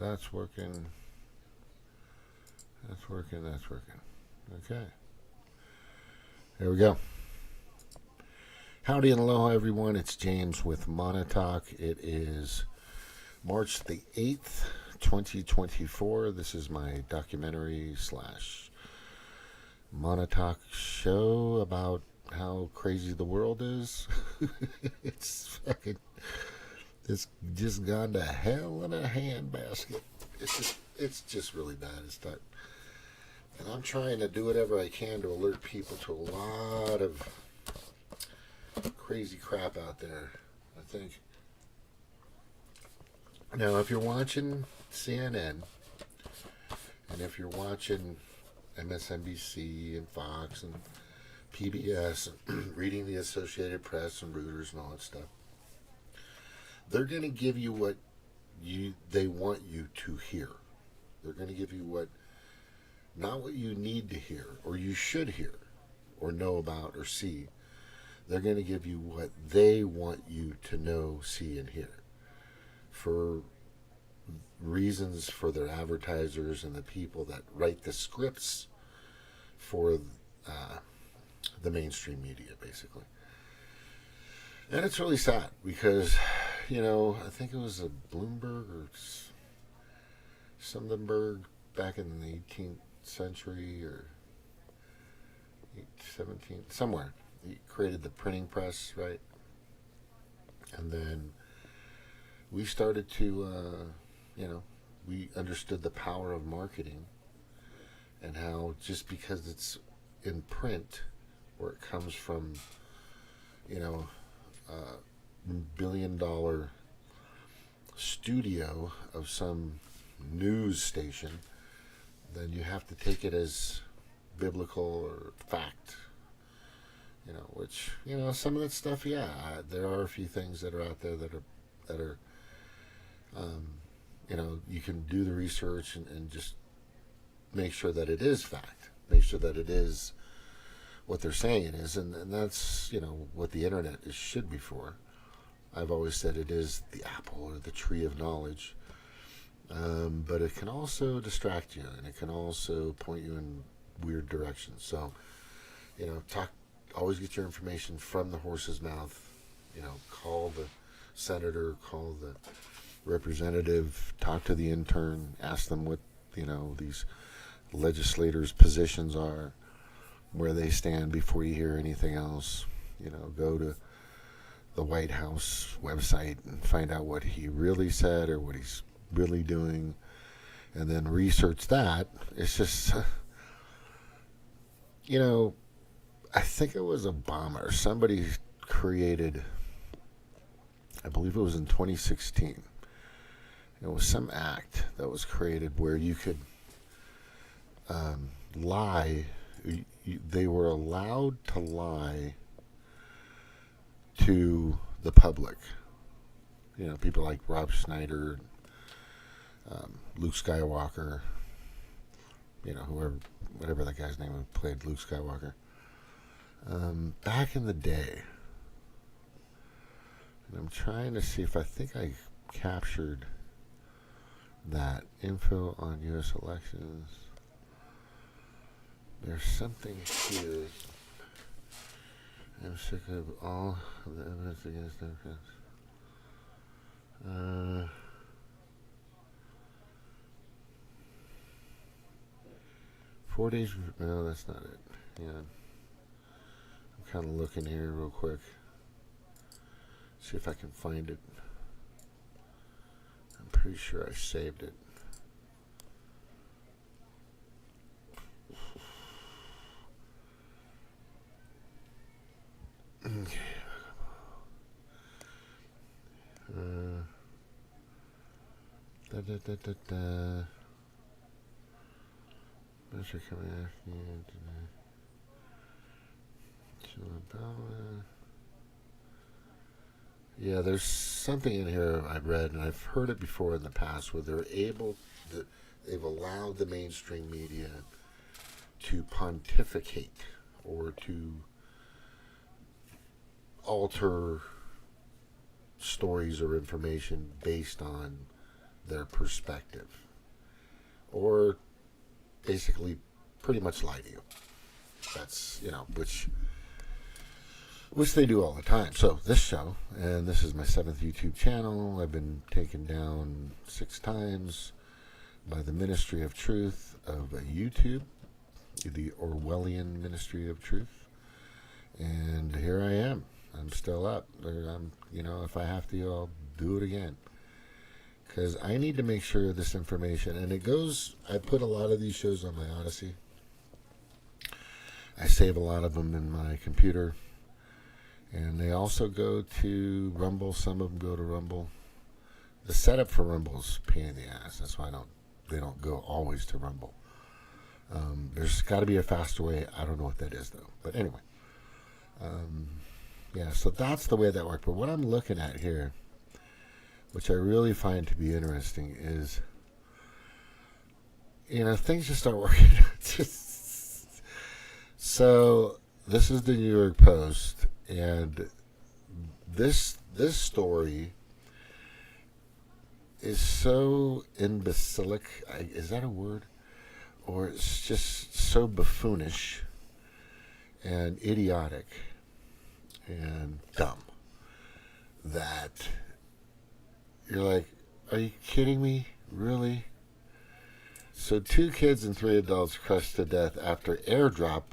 That's working. That's working. That's working. Okay. There we go. Howdy and aloha, everyone. It's James with Monotalk. It is March the 8th, 2024. This is my documentary slash Monotalk show about how crazy the world is. It's just gone to hell in a handbasket. It's just really bad. And I'm trying to do whatever I can to alert people to a lot of crazy crap out there. I think. Now, if you're watching CNN, and if you're watching MSNBC and Fox and PBS and reading the Associated Press and Reuters and all that stuff, they're going to give you what they want you to hear. They're going to give you not what you need to hear or you should hear or know about or see. They're going to give you what they want you to know, see, and hear for reasons for their advertisers and the people that write the scripts for the mainstream media, basically. And it's really sad because, I think it was a Bloomberg or Sundenberg back in the 18th century or 17th, somewhere. He created the printing press, right? And then we started to, we understood the power of marketing and how just because it's in print or it comes from, $1 billion studio of some news station, then you have to take it as biblical or fact. Which, some of that stuff, there are a few things that are out there that are you can do the research and just make sure that it is fact. Make sure that it is what they're saying it is. And that's, what the internet should be for. I've always said it is the apple or the tree of knowledge. But it can also distract you and it can also point you in weird directions. So, always get your information from the horse's mouth. Call the senator, call the representative, talk to the intern, ask them what, these legislators' positions are, where they stand before you hear anything else. Go to the White House website and find out what he really said or what he's really doing, and then research that. It's just, I think it was Obama or somebody created, I believe it was in 2016. It was some act that was created where you could lie. They were allowed to lie to the public. People like Rob Schneider, Luke Skywalker, whatever that guy's name who played Luke Skywalker. Back in the day, and I'm trying to see if I think I captured that info on U.S. elections. There's something here. I'm sick of all of the evidence against Democrats. 4 days. No, that's not it. Yeah. I'm kind of looking here real quick. See if I can find it. I'm pretty sure I saved it. Okay. Mr. coming after you today. Yeah, there's something in here I've read, and I've heard it before in the past, where they've allowed the mainstream media to pontificate or to alter stories or information based on their perspective, or basically pretty much lie to you. That's, which they do all the time. So this show, and this is my 7th YouTube channel, I've been taken down 6 times by the Ministry of Truth of YouTube, the Orwellian Ministry of Truth, and here I am. I'm still up. If I have to, I'll do it again, because I need to make sure this information, and I put a lot of these shows on my Odyssey. I save a lot of them in my computer, and they also go to Rumble. Some of them go to Rumble. The setup for Rumble is a pain in the ass. That's why they don't go always to Rumble. There's got to be a faster way. I don't know what that is, though. But anyway, so that's the way that works. But what I'm looking at here, which I really find to be interesting, is, things just start working. So this is the New York Post, and this story is so imbecilic. Is that a word? Or it's just so buffoonish and idiotic and dumb that you're like, are you kidding me? Really? So 2 kids and 3 adults crushed to death after airdrop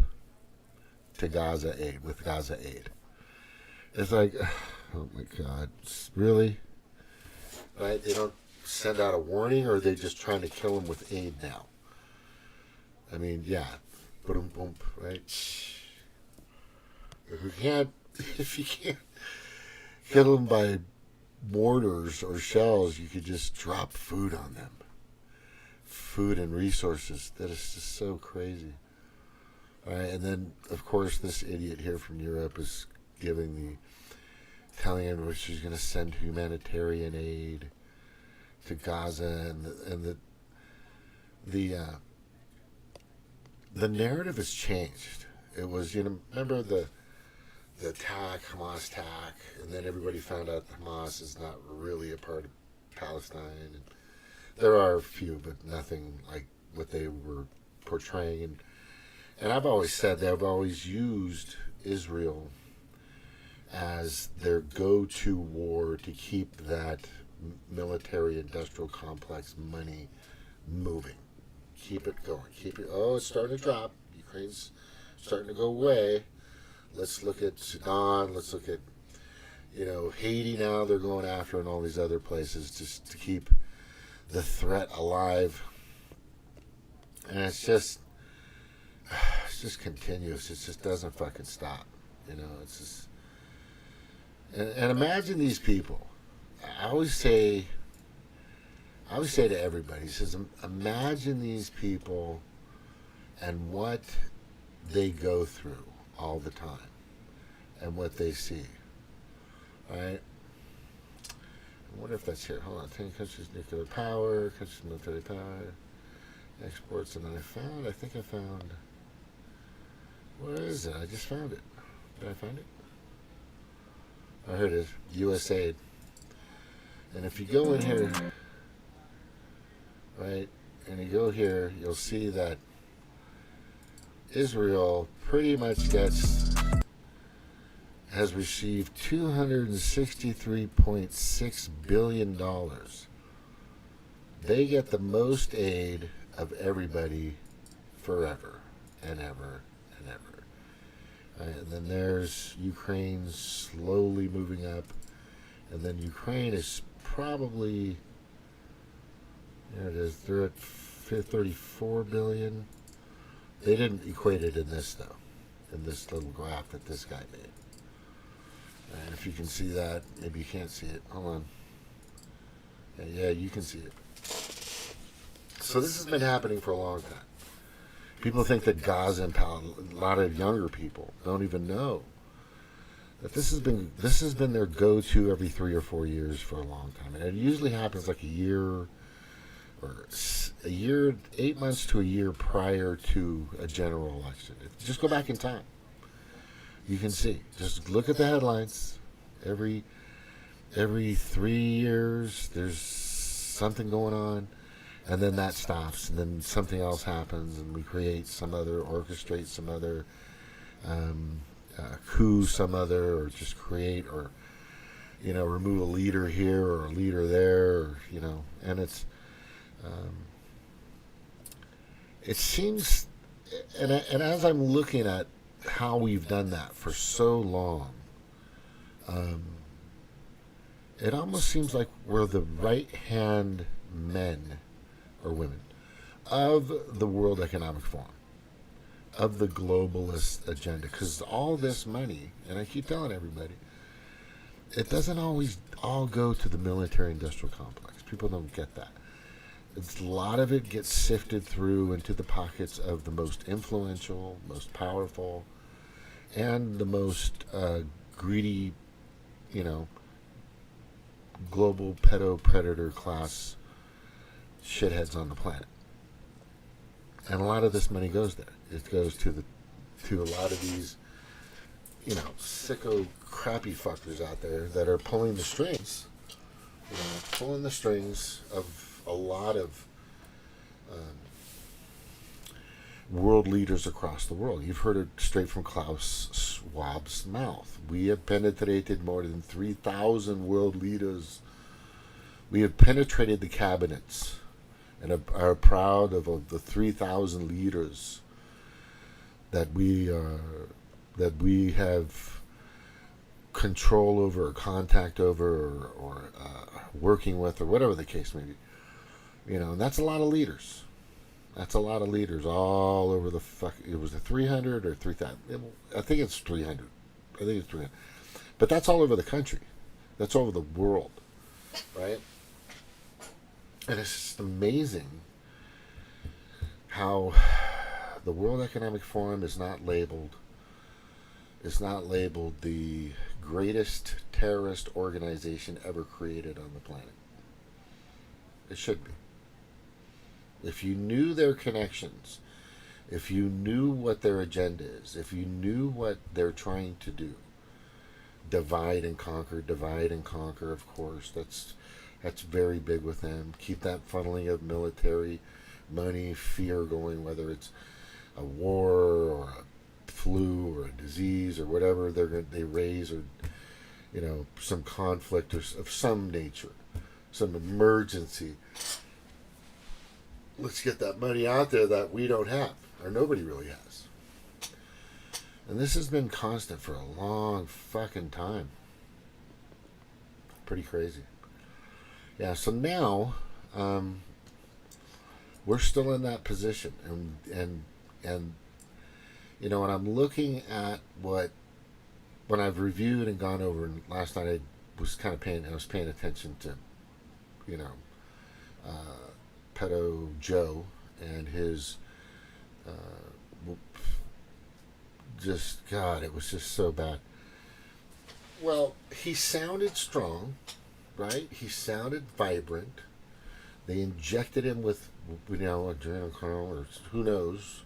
to Gaza aid, with Gaza aid. It's like, oh my God, really? Right? They don't send out a warning, or are they just trying to kill them with aid now? I mean, yeah, boom, boom, right? If you can't kill them by mortars or shells, you could just drop food on them. Food and resources. That is just so crazy. All right, and then, of course, this idiot here from Europe is telling everyone she's going to send humanitarian aid to Gaza, and the narrative has changed. It was, remember the attack, Hamas attack, and then everybody found out Hamas is not really a part of Palestine. And there are a few, but nothing like what they were portraying. And I've always said they've always used Israel as their go-to war to keep that military-industrial complex money moving. Keep it going. It's starting to drop. Ukraine's starting to go away. Let's look at Sudan. Let's look at, Haiti now they're going after, and all these other places, just to keep the threat alive. And it's just continuous. It just doesn't fucking stop. It's just, and imagine these people. I always say to everybody, he says, imagine these people and what they go through all the time and what they see. Right? I wonder if that's here. Hold on. 10 countries nuclear power, countries military power, exports, and then I think I found, where is it? I just found it. Did I find it? Oh, here it is. USAID. And if you go in here, right, and you go here, you'll see that Israel pretty much has received $263.6 billion. They get the most aid of everybody forever and ever and ever. And then there's Ukraine slowly moving up. And then Ukraine is probably, there it is, they're at 34 billion. They didn't equate it in this, though, in this little graph that this guy made. And if you can see that, maybe you can't see it. Hold on. Yeah, you can see it. So this has been happening for a long time. People think that Gaza and a lot of younger people don't even know that this has been their go-to every 3 or 4 years for a long time. And it usually happens like a year, 8 months to a year prior to a general election. Just go back in time. You can see. Just look at the headlines. Every 3 years, there's something going on, and then that stops, and then something else happens, and we create some other, orchestrate some other coup, some other, or just create, or remove a leader here or a leader there, or, and it seems, and as I'm looking at how we've done that for so long, it almost seems like we're the right hand men or women of the World Economic Forum, of the globalist agenda, because all this money, and I keep telling everybody, it doesn't always all go to the military-industrial complex. People don't get that. A lot of it gets sifted through into the pockets of the most influential, most powerful, and the most greedy, global pedo-predator class shitheads on the planet. And a lot of this money goes there. It goes to a lot of these, sicko crappy fuckers out there that are pulling the strings, of a lot of world leaders across the world. You've heard it straight from Klaus Schwab's mouth. We have penetrated more than 3,000 world leaders. We have penetrated the cabinets and are proud of the 3,000 leaders that we have control over, or contact over, or working with, or whatever the case may be. And that's a lot of leaders. That's a lot of leaders all over the fuck. It was a 300 or 3,000. I think it's 300. But that's all over the country. That's all over the world, right? And it's just amazing how the World Economic Forum is not labeled. It's not labeled the greatest terrorist organization ever created on the planet. It should be. If you knew their connections, if you knew what their agenda is, if you knew what they're trying to do, divide and conquer, of course, that's very big with them. Keep that funneling of military money, fear going, whether it's a war or a flu or a disease or whatever they raise, or some conflict or of some nature, some emergency. Let's get that money out there that we don't have, or nobody really has. And this has been constant for a long fucking time. Pretty crazy. Yeah, so now we're still in that position, and when I'm looking at when I've reviewed and gone over, and last night I was paying attention to, pedo Joe and his, it was just so bad. Well, he sounded strong, right? He sounded vibrant. They injected him with, adrenaline, or who knows,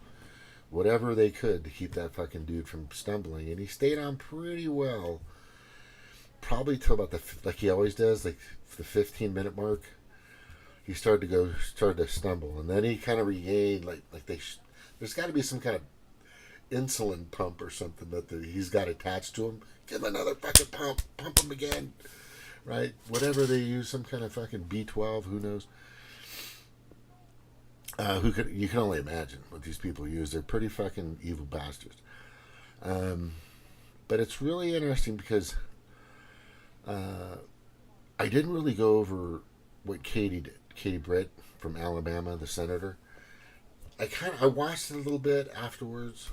whatever they could to keep that fucking dude from stumbling. And he stayed on pretty well, probably till about like he always does, like the 15-minute mark. He started to stumble, and then he kind of regained, there's got to be some kind of insulin pump or something that he's got attached to him. Give him another fucking pump him again, right? Whatever they use, some kind of fucking B12, who knows? You can only imagine what these people use. They're pretty fucking evil bastards. But it's really interesting because I didn't really go over what Katie did. Katie Britt from Alabama, the senator. I watched it a little bit afterwards.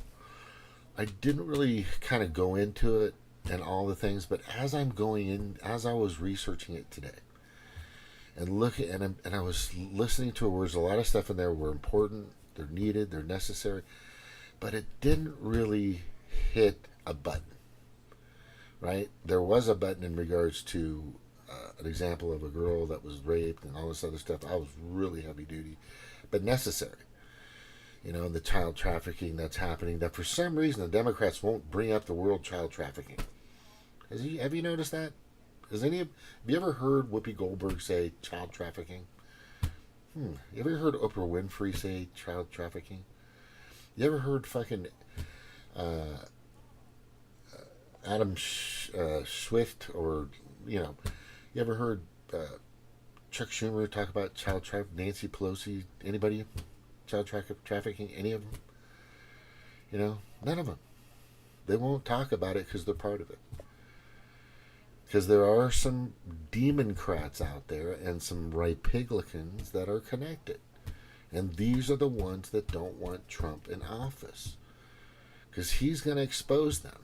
I didn't really kind of go into it and all the things, but as I was researching it today, and I was listening to her words, a lot of stuff in there were important, they're needed, they're necessary, but it didn't really hit a button, right? There was a button in regards to an example of a girl that was raped and all this other stuff. I was really heavy duty, but necessary. The child trafficking that's happening, that for some reason the Democrats won't bring up the world child trafficking. Have you noticed that? Have you ever heard Whoopi Goldberg say child trafficking? You ever heard Oprah Winfrey say child trafficking? You ever heard fucking uh, Adam Swift, or you know, you ever heard Chuck Schumer talk about child trafficking? Nancy Pelosi, anybody? Trafficking? Any of them? None of them. They won't talk about it because they're part of it. Because there are some Democrats out there and some Republicans that are connected. And these are the ones that don't want Trump in office. Because he's going to expose them.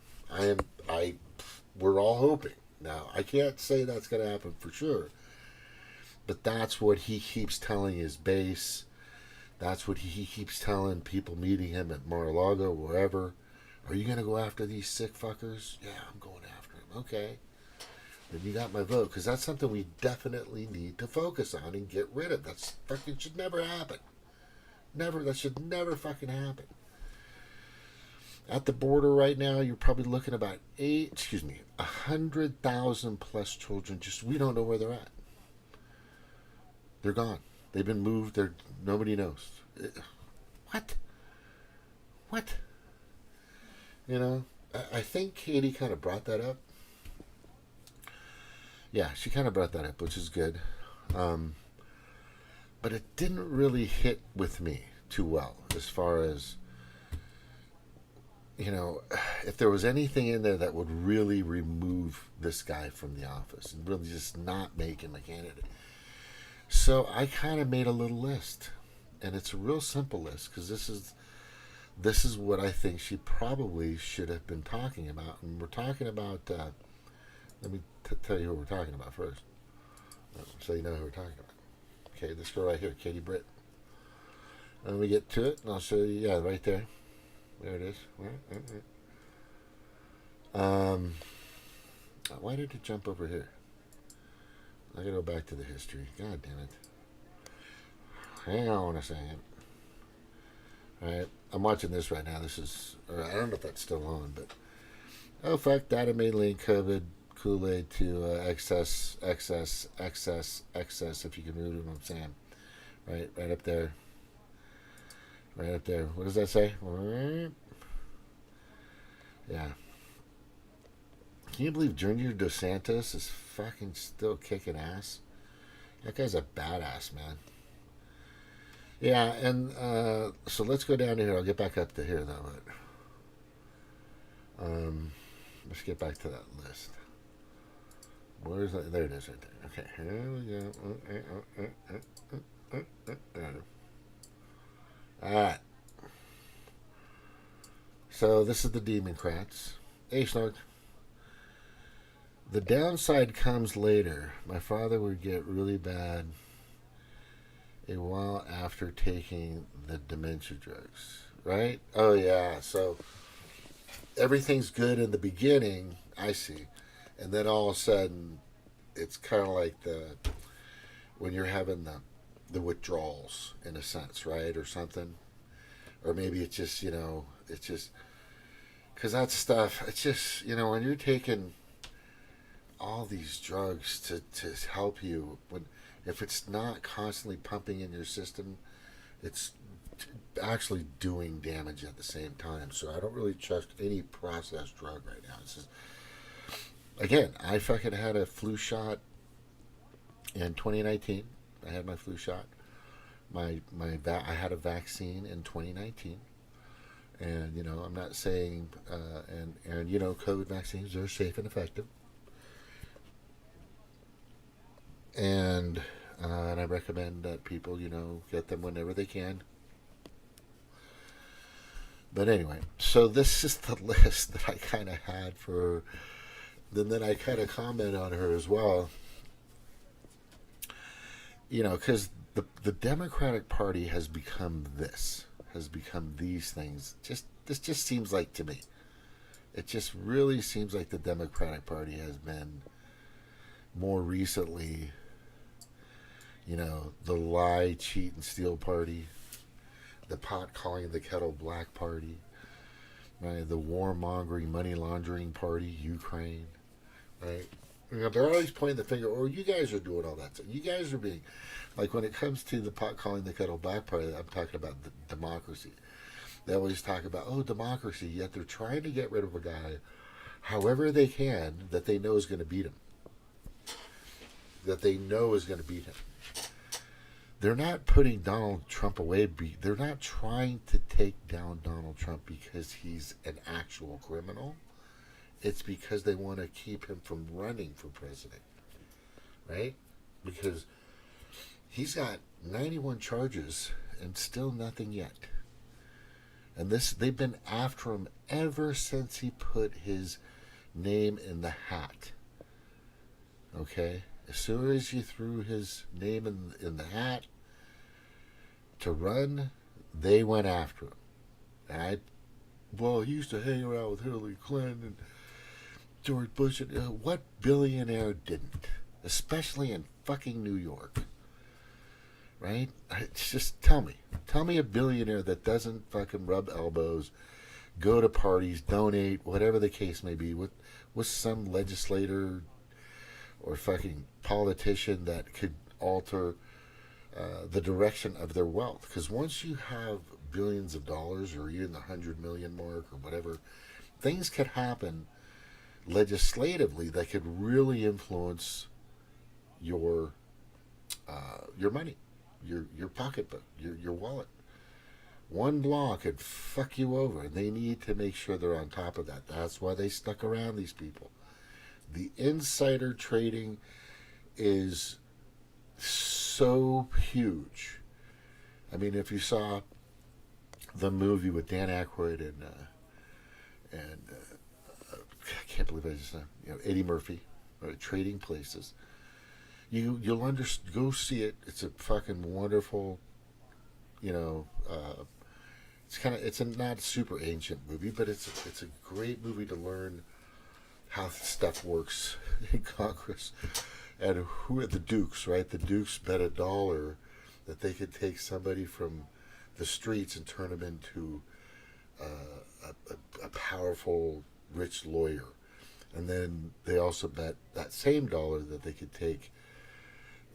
We're all hoping. Now, I can't say that's going to happen for sure. But that's what he keeps telling his base. That's what he keeps telling people meeting him at Mar-a-Lago, wherever. Are you going to go after these sick fuckers? Yeah, I'm going after them. Okay. Then you got my vote. Because that's something we definitely need to focus on and get rid of. That's fucking should never happen. Never. That should never fucking happen. At the border right now, you're probably looking about 100,000 plus children. Just, we don't know where they're at. They're gone. They've been moved. Nobody knows. What? I think Katie kind of brought that up. Yeah, she kind of brought that up, which is good. But it didn't really hit with me too well as far as, if there was anything in there that would really remove this guy from the office and really just not make him a candidate. So I kind of made a little list, and it's a real simple list because this is what I think she probably should have been talking about. And we're talking about. Let me tell you who we're talking about first, so you know who we're talking about. Okay, this girl right here, Katie Britt. Let me get to it, and I'll show you. Yeah, right there. There it is. Why did it jump over here? I gotta go back to the history. God damn it. Hang on a second. Alright, I'm watching this right now. I don't know if that's still on, but. Oh, fuck, data mainly encoded Coolaid to excess, if you can read what I'm saying. Right up there. Right up there. What does that say? Yeah. Can you believe Junior DeSantis is fucking still kicking ass? That guy's a badass, man. Yeah, and so let's go down to here. I'll get back up to here, though. But, let's get back to that list. Where is that? There it is right there. Okay, here we go. Alright. So this is the Democrats. Hey, Snark. The downside comes later. My father would get really bad a while after taking the dementia drugs. Right? Oh, yeah. So everything's good in the beginning. I see. And then all of a sudden, it's kind of like when you're having the withdrawals, in a sense, right? Or something. Or maybe it's just, it's just, because that stuff, it's just, when you're taking all these drugs to help you, if it's not constantly pumping in your system, it's actually doing damage at the same time. So I don't really trust any processed drug right now. It's just, again, I fucking had a flu shot in 2019. I had my flu shot. I had a vaccine in 2019. And, I'm not saying, and COVID vaccines are safe and effective. And I recommend that people, get them whenever they can. But anyway, so this is the list that I kind of had for. Then I kind of comment on her as well. Because the Democratic Party has become these things. This just seems like, to me, it just really seems like the Democratic Party has been more recently, the lie, cheat, and steal party, the pot calling the kettle black party, right? The warmongering, money laundering party, Ukraine, right? they're always pointing the finger, or you guys are doing all that stuff. You guys are being, like when it comes to the pot calling the kettle black part, I'm talking about the democracy. They always talk about, oh, democracy, yet they're trying to get rid of a guy however they can that they know is going to beat him. That they know is going to beat him. They're not putting Donald Trump away. They're not trying to take down Donald Trump because he's an actual criminal. It's because they want to keep him from running for president. Right? Because he's got 91 charges and still nothing yet. And they've been after him ever since he put his name in the hat. Okay? As soon as you threw his name in the hat to run, they went after him. And he used to hang around with Hillary Clinton and George Bush. What billionaire didn't? Especially in fucking New York. Right? Just tell me a billionaire that doesn't fucking rub elbows, go to parties, donate, whatever the case may be, with some legislator or fucking politician that could alter the direction of their wealth. Because once you have billions of dollars, or even the 100 million mark or whatever, things could happen legislatively that could really influence your money, your pocketbook, your wallet. One law could fuck you over, and they need to make sure they're on top of that. That's why they stuck around these people. The insider trading is so huge. I mean, if you saw the movie with Dan Aykroyd and I can't believe I just said, Eddie Murphy, Trading Places. You'll go see it. It's a fucking wonderful, it's a not super ancient movie, but it's a great movie to learn how stuff works in Congress. And who are the Dukes, right? The Dukes bet $1 that they could take somebody from the streets and turn him into a powerful, rich lawyer. And then they also bet that same dollar that they could take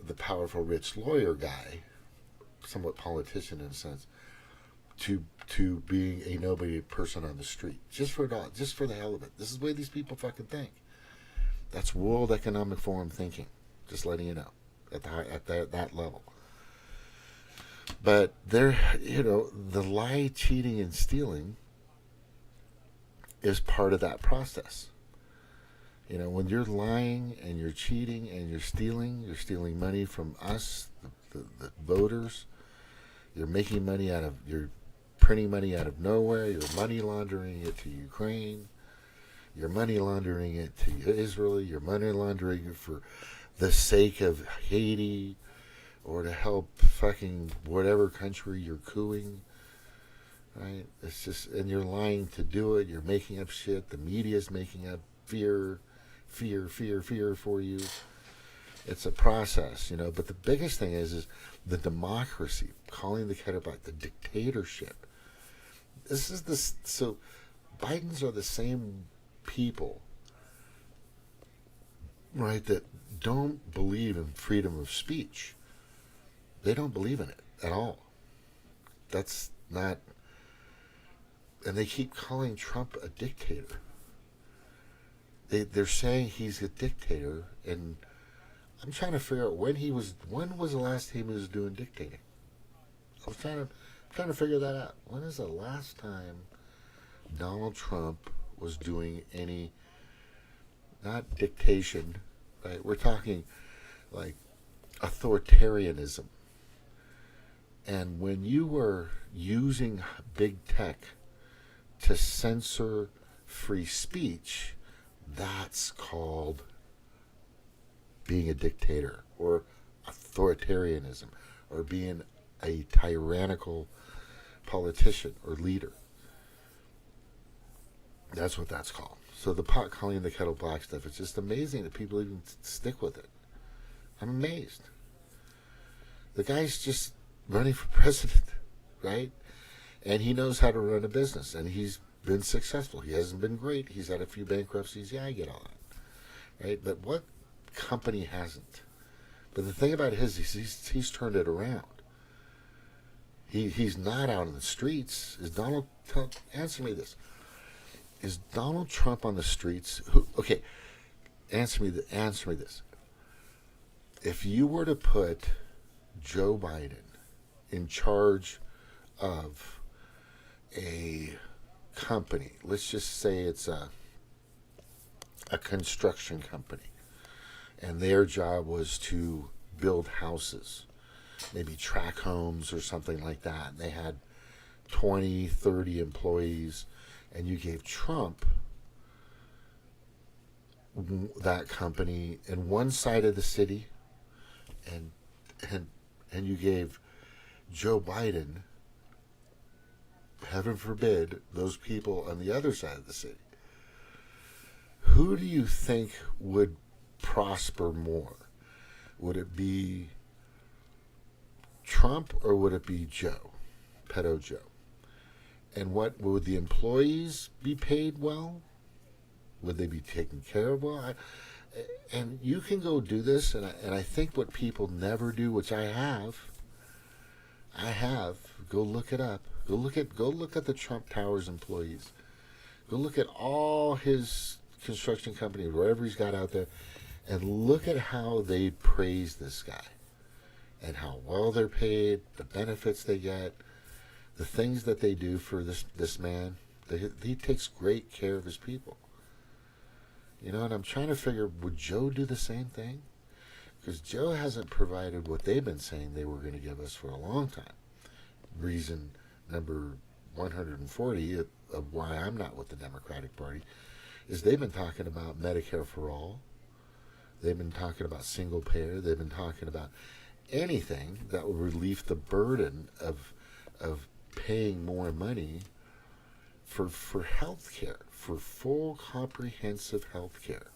the powerful, rich lawyer guy, somewhat politician in a sense, to being a nobody person on the street. Just for $1, just for the hell of it. This is the way these people fucking think. That's World Economic Forum thinking. Just letting you know, at that level. But the lie, cheating, and stealing is part of that process. When you're lying and you're cheating and you're stealing money from us, the voters. You're making money you're printing money out of nowhere. You're money laundering it to Ukraine. You're money laundering it to Israel. You're money laundering it for the sake of Haiti or to help fucking whatever country you're cooing. Right? It's just, and you're lying to do it. You're making up shit. The media's making up fear for you. It's a process, but the biggest thing is the democracy, calling the kettle black, the dictatorship. So Bidens are the same people, right, that don't believe in freedom of speech. They don't believe in it at all. That's not, and they keep calling Trump a dictator. They're saying he's a dictator, and I'm trying to figure out when was the last time he was doing dictating. I'm trying to figure that out. When is the last time Donald Trump was doing any, not dictation, right? We're talking like authoritarianism. And when you were using big tech to censor free speech, that's called being a dictator or authoritarianism or being a tyrannical politician or leader. That's what that's called. So the pot calling the kettle black stuff, it's just amazing that people even stick with it. I'm amazed. The guy's just running for president, right? And he knows how to run a business, and he's been successful. He hasn't been great. He's had a few bankruptcies. Yeah, I get all that, right? But company hasn't. But the thing about his, he's turned it around. He's not out in the streets. Answer me this. Is Donald Trump on the streets? Okay, answer me this. If you were to put Joe Biden in charge of a company, let's just say it's a construction company, and their job was to build houses, maybe tract homes or something like that, and they had 20, 30 employees, and you gave Trump that company in one side of the city, and you gave Joe Biden, heaven forbid, those people on the other side of the city, who do you think would prosper more? Would it be Trump or would it be Joe, pedo Joe? And what would the employees be paid well? Would they be taken care of well? And you can go do this, and I think what people never do, which I have. Go look it up. Go look at the Trump Towers employees. Go look at all his construction companies, wherever he's got out there, and look at how they praise this guy and how well they're paid, the benefits they get, the things that they do for this man. He takes great care of his people. You know, and I'm trying to figure, would Joe do the same thing? Because Joe hasn't provided what they've been saying they were going to give us for a long time. Reason number 140 of why I'm not with the Democratic Party is they've been talking about Medicare for all. They've been talking about single payer. They've been talking about anything that will relieve the burden of paying more money for health care, for full comprehensive health care.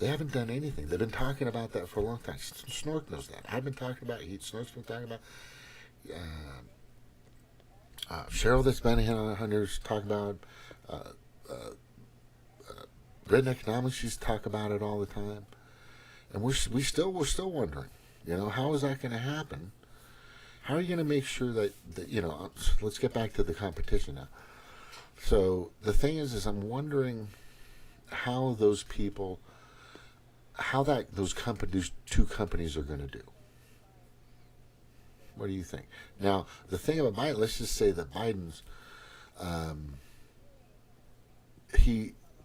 They haven't done anything. They've been talking about that for a long time. Snork knows that. I've been talking about it. Snork's been talking about Cheryl that's been here on Hunters talk about Britain economics. She's talk about it all the time, and we're still wondering, you know, how is that going to happen? How are you going to make sure that you know? Let's get back to the competition now. So the thing is I'm wondering how those people, those companies, two companies are going to do. What do you think? Now, the thing about Biden, let's just say that Biden's,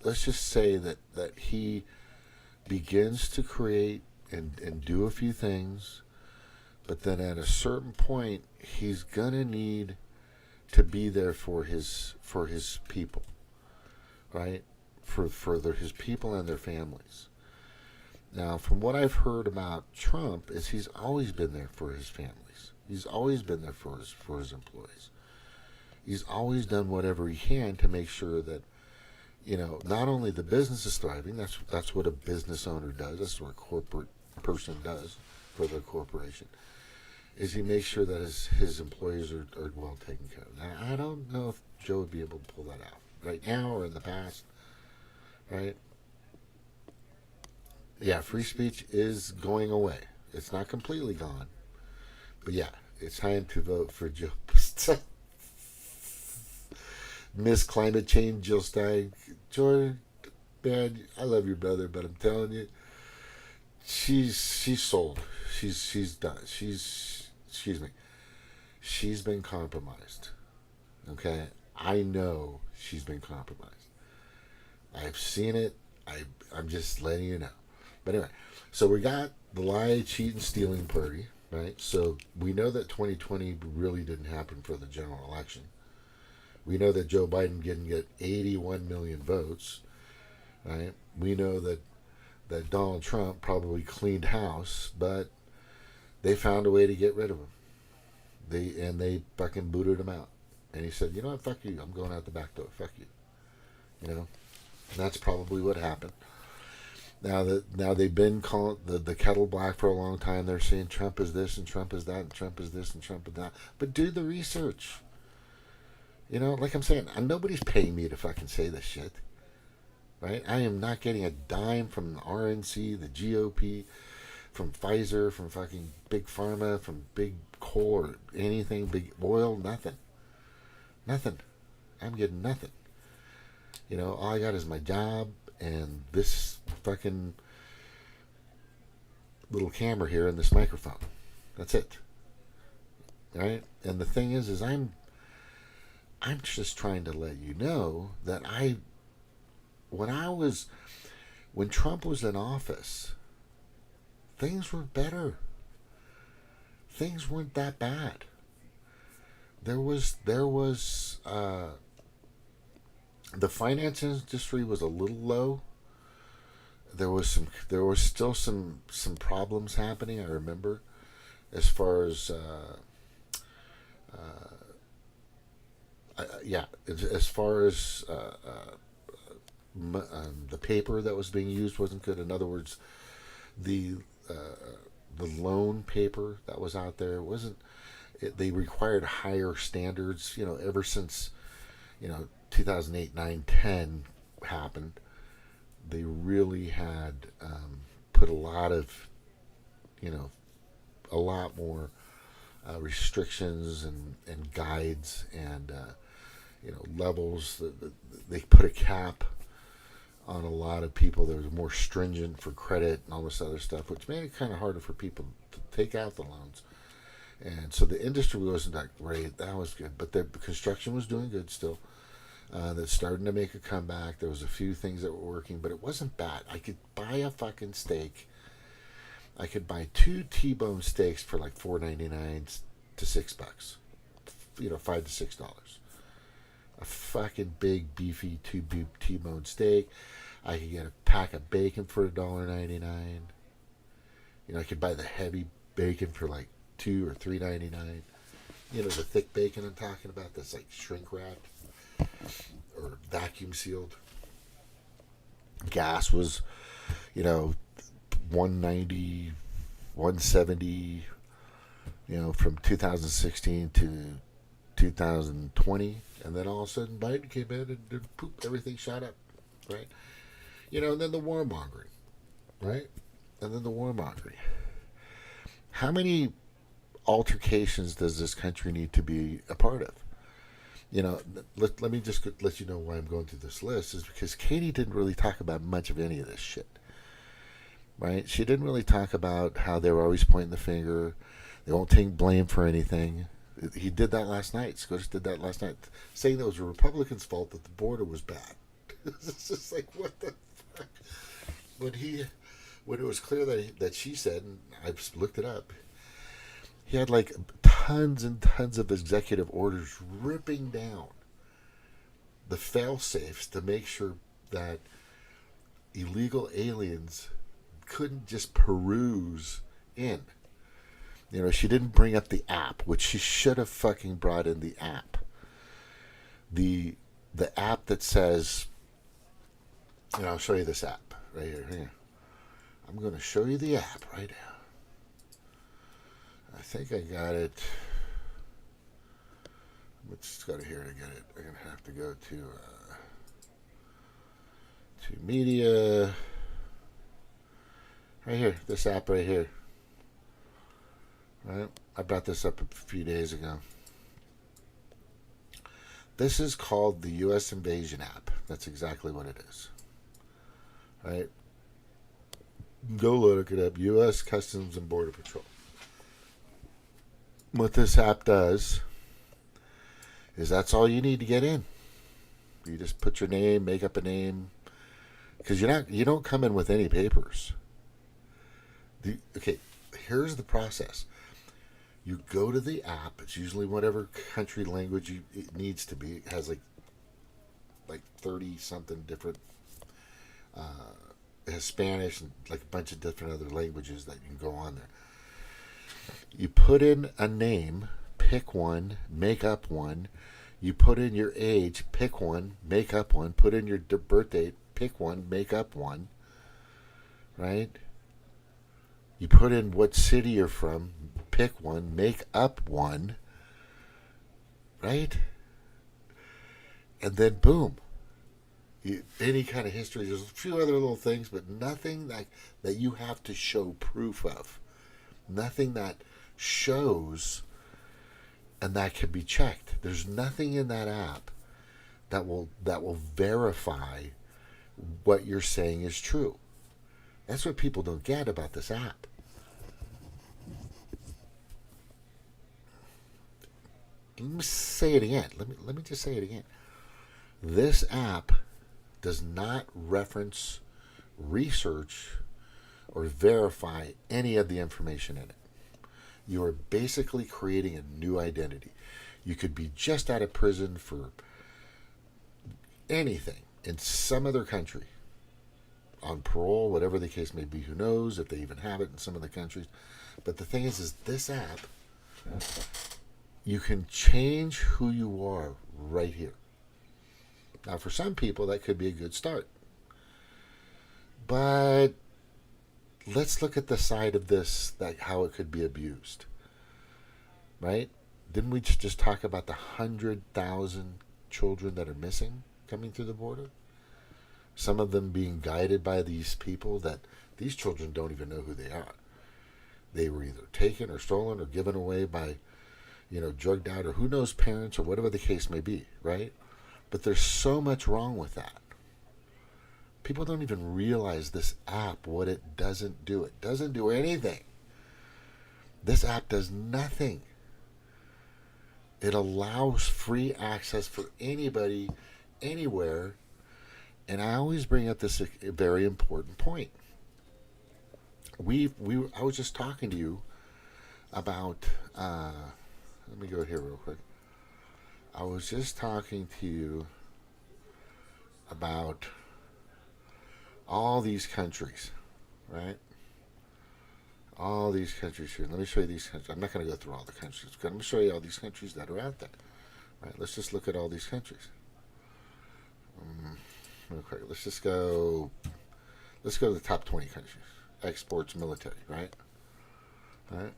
let's just say that he begins to create and do a few things, but then at a certain point, he's going to need to be there for his people, right? For his people and their families. Now, from what I've heard about Trump, is he's always been there for his families. He's always been there for his employees. He's always done whatever he can to make sure that, you know, not only the business is thriving. That's what a business owner does. That's what a corporate person does for their corporation. Is he makes sure that his employees are well taken care of. Now, I don't know if Joe would be able to pull that out right now or in the past, right? Yeah, free speech is going away. It's not completely gone. But yeah, it's time to vote for Joe. Miss Climate Change, Jill Stein. Jordan, man, I love your brother, but I'm telling you, she's sold. She's done. Excuse me. She's been compromised. Okay? I know she's been compromised. I've seen it. I'm just letting you know. But anyway, so we got the lie, cheat, and stealing party, right? So we know that 2020 really didn't happen for the general election. We know that Joe Biden didn't get 81 million votes, right? We know that Donald Trump probably cleaned house, but they found a way to get rid of him. They fucking booted him out. And he said, you know what, fuck you. I'm going out the back door. Fuck you. You know? And that's probably what happened. Now they've been calling the kettle black for a long time. They're saying Trump is this and Trump is that and Trump is this and Trump is that. But do the research. You know, like I'm saying, nobody's paying me to fucking say this shit. right? I am not getting a dime from the RNC, the GOP, from Pfizer, from fucking big pharma, from big coal or anything, big oil, nothing. Nothing. I'm getting nothing. All I got is my job and this fucking little camera here and this microphone. That's it. Right? And the thing is I'm just trying to let you know that when Trump was in office, things were better. Things weren't that bad. There was the finance industry was a little low. There was still some problems happening. I remember, as far as as far as the paper that was being used wasn't good. In other words, the loan paper that was out there wasn't. They required higher standards. Ever since 2008, 9, 10 happened, they really had put a lot more restrictions and guides and levels. They put a cap on a lot of people. They were more stringent for credit and all this other stuff, which made it kind of harder for people to take out the loans. And so the industry wasn't that great. That was good, but the construction was doing good still. That's starting to make a comeback. There was a few things that were working, but it wasn't bad. I could buy a fucking steak. I could buy 2 T-bone steaks for like $4.99 to $6. $5 to $6. A fucking big beefy 2 T-bone steak. I could get a pack of bacon for $1.99. I could buy the heavy bacon for like $2 or $3.99. The thick bacon I'm talking about that's like shrink wrapped or vacuum sealed. Gas was, $1.90, $1.70, from 2016 to 2020, and then all of a sudden Biden came in and poof, everything shot up, right? And then the warmongering, right? And then the warmongering. How many altercations does this country need to be a part of? Let me just let you know why I'm going through this list is because Katie didn't really talk about much of any of this shit, right? She didn't really talk about how they were always pointing the finger. They won't take blame for anything. He did that last night. Scotus did that last night, saying that it was a Republican's fault that the border was bad. It's just like, what the fuck? When it was clear that she said, and I've looked it up, he had like tons and tons of executive orders ripping down the fail-safes to make sure that illegal aliens couldn't just peruse in. She didn't bring up the app, which she should have fucking brought in the app. The app that says, I'll show you this app right here. I'm going to show you the app right now. I think I got it. Let's go to here to get it. I'm going to have to go to media. Right here. This app right here. Right? I brought this up a few days ago. This is called the U.S. Invasion app. That's exactly what it is. Right? Go look it up. U.S. Customs and Border Patrol. What this app does is that's all you need to get in. You just put your name, make up a name, because you don't come in with any papers. Okay, here's the process. You go to the app. It's usually whatever country language it needs to be. It has like 30 something different. It has Spanish and like a bunch of different other languages that you can go on there. You put in a name, pick one, make up one. You put in your age, pick one, make up one. Put in your birth date, pick one, make up one. Right? You put in what city you're from, pick one, make up one. Right? And then boom. any kind of history. There's a few other little things, but nothing that you have to show proof of. Nothing that shows and that can be checked. There's nothing in that app that will verify what you're saying is true. That's what people don't get about this app. Let me say it again. Let me just say it again. This app does not reference, research, or verify any of the information in it. You are basically creating a new identity. You could be just out of prison for anything in some other country, on parole, whatever the case may be. Who knows if they even have it in some of the countries. But the thing is this app, you can change who you are right here. Now, for some people, that could be a good start. But let's look at the side of this, that how it could be abused. Right? Didn't we just talk about the 100,000 children that are missing coming through the border? Some of them being guided by these people that these children don't even know who they are. They were either taken or stolen or given away by, drugged out, or who knows, parents, or whatever the case may be, right? But there's so much wrong with that. People don't even realize this app, what it doesn't do. It doesn't do anything. This app does nothing. It allows free access for anybody, anywhere. And I always bring up this a very important point. I was just talking to you about, let me go here real quick. I was just talking to you about all these countries, right? All these countries here. Let me show you these countries. I'm not going to go through all the countries. I'm going to show you all these countries that are out there. Right? Let's just look at all these countries. Real quick. Let's go to the top 20 countries. Exports military, right? Right.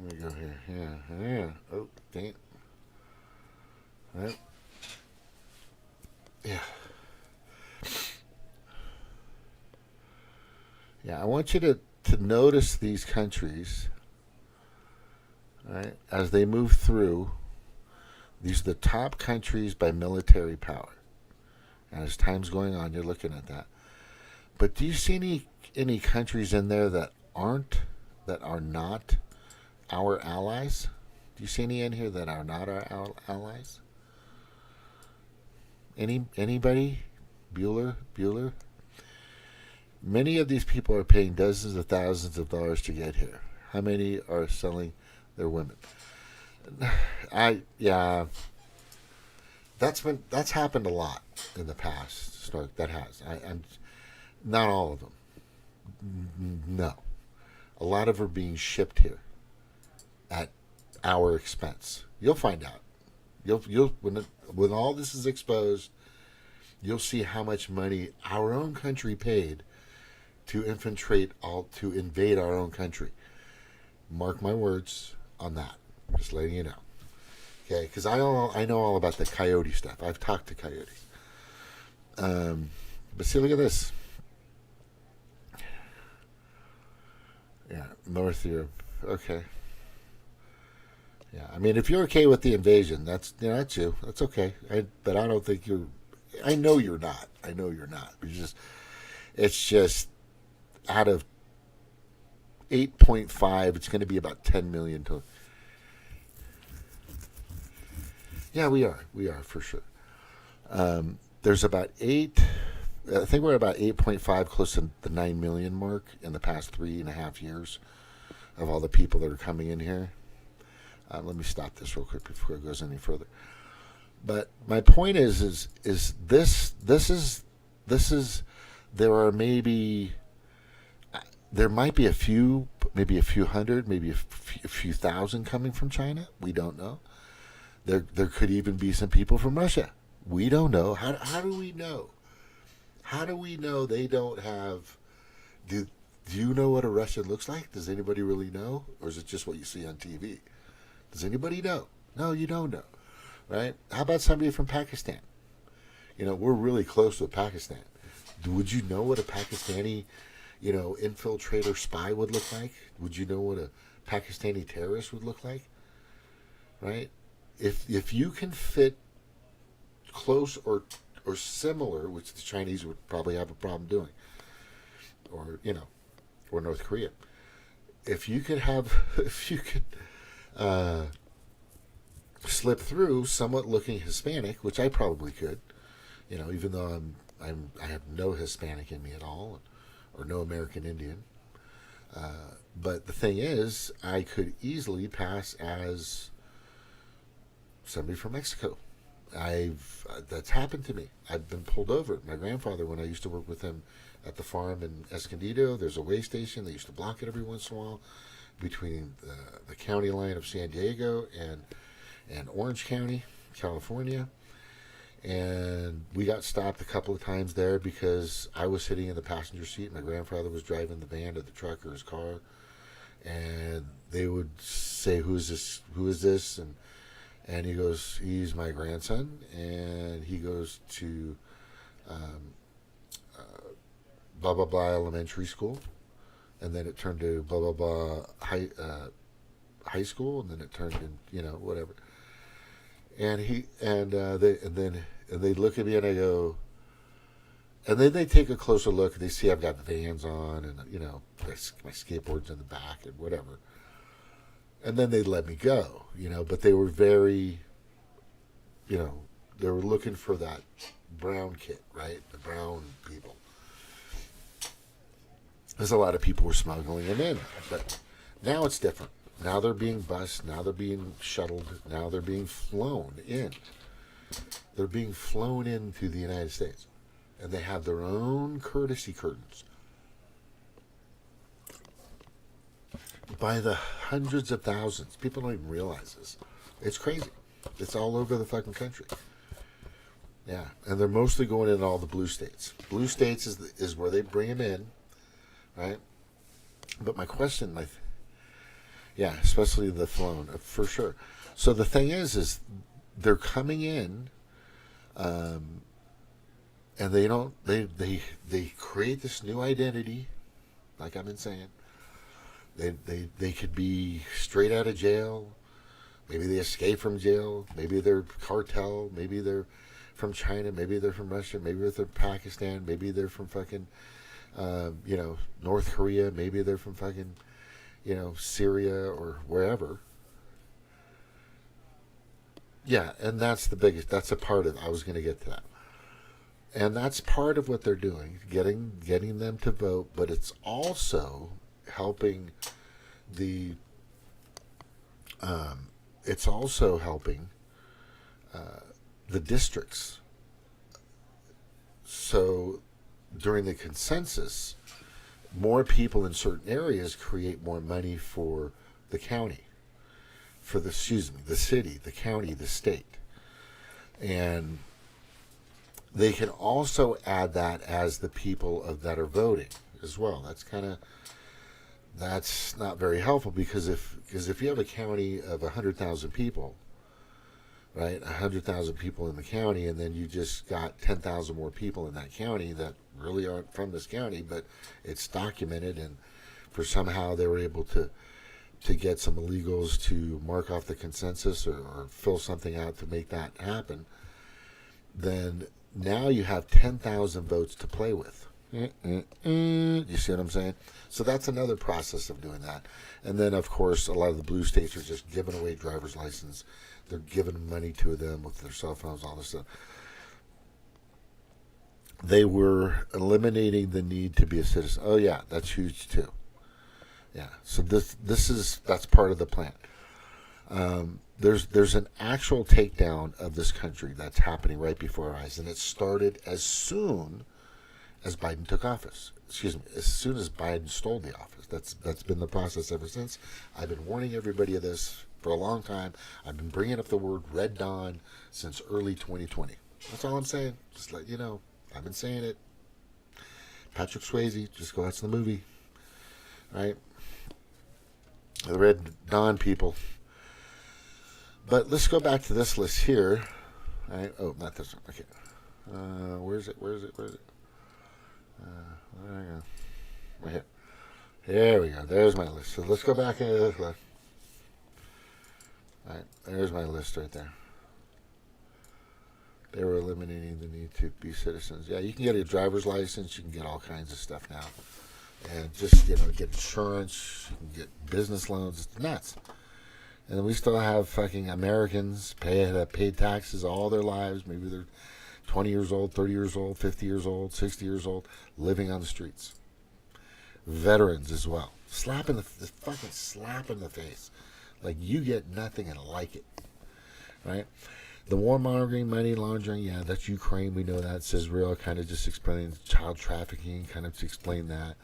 Let me go here. Yeah. Oh, dang it. Right. Yeah. Yeah, I want you to notice these countries, right, as they move through. These are the top countries by military power. And as time's going on, you're looking at that. But do you see any countries in there that are not our allies? Do you see any in here that are not our allies? Anybody? Bueller? Many of these people are paying dozens of thousands of dollars to get here. How many are selling their women? That's happened a lot in the past. Stark, that has. I'm not all of them. No, a lot of them are being shipped here at our expense. You'll find out. You'll when all this is exposed, you'll see how much money our own country paid to invade our own country. Mark my words on that. Just letting you know. Okay, because I know all about the coyote stuff. I've talked to coyotes. But see, look at this. Yeah, North Europe. Okay. Yeah, I mean, if you're okay with the invasion, that's you. That's okay. But I don't think you're. I know you're not. It's just out of 8.5, it's going to be about 10 million to. Yeah, we are for sure. There's about 8. I think we're about 8.5, close to the 9 million mark in the past 3.5 years of all the people that are coming in here. Let me stop this real quick before it goes any further. But my point is this is there might be a few, maybe a few hundred, maybe a few thousand coming from China. We don't know. There could even be some people from Russia. We don't know. How do we know? How do we know they don't have? Do you know what a Russian looks like? Does anybody really know, or is it just what you see on TV? Does anybody know? No, you don't know, right? How about somebody from Pakistan? we're really close with Pakistan. Would you know what a Pakistani, infiltrator spy would look like? Would you know what a Pakistani terrorist would look like? Right? If you can fit close or similar, which the Chinese would probably have a problem doing, or North Korea. If you could uh, slip through somewhat looking Hispanic, which I probably could, even though I have no Hispanic in me at all, or no American Indian. But the thing is, I could easily pass as somebody from Mexico. That's happened to me. I've been pulled over. My grandfather, when I used to work with him at the farm in Escondido, there's a way station. They used to block it every once in a while between the county line of San Diego and Orange County, California. And we got stopped a couple of times there because I was sitting in the passenger seat. My grandfather was driving the van or the truck or his car. And they would say, "Who is this? Who is this?" And he goes, "He's my grandson." And he goes to blah, blah, blah elementary school. And then it turned to blah, blah, blah high school. And then it turned in, whatever. And they look at me and I go, and then they take a closer look and they see I've got the Vans on and my skateboard's in the back and whatever. And then they let me go, but they were very, they were looking for that brown kid, right? The brown people. There's a lot of people were smuggling them in, but now it's different. Now they're being bused. Now they're being shuttled. Now they're being flown in. They're being flown into the United States. And they have their own courtesy curtains. By the hundreds of thousands. People don't even realize this. It's crazy. It's all over the fucking country. Yeah. And they're mostly going in all the blue states. Blue states is where they bring them in. Right? But my question, yeah, especially the flown, for sure. So the thing is they're coming in, and they create this new identity, like I've been saying. They could be straight out of jail. Maybe they escape from jail. Maybe they're cartel. Maybe they're from China. Maybe they're from Russia. Maybe they're from Pakistan. Maybe they're from fucking, North Korea. Maybe they're from fucking, Syria or wherever. Yeah, and that's the biggest. That's a part of. I was going to get to that, and that's part of what they're doing, getting them to vote. But it's also helping the. It's also helping the districts. So during the consensus, more people in certain areas create more money for the county, the city, the county, the state. And they can also add that as the people that are voting as well. That's not very helpful because if you have a county of 100,000 people, right, 100,000 people in the county, and then you just got 10,000 more people in that county that really aren't from this county, but it's documented, and for somehow they were able to get some illegals to mark off the consensus or fill something out to make that happen, then now you have 10,000 votes to play with. You see what I'm saying? So that's another process of doing that. And then, of course, a lot of the blue states are just giving away driver's license. They're giving money to them with their cell phones, all this stuff. They were eliminating the need to be a citizen. Oh yeah, that's huge too. Yeah. So that's part of the plan. There's an actual takedown of this country that's happening right before our eyes, and it started as soon as Biden took office. As soon as Biden stole the office. That's been the process ever since. I've been warning everybody of this for a long time. I've been bringing up the word Red Dawn since early 2020. That's all I'm saying. Just let you know. I've been saying it. Patrick Swayze, just go watch the movie. Right? The Red Dawn people. But let's go back to this list here. Right? Oh, not this one. Okay. Where's it? Where's it? Where's it? There we go. Right here. There we go. There's my list. So let's go back into this list. All right. There's my list right there. They were eliminating the need to be citizens. Yeah, you can get a driver's license. You can get all kinds of stuff now. And just, get insurance. You can get business loans. It's nuts. And then we still have fucking Americans paid taxes all their lives. Maybe they're 20 years old, 30 years old, 50 years old, 60 years old, living on the streets. Veterans as well. Fucking slap in the face. Like, you get nothing and like it. Right? The warmongering, money laundering, yeah, that's Ukraine. We know that. It's Isreal, kind of just explaining child trafficking, kind of to explain that.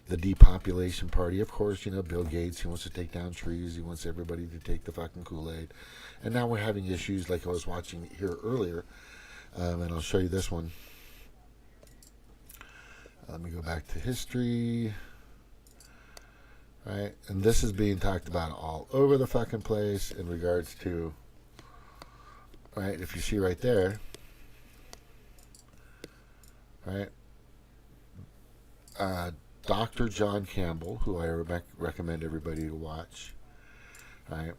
The depopulation party, of course, Bill Gates, he wants to take down trees. He wants everybody to take the fucking Coolaid. And now we're having issues like I was watching here earlier. And I'll show you this one. Let me go back to history. Right? And this is being talked about all over the fucking place in regards to, right, if you see right there, right, Dr. John Campbell, who I recommend everybody to watch, right,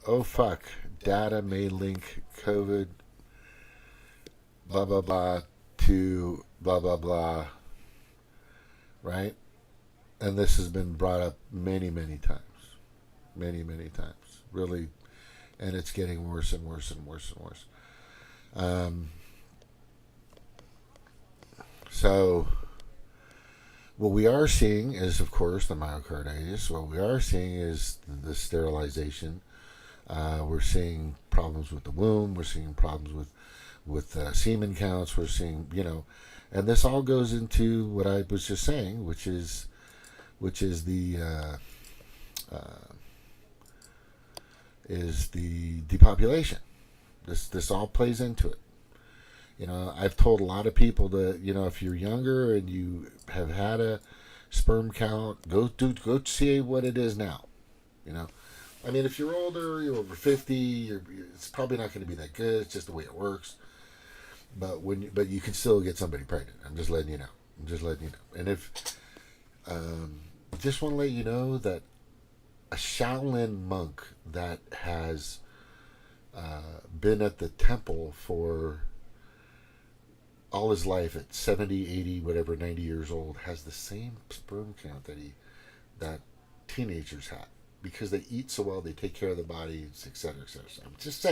oh fuck, data may link COVID, blah, blah, blah, to blah, blah, blah, right, and this has been brought up many, many times, really, and it's getting worse and worse and worse and worse. So what we are seeing is, of course, the myocarditis. What we are seeing is the sterilization. We're seeing problems with the womb. We're seeing problems with semen counts. We're seeing, and this all goes into what I was just saying, which is the depopulation. This all plays into it. I've told a lot of people that, if you're younger and you have had a sperm count, go see what it is now. I mean, if you're older, you're over 50, it's probably not going to be that good. It's just the way it works. But you can still get somebody pregnant. I'm just letting you know. And if just want to let you know that a Shaolin monk that has been at the temple for all his life at 70, 80, whatever, 90 years old, has the same sperm count that teenagers have, because they eat so well, they take care of the body, et cetera, et cetera. I'm just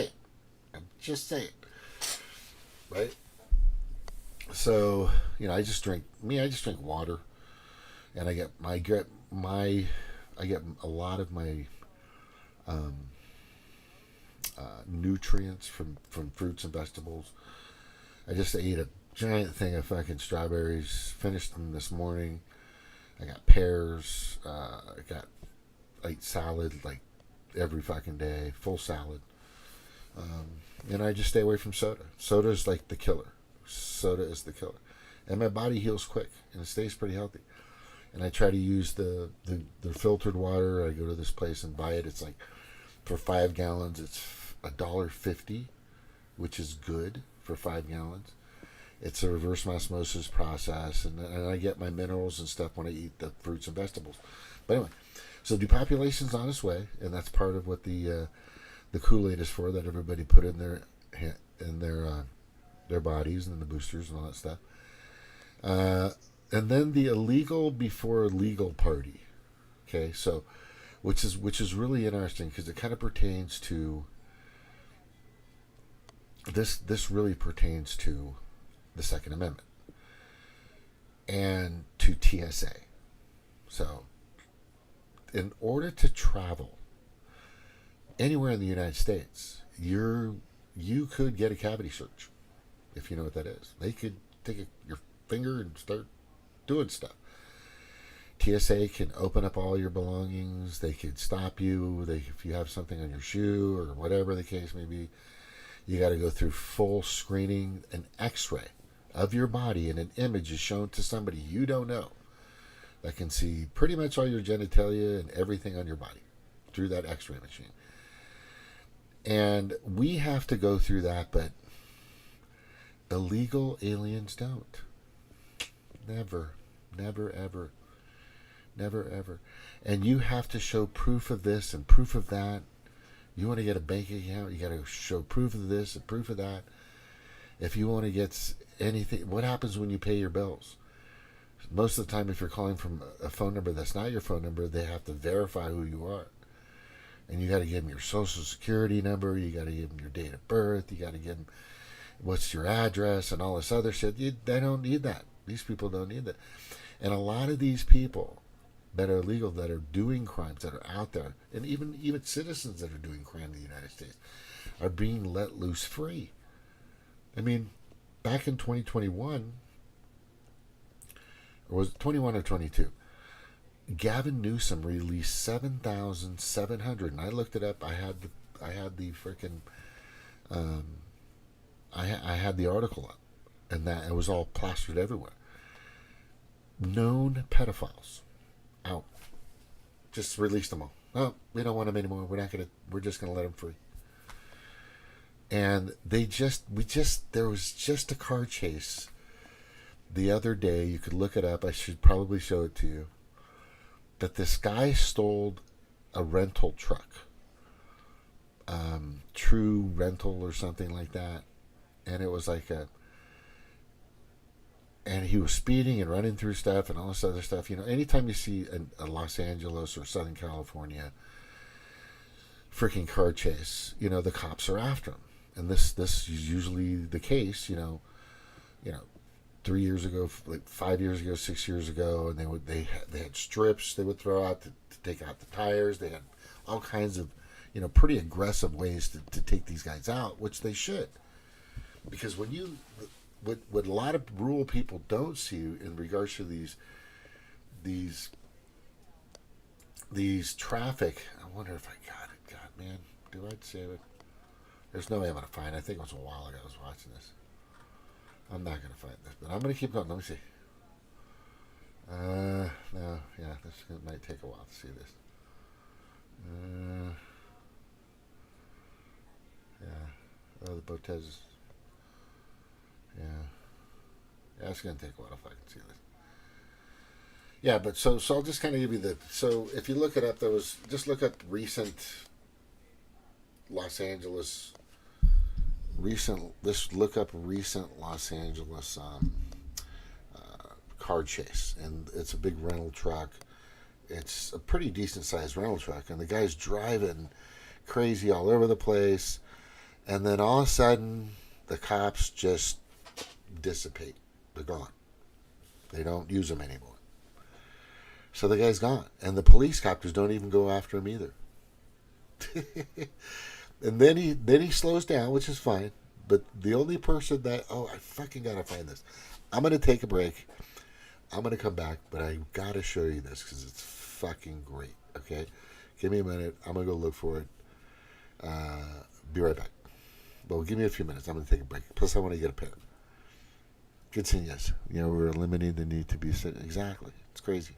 saying. Right? So, I just drink water, and I get a lot of my nutrients from fruits and vegetables. I just ate a giant thing of fucking strawberries, finished them this morning. I got pears. I ate salad like every fucking day, full salad. And I just stay away from soda. Soda is like the killer. Soda is the killer. And my body heals quick, and it stays pretty healthy. And I try to use the filtered water. I go to this place and buy it. It's like, for 5 gallons, it's $1.50, which is good for 5 gallons. It's a reverse osmosis process, and I get my minerals and stuff when I eat the fruits and vegetables. But anyway, so depopulation's on its way, and that's part of what the Coolaid is for, that everybody put in their bodies, and the boosters and all that stuff. And then the illegal before legal party. Okay, so which is really interesting, because it kind of pertains to this really pertains to the Second Amendment and to TSA. So, in order to travel anywhere in the United States, you could get a cavity search, if you know what that is. They could take your finger and start doing stuff. TSA can open up all your belongings. They could stop you. If you have something on your shoe or whatever the case may be, you got to go through full screening. An X-ray of your body, and an image is shown to somebody you don't know that can see pretty much all your genitalia and everything on your body through that X-ray machine. And we have to go through that, but Illegal aliens don't. Never, never, ever, never, ever. And you have to show proof of this and proof of that. You want to get a bank account, you got to show proof of this and proof of that. If you want to get anything, what happens when you pay your bills? Most of the time, if you're calling from a phone number that's not your phone number, they have to verify who you are. And you got to give them your social security number, you got to give them your date of birth, you got to give them what's your address and all this other shit. They don't need that. These people don't need that. And a lot of these people that are illegal, that are doing crimes, that are out there, and even citizens that are doing crime in the United States, are being let loose free. I mean, back in 2021, or was it 21 or 22? Gavin Newsom released 7,700, and I looked it up. I had the freaking, I had the article up, and that it was all plastered everywhere. Known pedophiles out. Just released them all. Oh, we don't want them anymore. We're just gonna let them free. And there was just a car chase the other day. You could look it up. I should probably show it to you. That this guy stole a rental truck, True Rental or something like that, and it was like and he was speeding and running through stuff and all this other stuff. You know, anytime you see a Los Angeles or Southern California freaking car chase, you know, the cops are after him. And this is usually the case, you know, 3 years ago, like 5 years ago, 6 years ago, and they had strips they would throw out to take out the tires. They had all kinds of, pretty aggressive ways to take these guys out, which they should, because what a lot of rural people don't see in regards to these traffic. I wonder if I got it. God, man, do I save it? There's no way I'm gonna find it. I think it was a while ago I was watching this. I'm not going to find this, but I'm going to keep going. Let me see. No, yeah, this might take a while to see this. Yeah. Oh, the Botez. Yeah. Yeah, it's going to take a while if I can see this. Yeah, but so I'll just kind of give you so if you look it up, look up recent Los Angeles Los Angeles car chase, and it's a big rental truck. It's a pretty decent sized rental truck, and the guy's driving crazy all over the place, and then all of a sudden the cops just dissipate. They're gone. They don't use them anymore. So the guy's gone, and the police copters don't even go after him either. And then he slows down, which is fine. But the only person I fucking gotta find this. I'm gonna take a break. I'm gonna come back, but I gotta show you this because it's fucking great. Okay, give me a minute. I'm gonna go look for it. Be right back. Well, give me a few minutes. I'm gonna take a break. Plus, I want to get a pen. Good seeing you guys. We're eliminating the need to be sick. Exactly. It's crazy.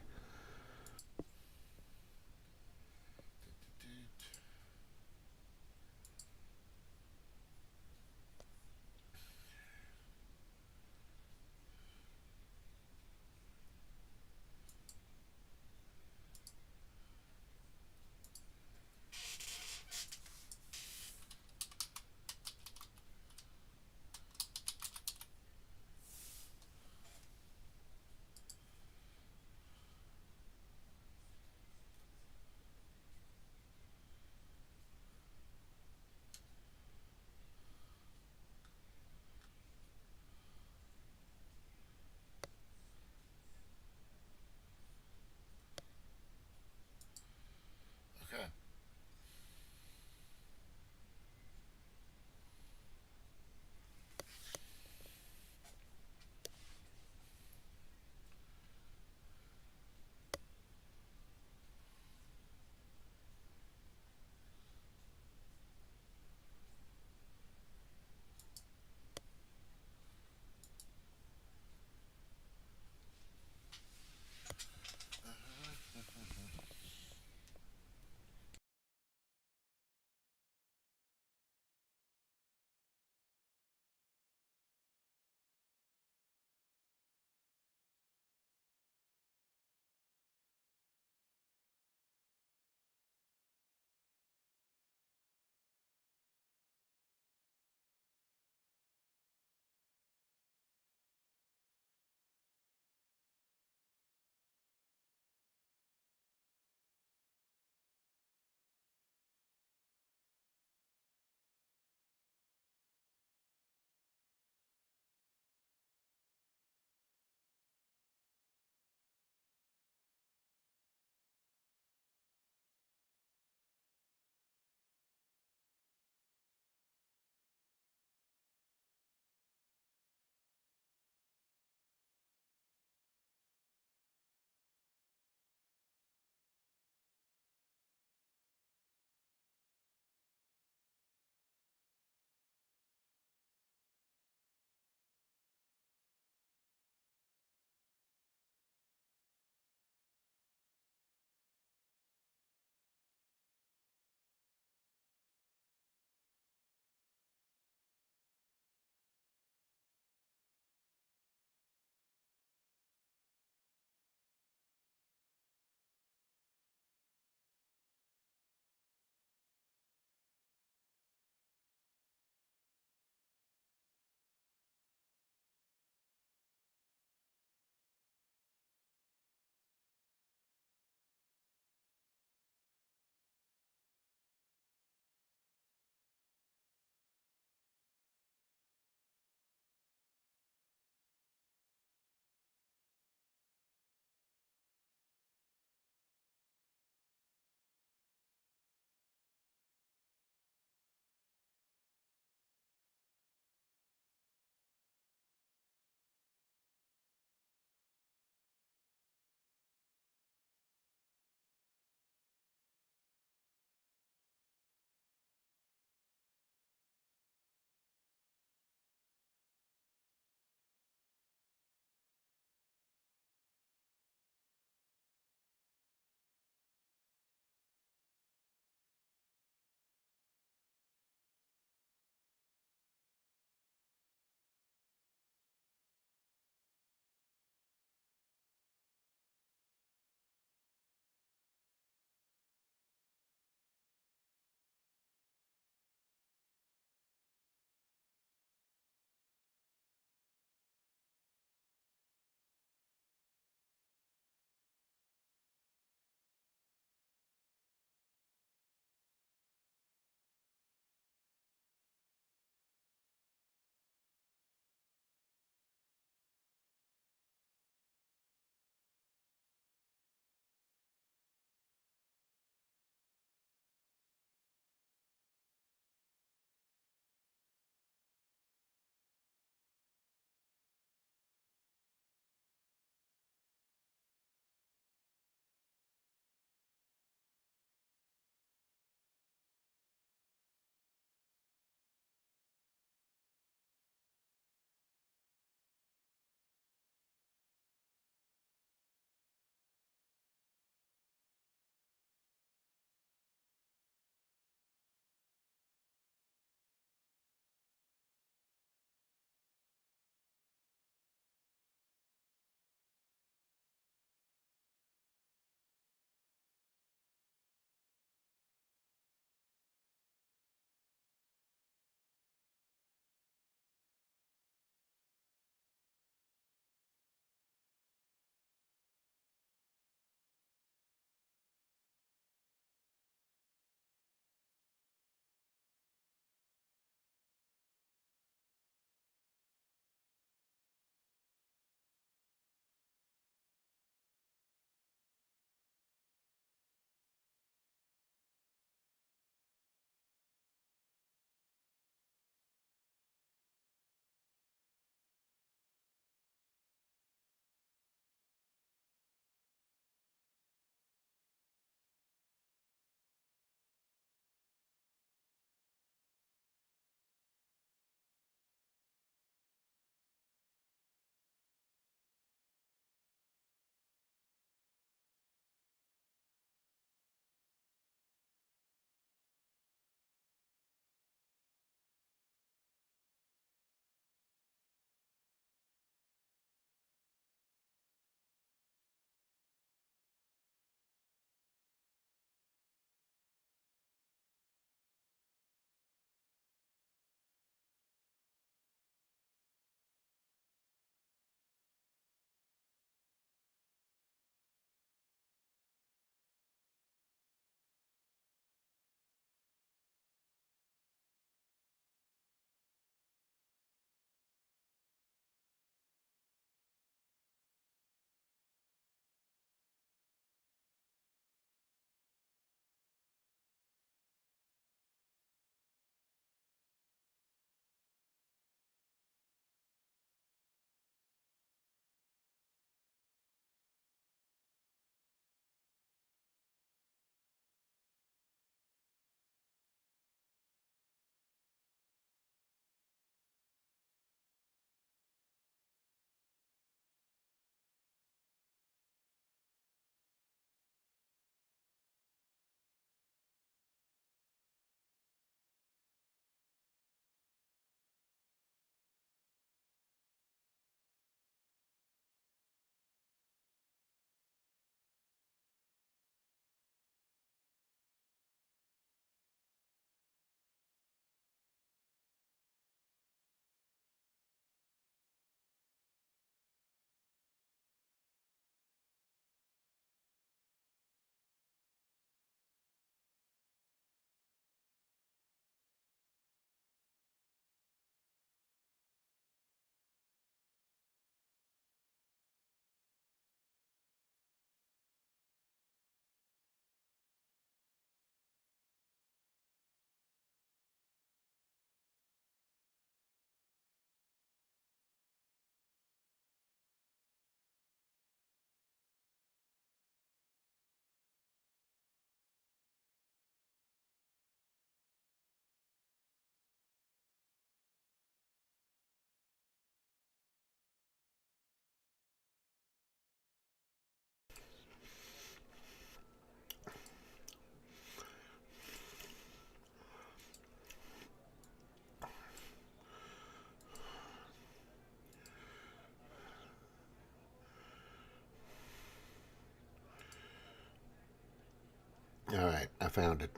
All right, I found it.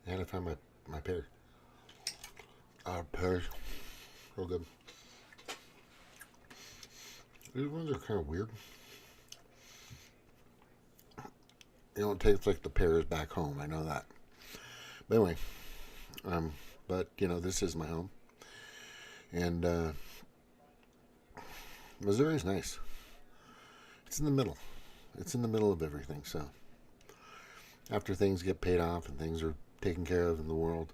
And I found my pear. Pears. Real good. These ones are kind of weird. You don't taste like the pears back home. I know that. But anyway, but you know, this is my home, and Missouri's nice. It's in the middle. It's in the middle of everything. So after things get paid off and things are taken care of in the world,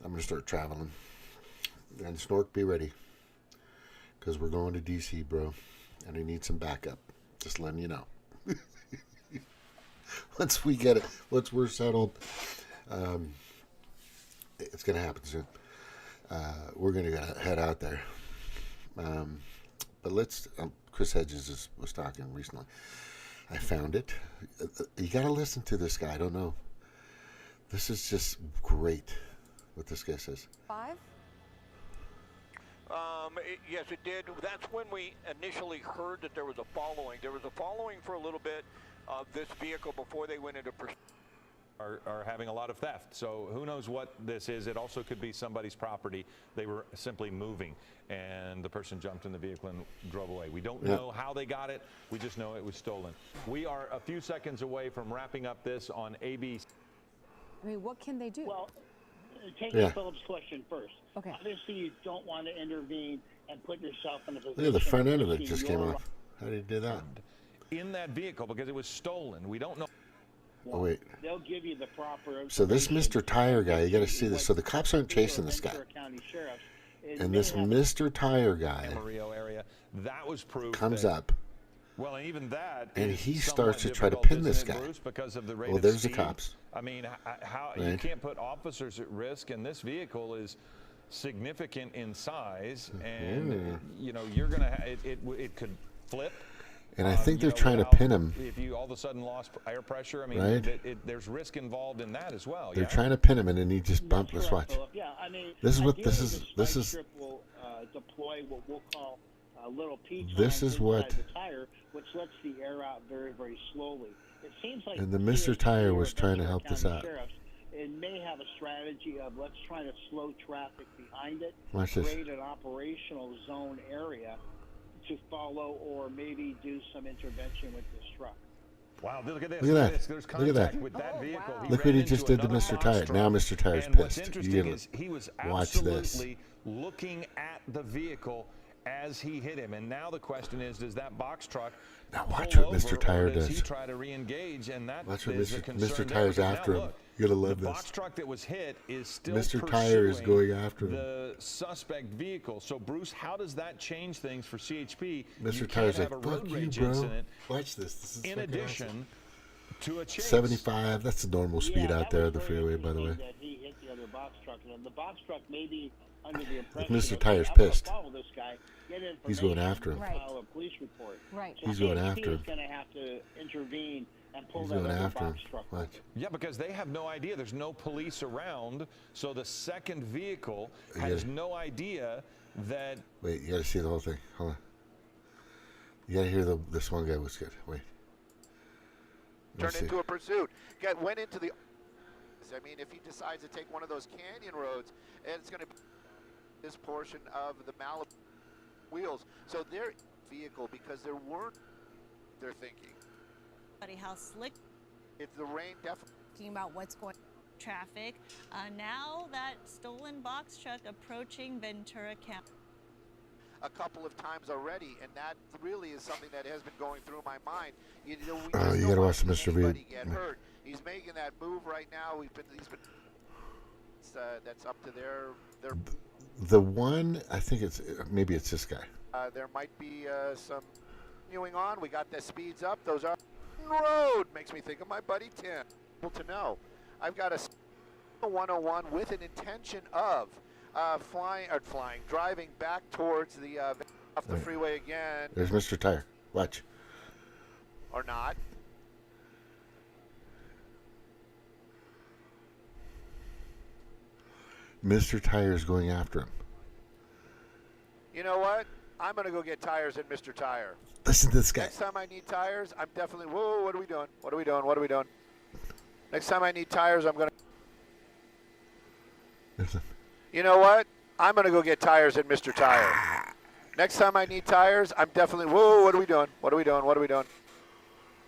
I'm gonna start traveling. And Snork, be ready, because we're going to DC, bro, and I need some backup. Just letting you know. Once we get it, once we're settled, it's going to happen soon. We're going to head out there. But let's, Chris Hedges was talking recently. I found it. You got to listen to this guy. I don't know. This is just great what this guy says. 5? Yes, it did. That's when we initially heard that there was a following. There was a following for a little bit of this vehicle before they went into pursuit. Are having a lot of theft. So who knows what this is. It also could be somebody's property. They were simply moving, and the person jumped in the vehicle and drove away. We don't know how they got it. We just know it was stolen. We are a few seconds away from wrapping up this on ABC. I mean, what can they do? Well, taking Philip's question first. Okay. Obviously, you don't want to intervene and put yourself in a position. Look at the front end of it just came off. How did he do that? In that vehicle because it was stolen. We don't know. Oh, wait. They'll give you the proper. So this Mr. Tire guy, you got to see this. So the cops aren't chasing this guy. And this Mr. Tire guy Area, that was proof comes that, up. Well, and even that. And is he starts to try to difficult, pin this isn't it, guy. Bruce, because of the rate Well, of there's the speed. cops. I mean, how Right. you can't put officers at risk, and this vehicle is significant in size, and you know you're gonna it could flip. And I think they're know, trying to without- pin him. If you all of a sudden lost air pressure, I mean, Right. there's risk involved in that as well. They're yeah? trying to pin him, and then he just bumped. Let's watch. Yeah, I mean, This is what this ideally, is. the This spike is. strip will deploy what we'll call a little P This time is what- inside the tire, which lets the air out very, very slowly. It seems like And the Mr. Tire was trying to Ventura help this County out. Sheriffs, it may have a strategy of let's try to slow traffic behind it, Watch this. create an operational zone area to follow, or maybe do some intervention with this truck. Wow, look at this. Look at that. There's Look at that. contact with that vehicle. wow. He Look what ran he just into did to another Mr. box Tire. truck. Now Mr. Tire's And what's pissed. interesting You get is he was watch this. absolutely looking at the vehicle as he hit him. And now the question is, does that box truck Now watch pull what Mr. over, Tire or does he does. try to re-engage? And that Watch what is a Mr. concern there, Tire's because after now him. look, You're gonna love the this. box truck that was hit is still Mr. Tire is pursuing going after him. the suspect vehicle. So Bruce, how does that change things for CHP? Mr. You Tire's can't like, have a road fuck you, rage bro. incident Watch this. This is in fucking addition awesome. to a chase. 75. That's the normal speed out there on the freeway, by the way. That he hit the other box truck, and the box truck may be under the impression. Mr. that, Tire's I'm gonna pissed. follow this guy, get He's going information, after him. Right. File a police report. Right. So He's going CHP after him. is going to have to intervene and pull He's that going other after him. box truck. Watch. Yeah, because they have no idea. There's no police around, so the second vehicle Yeah. has no idea that. Wait, you got to see the whole thing. Hold on. You got to hear this one guy was good. Wait. Turned Let's see. into a pursuit. Went into the. I mean, if he decides to take one of those canyon roads, and it's going to be this portion of the Malibu wheels. So their vehicle, because there weren't, they're thinking. How slick. If the rain definitely. Talking about what's going traffic. Now that stolen box truck approaching Ventura County. A couple of times already, and that really is something that has been going through my mind. You know, we Oh, just you don't gotta want watch the to see Mr. anybody Reed. get hurt. He's making that move right now. He's been. That's up to their. The one, I think maybe it's this guy. There might be some continuing on. We got the speeds up. Those are road. Makes me think of my buddy Tim. To know, I've got a 101 with an intention of driving back towards the off the Right. freeway again, There's Mr. Tire. Watch. or not. Mr. Tire is going after him. You know what? I'm gonna go get tires at Mr. Tire. Listen to this guy. Next time I need tires, I'm definitely. Whoa! What are we doing? What are we doing? What are we doing? Next time I need tires, I'm going to... You know what? I'm going to go get tires at Mr. Tire. Next time I need tires, I'm definitely... Whoa, what are we doing? What are we doing? What are we doing?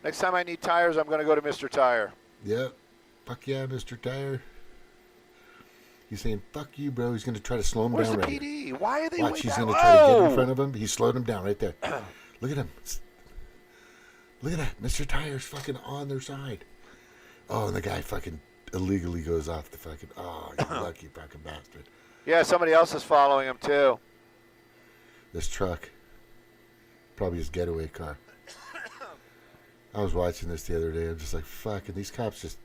Next time I need tires, I'm going to go to Mr. Tire. Yep. Fuck yeah, Mr. Tire. He's saying, fuck you, bro. He's going to try to slow him Where's down the right PD? here. Why are they Watch, way he's down? going to try to get in Oh! front of him. He slowed him down right there. Look at him. Look at that. Mr. Tire's fucking on their side. Oh, and the guy fucking illegally goes off the fucking... Oh, you lucky fucking bastard. Yeah, somebody else is following him, too. This truck. Probably his getaway car. I was watching this the other day. I'm just like, fucking, these cops just...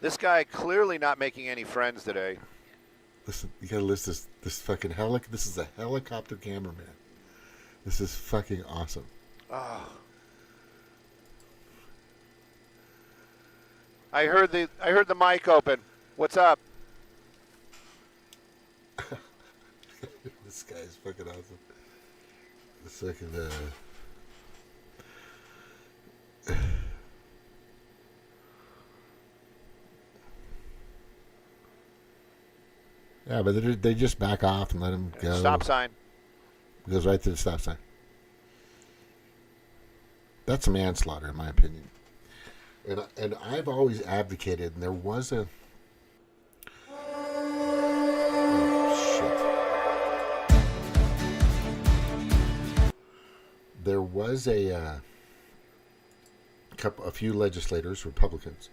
This guy clearly not making any friends today. Listen, you gotta listen. This fucking this is a helicopter cameraman. This is fucking awesome. Oh. I heard the mic open. What's up? This guy is fucking awesome. The second, yeah, but they just back off and let him go. Stop sign. Goes right to the stop sign. That's manslaughter, in my opinion. And I've always advocated, and there was a... Oh, shit. There was a few legislators, Republicans,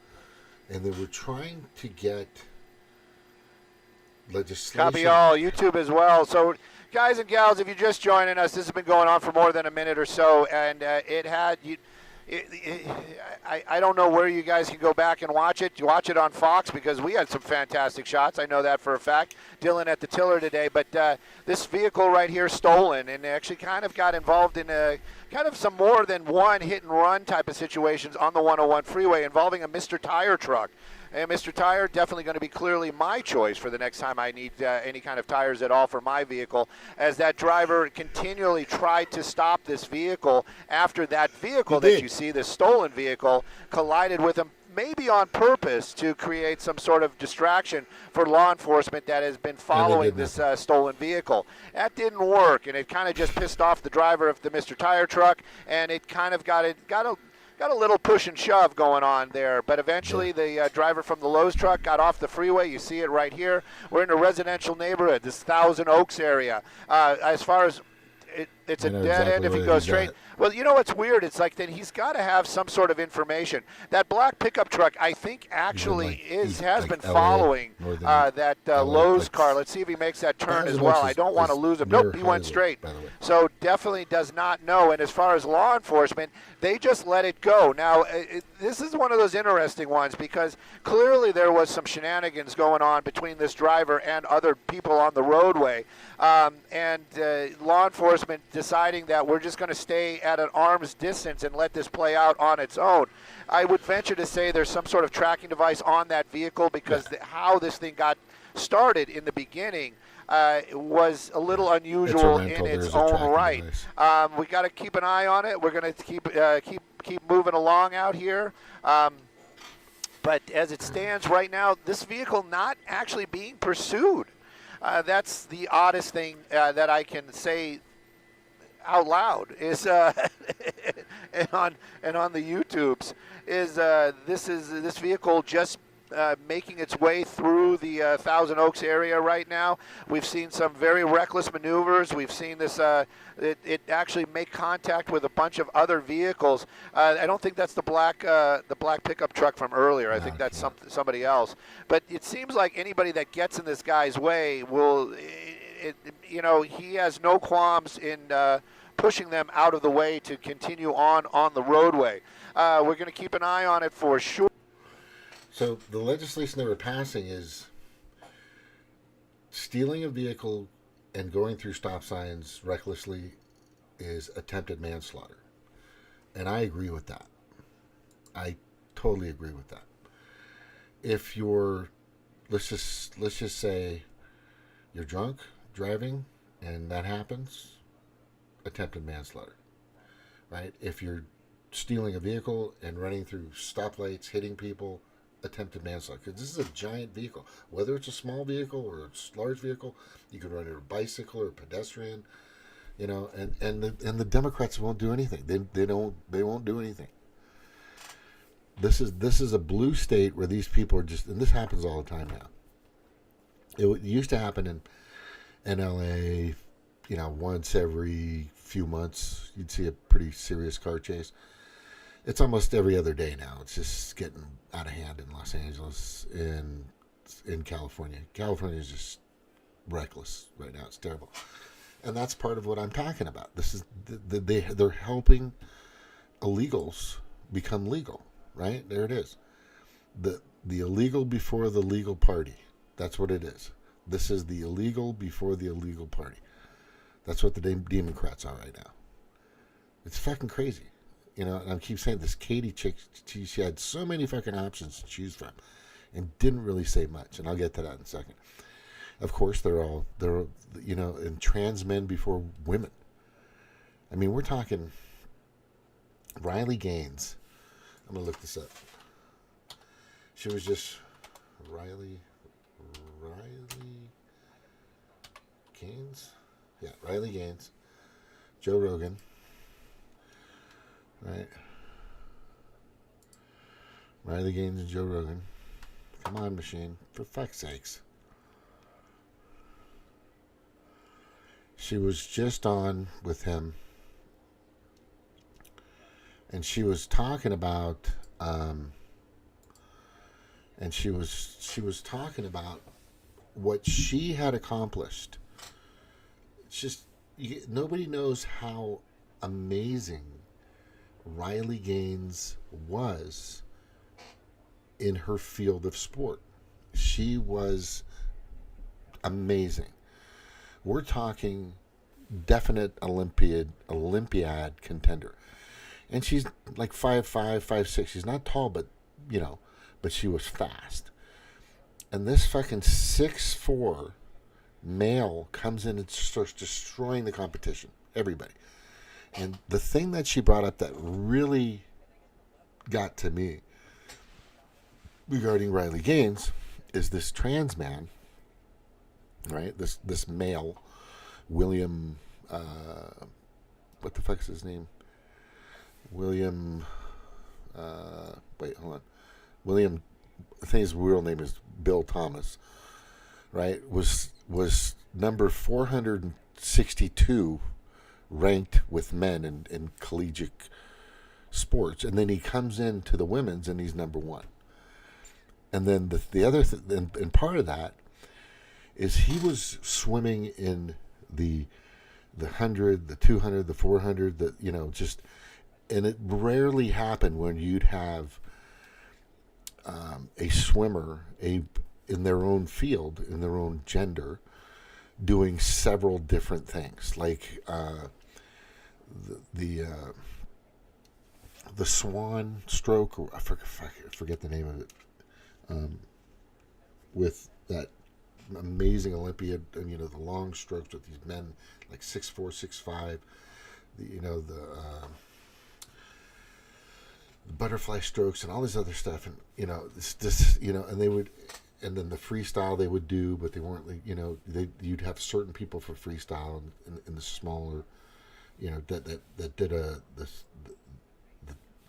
and they were trying to get legislation... Copy all. YouTube as well. So, guys and gals, if you're just joining us, this has been going on for more than a minute or so, and it had... I don't know where you guys can go back and watch it. You watch it on Fox because we had some fantastic shots. I know that for a fact. Dylan at the tiller today. But this vehicle right here stolen and actually kind of got involved in kind of some more than one hit and run type of situations on the 101 freeway involving a Mr. Tire truck. And Mr. Tire, definitely going to be clearly my choice for the next time I need any kind of tires at all for my vehicle, as that driver continually tried to stop this vehicle after that vehicle that you see, this stolen vehicle, collided with him, maybe on purpose to create some sort of distraction for law enforcement that has been following this stolen vehicle. That didn't work, and it kind of just pissed off the driver of the Mr. Tire truck, and it kind of got a little push and shove going on there, but eventually the driver from the Lowe's truck got off the freeway. You see it right here. We're in a residential neighborhood, this Thousand Oaks area. As far as it's a dead end if he goes straight. Well, you know what's weird? It's like then he's got to have some sort of information. That black pickup truck, I think, actually has been following that Lowe's car. Let's see if he makes that turn as well. I don't want to lose him. Nope, he went straight. So definitely does not know. And as far as law enforcement, they just let it go. Now, this is one of those interesting ones because clearly there was some shenanigans going on between this driver and other people on the roadway. And law enforcement deciding that we're just going to stay at an arm's distance and let this play out on its own. I would venture to say there's some sort of tracking device on that vehicle because how this thing got started in the beginning was a little unusual in its own right. We got to keep an eye on it. We're going to keep moving along out here. But as it stands right now, this vehicle not actually being pursued. That's the oddest thing that I can say out loud is and on the YouTubes is this vehicle just making its way through the Thousand Oaks area right now. We've seen some very reckless maneuvers. We've seen this it actually make contact with a bunch of other vehicles. I don't think that's the black pickup truck from earlier. I think that's somebody else. But it seems like anybody that gets in this guy's way will, he has no qualms in pushing them out of the way to continue on the roadway. We're going to keep an eye on it for sure. So the legislation they were passing is stealing a vehicle and going through stop signs recklessly is attempted manslaughter. And I agree with that. I totally agree with that. If you're, let's just say you're drunk driving and that happens, attempted manslaughter, right? If you're stealing a vehicle and running through stoplights, hitting people, attempted manslaughter, because this is a giant vehicle. Whether it's a small vehicle or a large vehicle, you can run it a bicycle or a pedestrian, you know, and the Democrats won't do anything. They won't do anything. This is a blue state where these people are just, and this happens all the time now. It used to happen in LA, you know, once every few months you'd see a pretty serious car chase. It's almost every other day now. It's just getting out of hand in Los Angeles, in California. California is just reckless right now. It's terrible, and that's part of what I'm talking about. This is they're helping illegals become legal. Right there it is. The illegal before the legal party. That's what it is. This is the illegal before the illegal party. That's what the Democrats are right now. It's fucking crazy. You know, and I keep saying this Katie chick, she had so many fucking options to choose from and didn't really say much. And I'll get to that in a second. Of course, they're you know, and trans men before women. I mean, we're talking Riley Gaines. I'm going to look this up. She was just Riley Gaines? Yeah, Riley Gaines. Joe Rogan. Right. Riley Gaines and Joe Rogan. Come on, machine. For fuck's sakes. She was just on with him. And she was talking about, what she had accomplished. It's just nobody knows how amazing Riley Gaines was in her field of sport. She was amazing. We're talking definite Olympiad contender. And she's like 5'5", 5'6". She's not tall, but, you know, but she was fast. And this fucking 6'4" male comes in and starts destroying the competition. Everybody. And the thing that she brought up that really got to me regarding Riley Gaines is this trans man, right? This male, William, what the fuck is his name? William, wait, hold on. William, I think his real name is Bill Thomas, right? Was number 462 ranked with men in collegiate sports. And then he comes into the women's and he's number 1. And then the other and part of that is he was swimming in the 100, the 200, the 400, the, you know, just, and it rarely happened when you'd have a swimmer in their own field, in their own gender, doing several different things, like the swan stroke, or I forget the name of it, with that amazing Olympiad, and you know, the long strokes with these men like 6'4", 6'5", the butterfly strokes and all this other stuff, and you know, this you know, and they would, and then the freestyle they would do, but they weren't, you know, you'd have certain people for freestyle in the smaller, you know, that did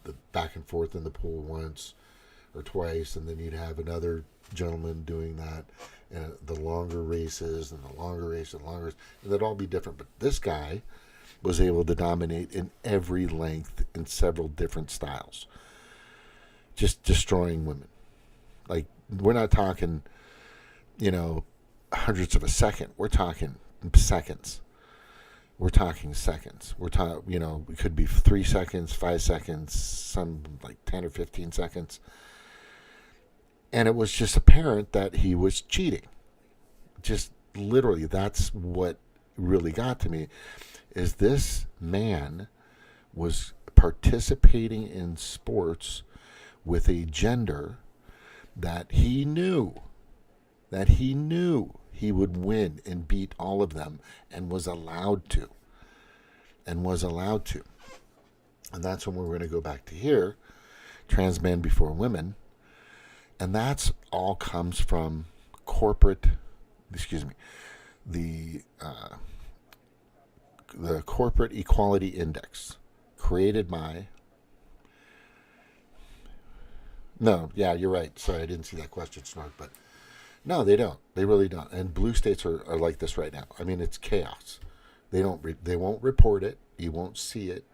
the back and forth in the pool once or twice, and then you'd have another gentleman doing that, and the longer races and the longer race and longer, and they'd all be different. But this guy was able to dominate in every length in several different styles, just destroying women. Like, we're not talking, you know, hundredths of a second. We're talking seconds. We're talking seconds. We're talking, you know, it could be 3 seconds, 5 seconds, some like 10 or 15 seconds. And it was just apparent that he was cheating. Just literally, that's what really got to me, is this man was participating in sports with a gender that he knew he would win and beat all of them, and was allowed to. And that's when we're going to go back to here, trans men before women. And that's all comes from corporate, excuse me, the Corporate Equality Index created by. No, yeah, you're right. Sorry, I didn't see that question, Snark, but no, they don't. They really don't. And blue states are like this right now. I mean, it's chaos. They won't report it. You won't see it.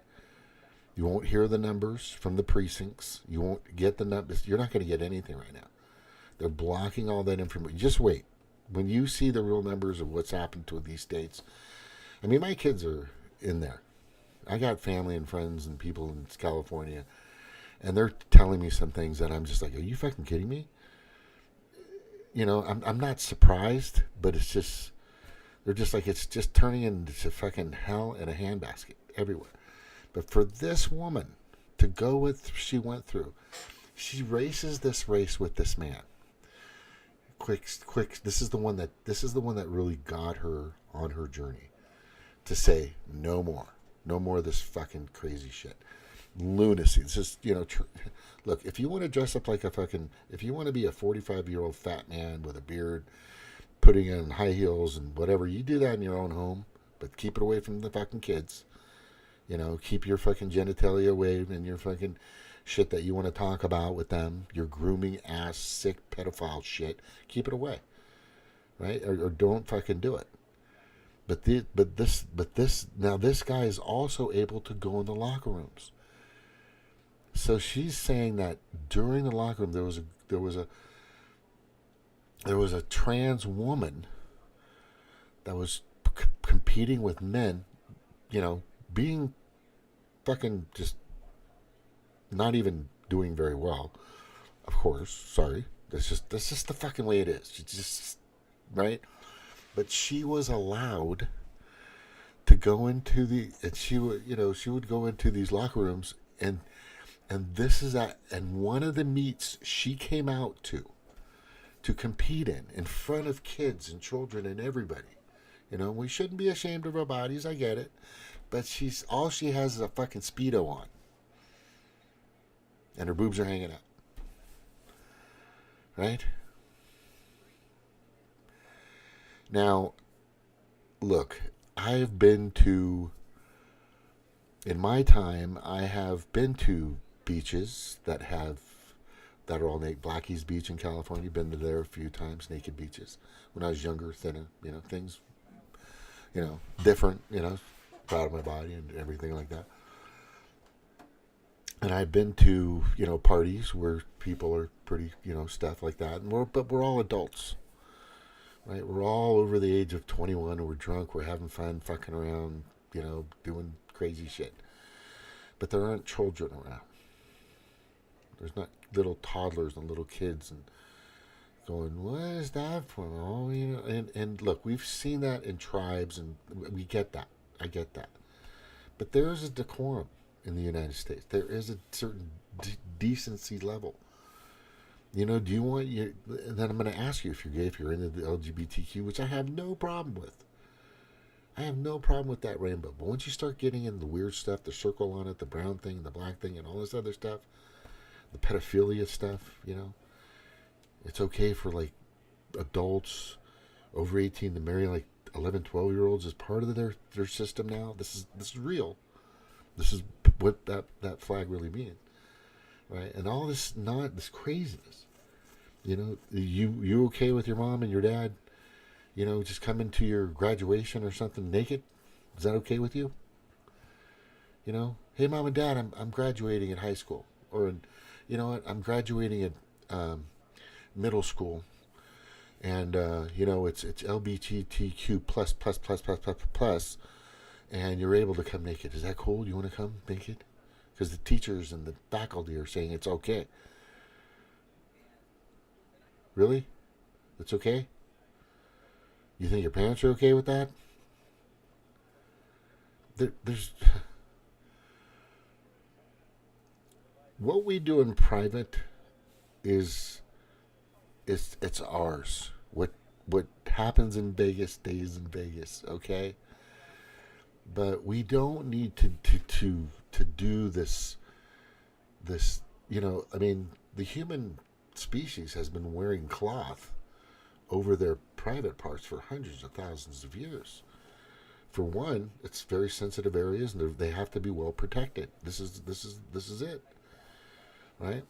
You won't hear the numbers from the precincts. You won't get the numbers. You're not going to get anything right now. They're blocking all that information. Just wait. When you see the real numbers of what's happened to these states, I mean, my kids are in there. I got family and friends and people in California, and they're telling me some things that I'm just like, are you fucking kidding me? You know, I'm not surprised, but it's just, they're just like, it's just turning into fucking hell in a handbasket everywhere. But for this woman to go with, she went through, she races this race with this man. Quick, this is the one that really got her on her journey to say no more of this fucking crazy shit. Lunacy. This is, you know, look, if you want to dress up like if you want to be a 45-year-old fat man with a beard, putting in high heels and whatever, you do that in your own home, but keep it away from the fucking kids. You know, keep your fucking genitalia away and your fucking shit that you want to talk about with them, your grooming ass, sick pedophile shit. Keep it away, right? Or don't fucking do it. But this guy is also able to go in the locker rooms. So she's saying that during the locker room there was a trans woman that was competing with men, you know, being fucking just not even doing very well. Of course, sorry. That's just the fucking way it is. It's just right. But she was allowed to go into she would go into these locker rooms and this is and one of the meets she came out to compete in front of kids and children and everybody. You know, we shouldn't be ashamed of our bodies, I get it. But all she has is a fucking Speedo on. And her boobs are hanging out. Right? Now, look, in my time, I have been to beaches that are all naked. Blackie's Beach in California, been to there a few times, naked beaches. When I was younger, thinner, you know, things, you know, different, you know, proud of my body and everything like that. And I've been to, you know, parties where people are pretty, you know, stuff like that. But we're all adults, right? We're all over the age of 21 and we're drunk. We're having fun, fucking around, you know, doing crazy shit. But there aren't children around. There's not little toddlers and little kids and going, what is that for? Oh, you know, and look, we've seen that in tribes and we get that. I get that. But there is a decorum in the United States. There is a certain decency level. You know, do you want you? Then I'm going to ask you if you're gay, if you're into the LGBTQ, which I have no problem with. I have no problem with that rainbow. But once you start getting in the weird stuff, the circle on it, the brown thing, the black thing, and all this other stuff, the pedophilia stuff, you know, it's okay for like adults over 18 to marry like 11, 12-year-olds as part of their system now. This is real. This is what that flag really means, right? And all this this craziness, you know, you okay with your mom and your dad, you know, just coming to your graduation or something naked? Is that okay with you? You know, hey mom and dad, I'm graduating in high school, or you know what, I'm graduating at middle school, and you know it's LGBTQ plus, and you're able to come naked. Is that cool? You want to come naked? Because the teachers and the faculty are saying it's okay. Really? It's okay? You think your parents are okay with that? There's what we do in private is it's ours. What happens in Vegas stays in Vegas, okay? But we don't need to do this, you know, I mean, the human species has been wearing cloth over their private parts for hundreds of thousands of years. For one, it's very sensitive areas, and they have to be well protected. This is it, right?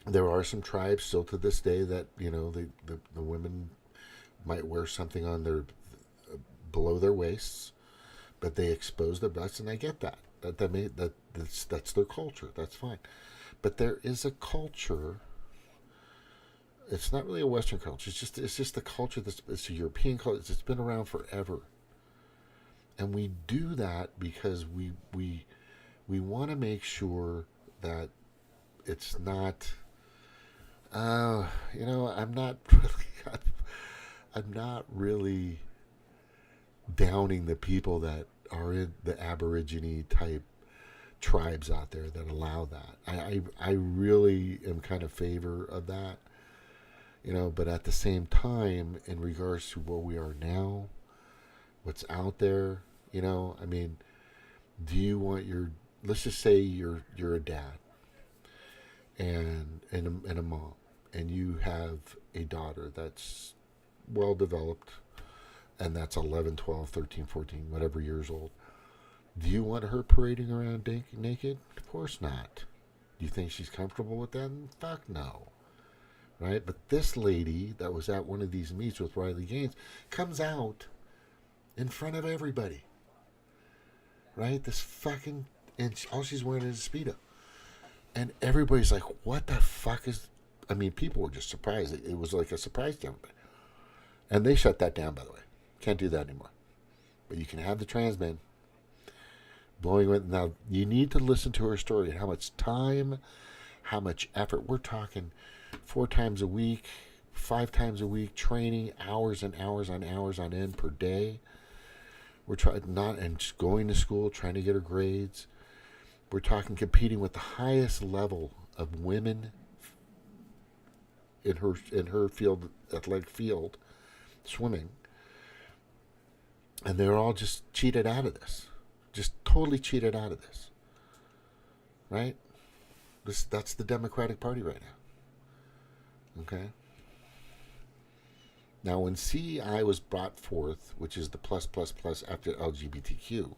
There are some tribes still to this day that, you know, the women might wear something on their below their waists, but they expose their butts, and I get that. That's their culture. That's fine. But there is a culture. It's not really a Western culture. It's just a culture it's a European culture. It's been around forever. And we do that because we want to make sure that it's not. You know, I'm not really downing the people that are in the Aborigine type tribes out there that allow that. I really am kind of favor of that, you know, but at the same time, in regards to where we are now, what's out there, you know, I mean, do you want let's just say you're a dad and a mom, and you have a daughter that's well developed, and that's 11, 12, 13, 14, whatever years old. Do you want her parading around naked? Of course not. Do you think she's comfortable with that? Fuck no. Right? But this lady that was at one of these meets with Riley Gaines comes out in front of everybody. Right? This fucking... And all she's wearing is a Speedo. And everybody's like, what the fuck is... I mean, people were just surprised. It was like a surprise to everybody. And they shut that down, by the way. Can't do that anymore. But you can have the trans men blowing with. Now, you need to listen to her story and how much time, how much effort. We're talking 4 times a week, 5 times a week, training, hours and hours on hours on end per day. We're trying just going to school, trying to get her grades. We're talking competing with the highest level of women in her field, athletic field, swimming. And they're all just cheated out of this. Just totally cheated out of this. Right? That's the Democratic Party right now. Okay? Now, when CEI was brought forth, which is the plus after LGBTQ,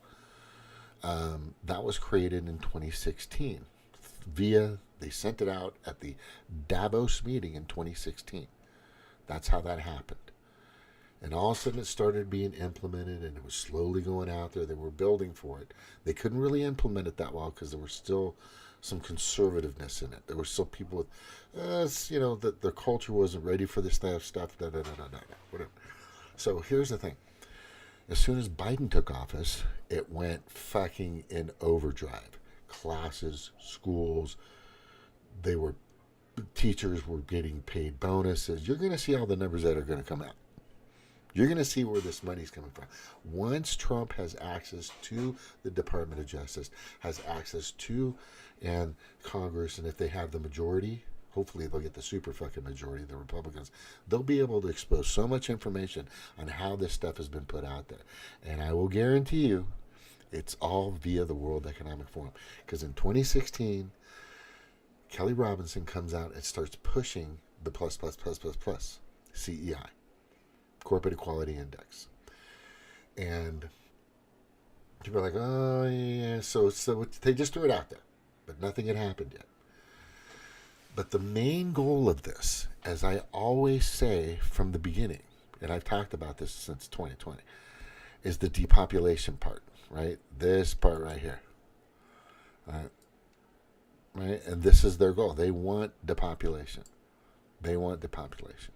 that was created in 2016. They sent it out at the Davos meeting in 2016. That's how that happened. And all of a sudden it started being implemented, and it was slowly going out there. They were building for it. They couldn't really implement it that well because there was still some conservativeness in it. There were still people with, you know, that their culture wasn't ready for this stuff, whatever. So here's the thing. As soon as Biden took office, it went fucking in overdrive. Classes, schools, teachers were getting paid bonuses. You're going to see all the numbers that are going to come out. You're going to see where this money's coming from. Once Trump has access to the Department of Justice, has access to and Congress, and if they have the majority, hopefully they'll get the super fucking majority, the Republicans, they'll be able to expose so much information on how this stuff has been put out there. And I will guarantee you, it's all via the World Economic Forum. Because in 2016, Kelly Robinson comes out and starts pushing the plus, CEI. Corporate Equality Index. And people are like, oh, yeah. So they just threw it out there. But nothing had happened yet. But the main goal of this, as I always say from the beginning, and I've talked about this since 2020, is the depopulation part, right? This part right here. Right? And this is their goal. They want depopulation. They want depopulation.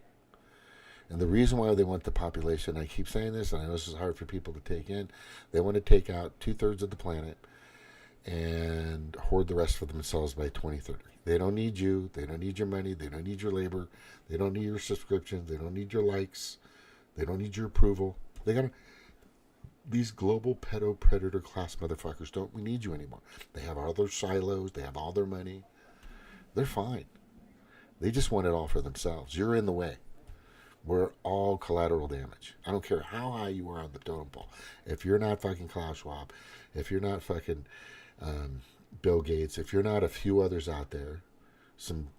And the reason why they want the population, I keep saying this, and I know this is hard for people to take in, they want to take out 2/3 of the planet and hoard the rest for themselves by 2030. They don't need you. They don't need your money. They don't need your labor. They don't need your subscriptions. They don't need your likes. They don't need your approval. These global pedo-predator class motherfuckers don't need you anymore. They have all their silos. They have all their money. They're fine. They just want it all for themselves. You're in the way. We're all collateral damage. I don't care how high you are on the totem pole. If you're not fucking Klaus Schwab, if you're not fucking Bill Gates, if you're not a few others out there, some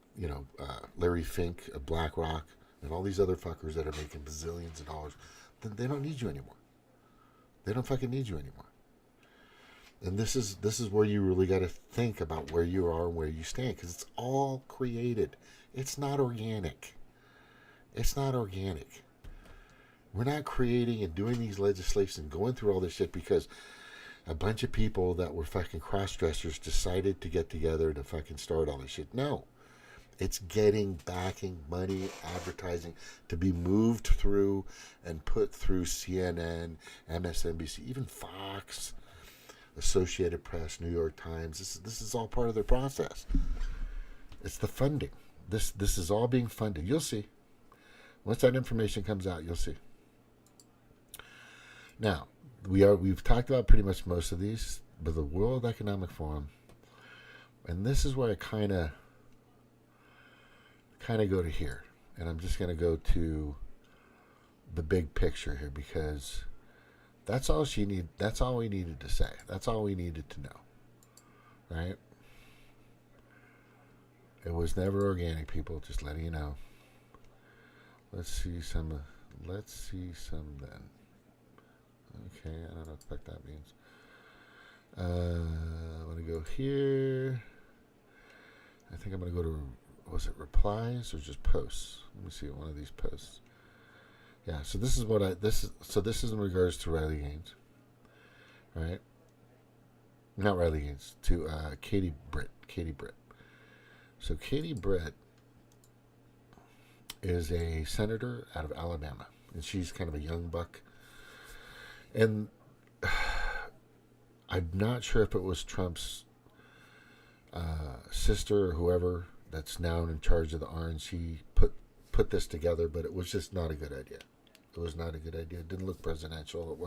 Larry Fink of BlackRock and all these other fuckers that are making bazillions of dollars, then they don't need you anymore. They don't fucking need you anymore. And this is where you really got to think about where you are and where you stand, because it's all created. It's not organic. It's not organic. We're not creating and doing these legislations and going through all this shit because a bunch of people that were fucking cross-dressers decided to get together to fucking start all this shit. No. It's getting backing, money, advertising to be moved through and put through CNN, MSNBC, even Fox, Associated Press, New York Times. This is all part of their process. It's the funding. This is all being funded. You'll see. Once that information comes out, you'll see. Now, we've talked about pretty much most of these, but the World Economic Forum, and this is where I kind of go to here, and I'm just going to go to the big picture here, because that's all that's all we needed to say. That's all we needed to know, right? It was never organic, people, just letting you know. Let's see some then. Okay, I don't know what that means. I'm going to go here. I think I'm going to go to, was it replies or just posts? Let me see one of these posts. Yeah, so this is in regards to Riley Gaines, right? Not Riley Gaines, to Katie Britt. So Katie Britt is a senator out of Alabama, and she's kind of a young buck. And I'm not sure if it was Trump's sister or whoever that's now in charge of the RNC put this together, but it was just not a good idea. It was not a good idea. It didn't look presidential.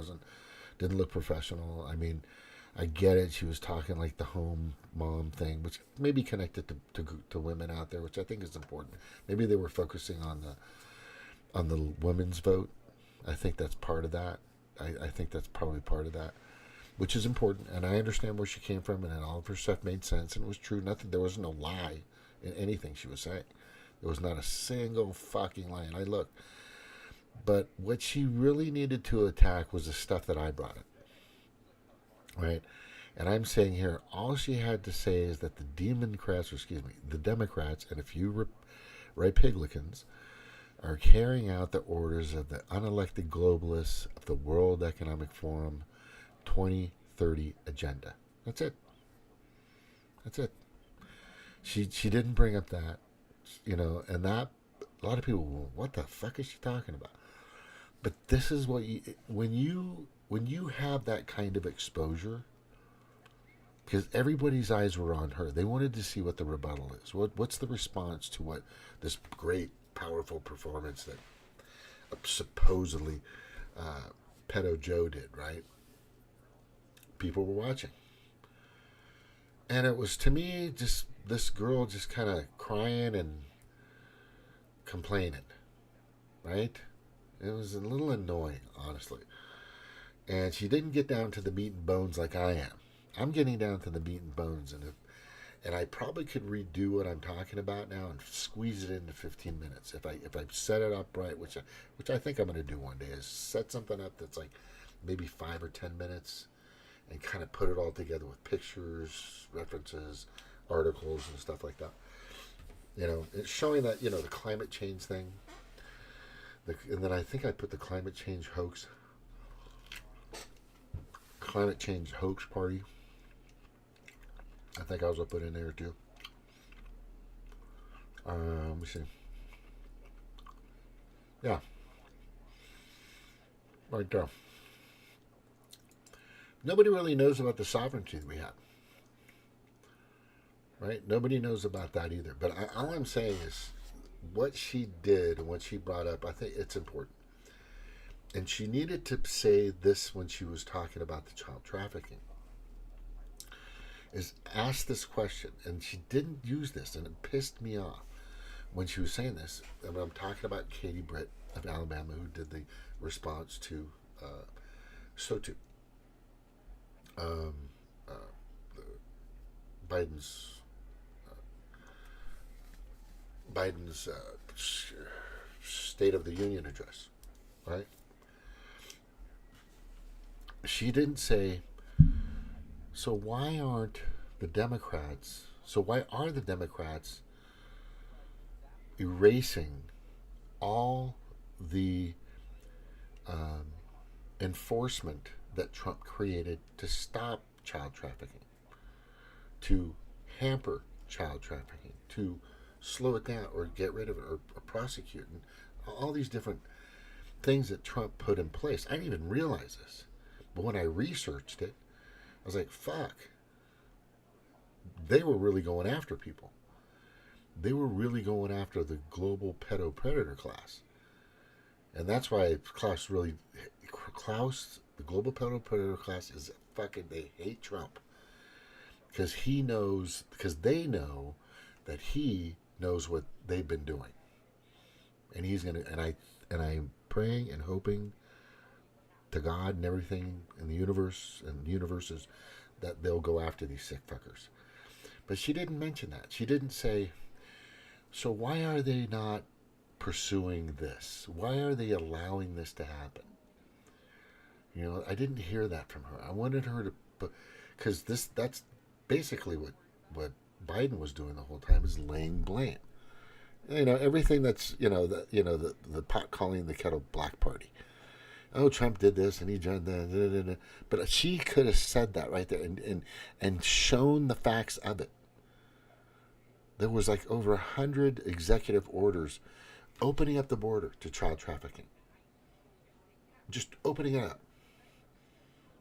Didn't look professional. I mean, I get it. She was talking like the home mom thing, which may be connected to women out there, which I think is important. Maybe they were focusing on the women's vote. I think that's part of that. I think that's probably part of that, which is important. And I understand where she came from, and all of her stuff made sense, and it was true. There was no lie in anything she was saying. There was not a single fucking lie. And I looked. But what she really needed to attack was the stuff that I brought up. Right? And I'm saying here, all she had to say is that the Democrats, and a few Republicans are carrying out the orders of the unelected globalists of the World Economic Forum 2030 agenda. That's it. She didn't bring up that, and that, a lot of people, well, what the fuck is she talking about? But this is what when you have that kind of exposure, because everybody's eyes were on her. They wanted to see what the rebuttal is. What's the response to what this great, powerful performance that supposedly Pedo Joe did, right? People were watching. And it was, to me, just this girl just kind of crying and complaining, right? It was a little annoying, honestly. And she didn't get down to the meat and bones like I am. I'm getting down to the meat and bones, and I probably could redo what I'm talking about now and squeeze it into 15 minutes if I set it up right, which I think I'm going to do one day, is set something up that's like maybe 5 or 10 minutes and kind of put it all together with pictures, references, articles, and stuff like that. It's showing that, the climate change thing. And then I think I put the climate change hoax party. I think I was going to put in there too. Let me see. Yeah. Right there. Nobody really knows about the sovereignty that we have. Right? Nobody knows about that either. But all I'm saying is what she did and what she brought up, I think it's important. And she needed to say this when she was talking about the child trafficking. Is ask this question. And she didn't use this, and it pissed me off when she was saying this. And I'm talking about Katie Britt of Alabama, who did the response to SOTU. Biden's Biden's State of the Union address, right? She didn't say, so why are the Democrats erasing all the enforcement that Trump created to stop child trafficking, to hamper child trafficking, to slow it down or get rid of it or prosecute, and all these different things that Trump put in place. I didn't even realize this. But when I researched it, I was like, fuck. They were really going after people. They were really going after the global pedo-predator class. And that's why the global pedo-predator class is fucking, they hate Trump. Because they know that he knows what they've been doing. And he's going to, and I'm praying and hoping to God and everything in the universe and universes that they'll go after these sick fuckers. But she didn't mention that. She didn't say, so why are they not pursuing this? Why are they allowing this to happen? You know, I didn't hear that from her. I wanted her to, because that's basically what Biden was doing the whole time, is laying blame. You know, everything that's, the pot calling the kettle black party. Oh, Trump did this and he did that. But she could have said that right there and shown the facts of it. There was like over 100 executive orders opening up the border to child trafficking. Just opening it up.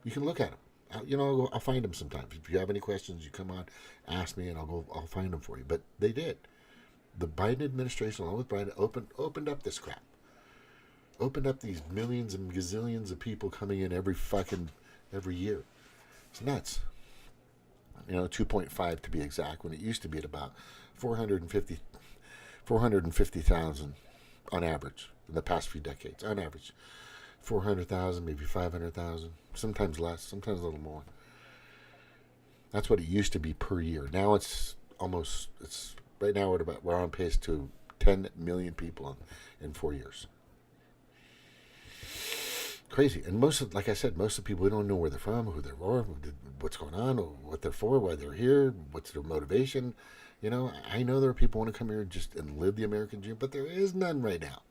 You can look at them. I'll find them sometimes. If you have any questions, you come on, ask me, and I'll find them for you. But they did. The Biden administration, along with Biden, opened up this crap. Opened up these millions and gazillions of people coming in every year. It's nuts. 2.5 to be exact, when it used to be at about 450,000 on average in the past few decades. On average, 400,000, maybe 500,000, sometimes less, sometimes a little more. That's what it used to be per year. Now it's right now we're on pace to 10 million people in 4 years. Crazy. And like I said, most of the people, we don't know where they're from, who they're for, what's going on, or what they're for, why they're here, what's their motivation. I know there are people who want to come here and live the American dream, but there is none right now.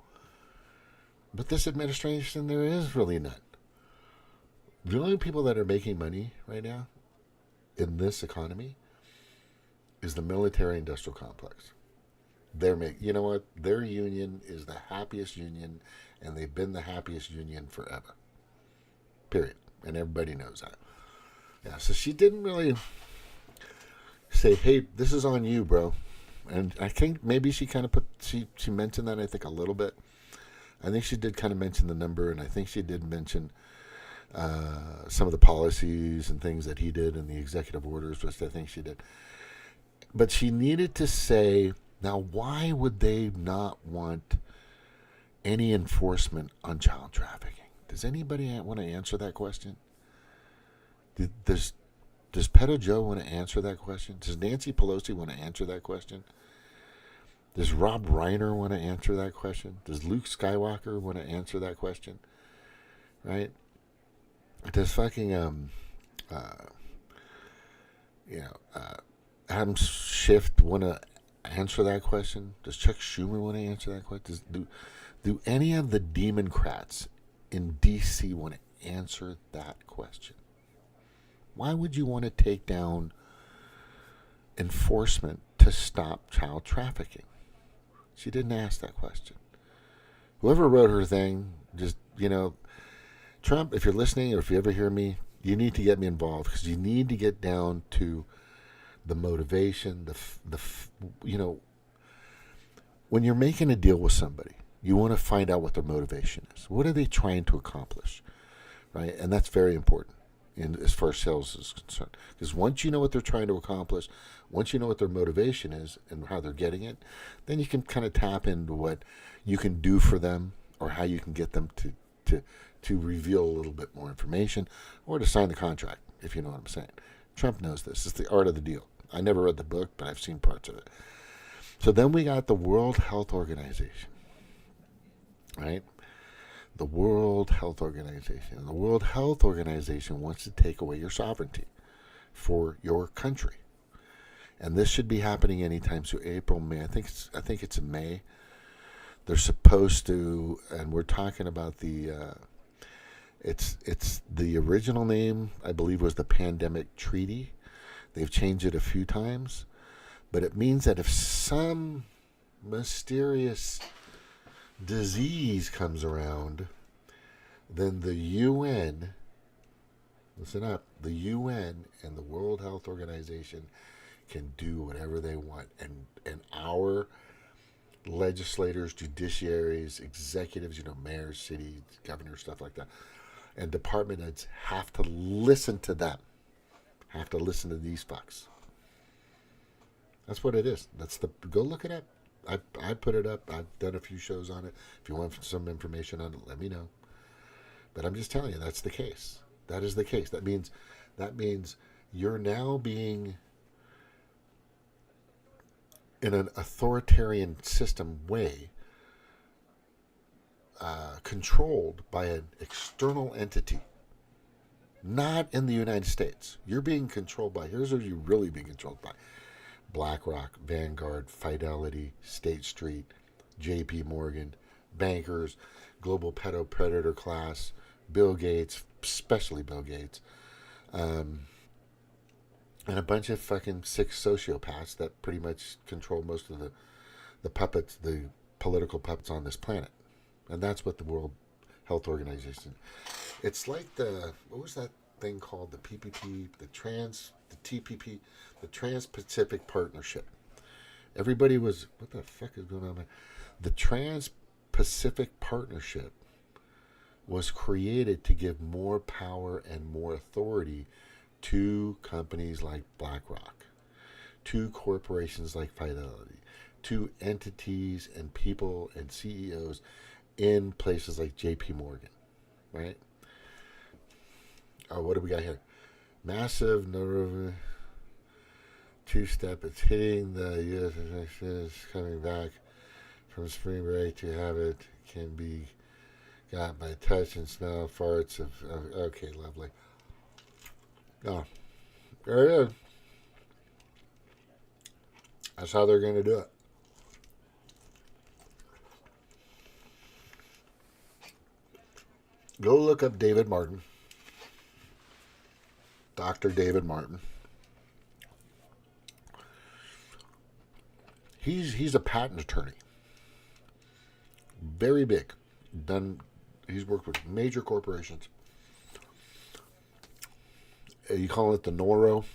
But this administration, there is really none. The only people that are making money right now in this economy is the military-industrial complex. You know what? Their union is the happiest union, and they've been the happiest union forever. Period. And everybody knows that. Yeah, so she didn't really say, hey, this is on you, bro. And I think maybe she kind of she mentioned that, I think, a little bit. I think she did kind of mention the number, and I think she did mention some of the policies and things that he did in the executive orders, which I think she did. But she needed to say, now, why would they not want any enforcement on child trafficking? Does anybody want to answer that question? Does Pedo Joe want to answer that question? Does Nancy Pelosi want to answer that question? Does Rob Reiner want to answer that question? Does Luke Skywalker want to answer that question? Right? Does fucking Adam Schiff want to answer that question? Does Chuck Schumer want to answer that question? Do any of the Democrats in D.C. want to answer that question? Why would you want to take down enforcement to stop child trafficking? She didn't ask that question. Whoever wrote her thing, just, Trump, if you're listening or if you ever hear me, you need to get me involved, because you need to get down to the motivation, when you're making a deal with somebody, you want to find out what their motivation is. What are they trying to accomplish, right? And that's very important as far as sales is concerned. Because once you know what they're trying to accomplish, once you know what their motivation is and how they're getting it, then you can kind of tap into what you can do for them, or how you can get them to reveal a little bit more information, or to sign the contract, if you know what I'm saying. Trump knows this. It's the art of the deal. I never read the book, but I've seen parts of it. So then we got the World Health Organization, right? The World Health Organization. The World Health Organization wants to take away your sovereignty for your country. And this should be happening anytime soon. April, May. I think it's in May. They're supposed to, and we're talking about the. It's the original name, I believe, was the Pandemic Treaty. They've changed it a few times, but it means that if some mysterious disease comes around, then the UN, listen up, the UN and the World Health Organization can do whatever they want, and our legislators, judiciaries, executives, mayors, cities, governors, stuff like that, and department heads have to listen to them, have to listen to these fucks. That's what it is. Go look it up. I put it up. I've done a few shows on it. If you want some information on it, let me know. But I'm just telling you, that's the case. That is the case. That means you're now being, in an authoritarian system way, controlled by an external entity, not in the United States. You're being controlled by, here's who you're really being controlled by: BlackRock, Vanguard, Fidelity, State Street, JP Morgan, bankers, global predator class, Bill Gates, especially Bill Gates, and a bunch of fucking sick sociopaths that pretty much control most of the puppets, the political puppets on this planet. And that's what the World Health Organization. It's like what was that thing called? The PPP, the TPP, the Trans-Pacific Partnership. Everybody was, what the fuck is going on there? The Trans-Pacific Partnership was created to give more power and more authority to companies like BlackRock, to corporations like Fidelity, to entities and people and CEOs in places like JP Morgan, right? Oh, what do we got here? Massive two-step. It's hitting the U.S. is coming back from spring break to have it can be got by touch and smell farts of okay, lovely. Oh, there it is. That's how they're going to do it. Go look up David Martin, Dr. David Martin. He's a patent attorney, very big. He's worked with major corporations. You call it the Noro?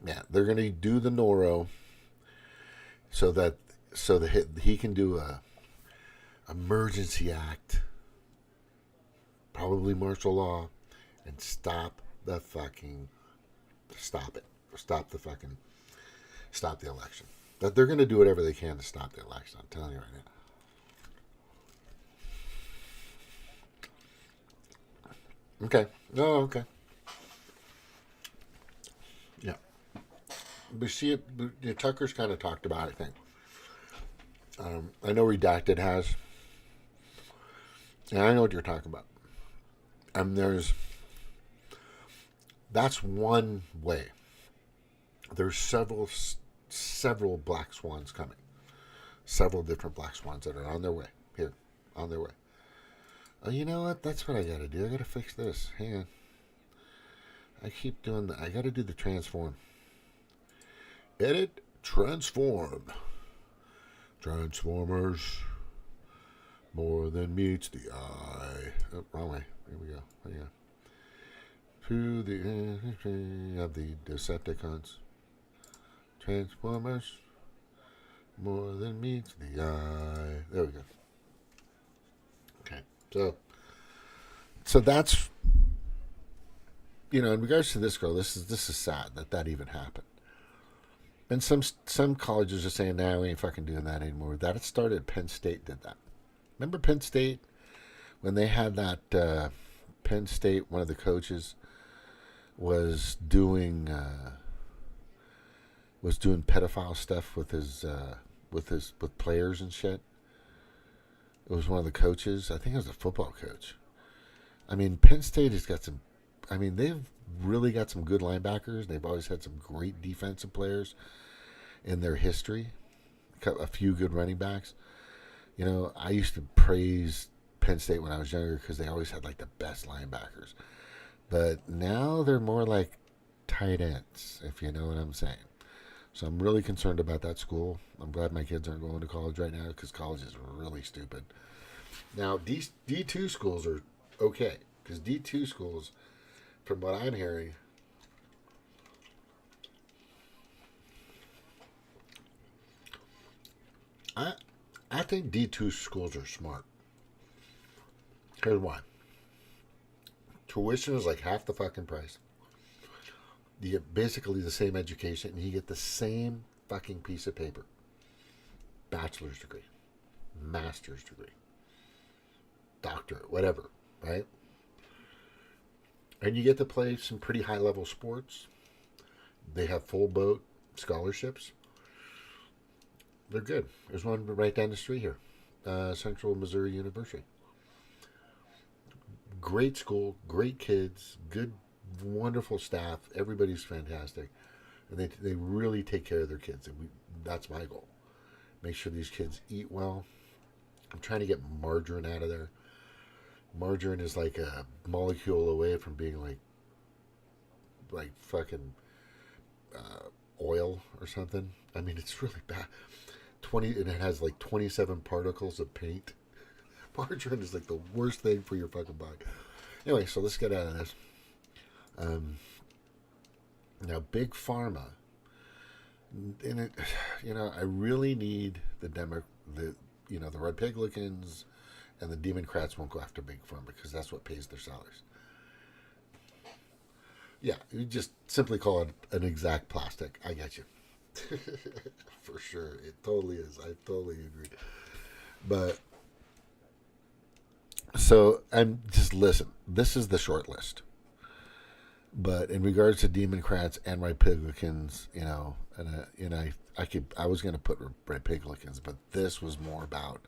Yeah, they're going to do the Noro so that he can do a emergency act, probably martial law, and stop the election. That they're going to do whatever they can to stop the election. I'm telling you right now. Okay. Oh, okay. Yeah. But see, Tucker's kind of talked about it, I think. I know Redacted has. And I know what you're talking about. That's one way. There's several black swans coming. Several different black swans that are on their way. Here, on their way. Oh, you know what? That's what I gotta do. I gotta fix this. Hang on. I keep doing that. I gotta do the transform. Edit, transform. Transformers. More than meets the eye. Oh, wrong way. Here we go. Hang on. To the end of the Decepticons. Transformers. More than meets the eye. There we go. Okay. So that's, in regards to this girl, this is sad that even happened. And some colleges are saying, nah, we ain't fucking doing that anymore. That it started, Penn State did that. Remember Penn State? When they had that, Penn State, one of the coaches was doing was doing pedophile stuff with with players and shit. It was one of the coaches. I think it was a football coach. I mean, Penn State has got some. I mean, they've really got some good linebackers. They've always had some great defensive players in their history. A few good running backs. You know, I used to praise Penn State when I was younger because they always had like the best linebackers. But now they're more like tight ends, if you know what I'm saying. So I'm really concerned about that school. I'm glad my kids aren't going to college right now because college is really stupid. Now, D2 schools are okay because D2 schools, from what I'm hearing, I think D2 schools are smart. Here's why. Tuition is like half the fucking price. You get basically the same education, and you get the same fucking piece of paper. Bachelor's degree, master's degree, doctorate, whatever, right? And you get to play some pretty high-level sports. They have full boat scholarships. They're good. There's one right down the street here, Central Missouri University. Great school, great kids, good, wonderful staff. Everybody's fantastic, and they really take care of their kids. And that's my goal. Make sure these kids eat well. I'm trying to get margarine out of there. Margarine is like a molecule away from being like fucking oil or something. I mean, it's really bad. And it has like 27 particles of paint. Margarine is like the worst thing for your fucking body. Anyway, so let's get out of this. Now, Big Pharma, and it, you know, I really need the Republicans and the Democrats won't go after Big Pharma because that's what pays their salaries. Yeah, you just simply call it an exact plastic. I get you. For sure. It totally is. I totally agree. But, so, I'm just, listen, this is the short list. But in regards to Democrats and Republicans, you know, and I was going to put Republicans, but this was more about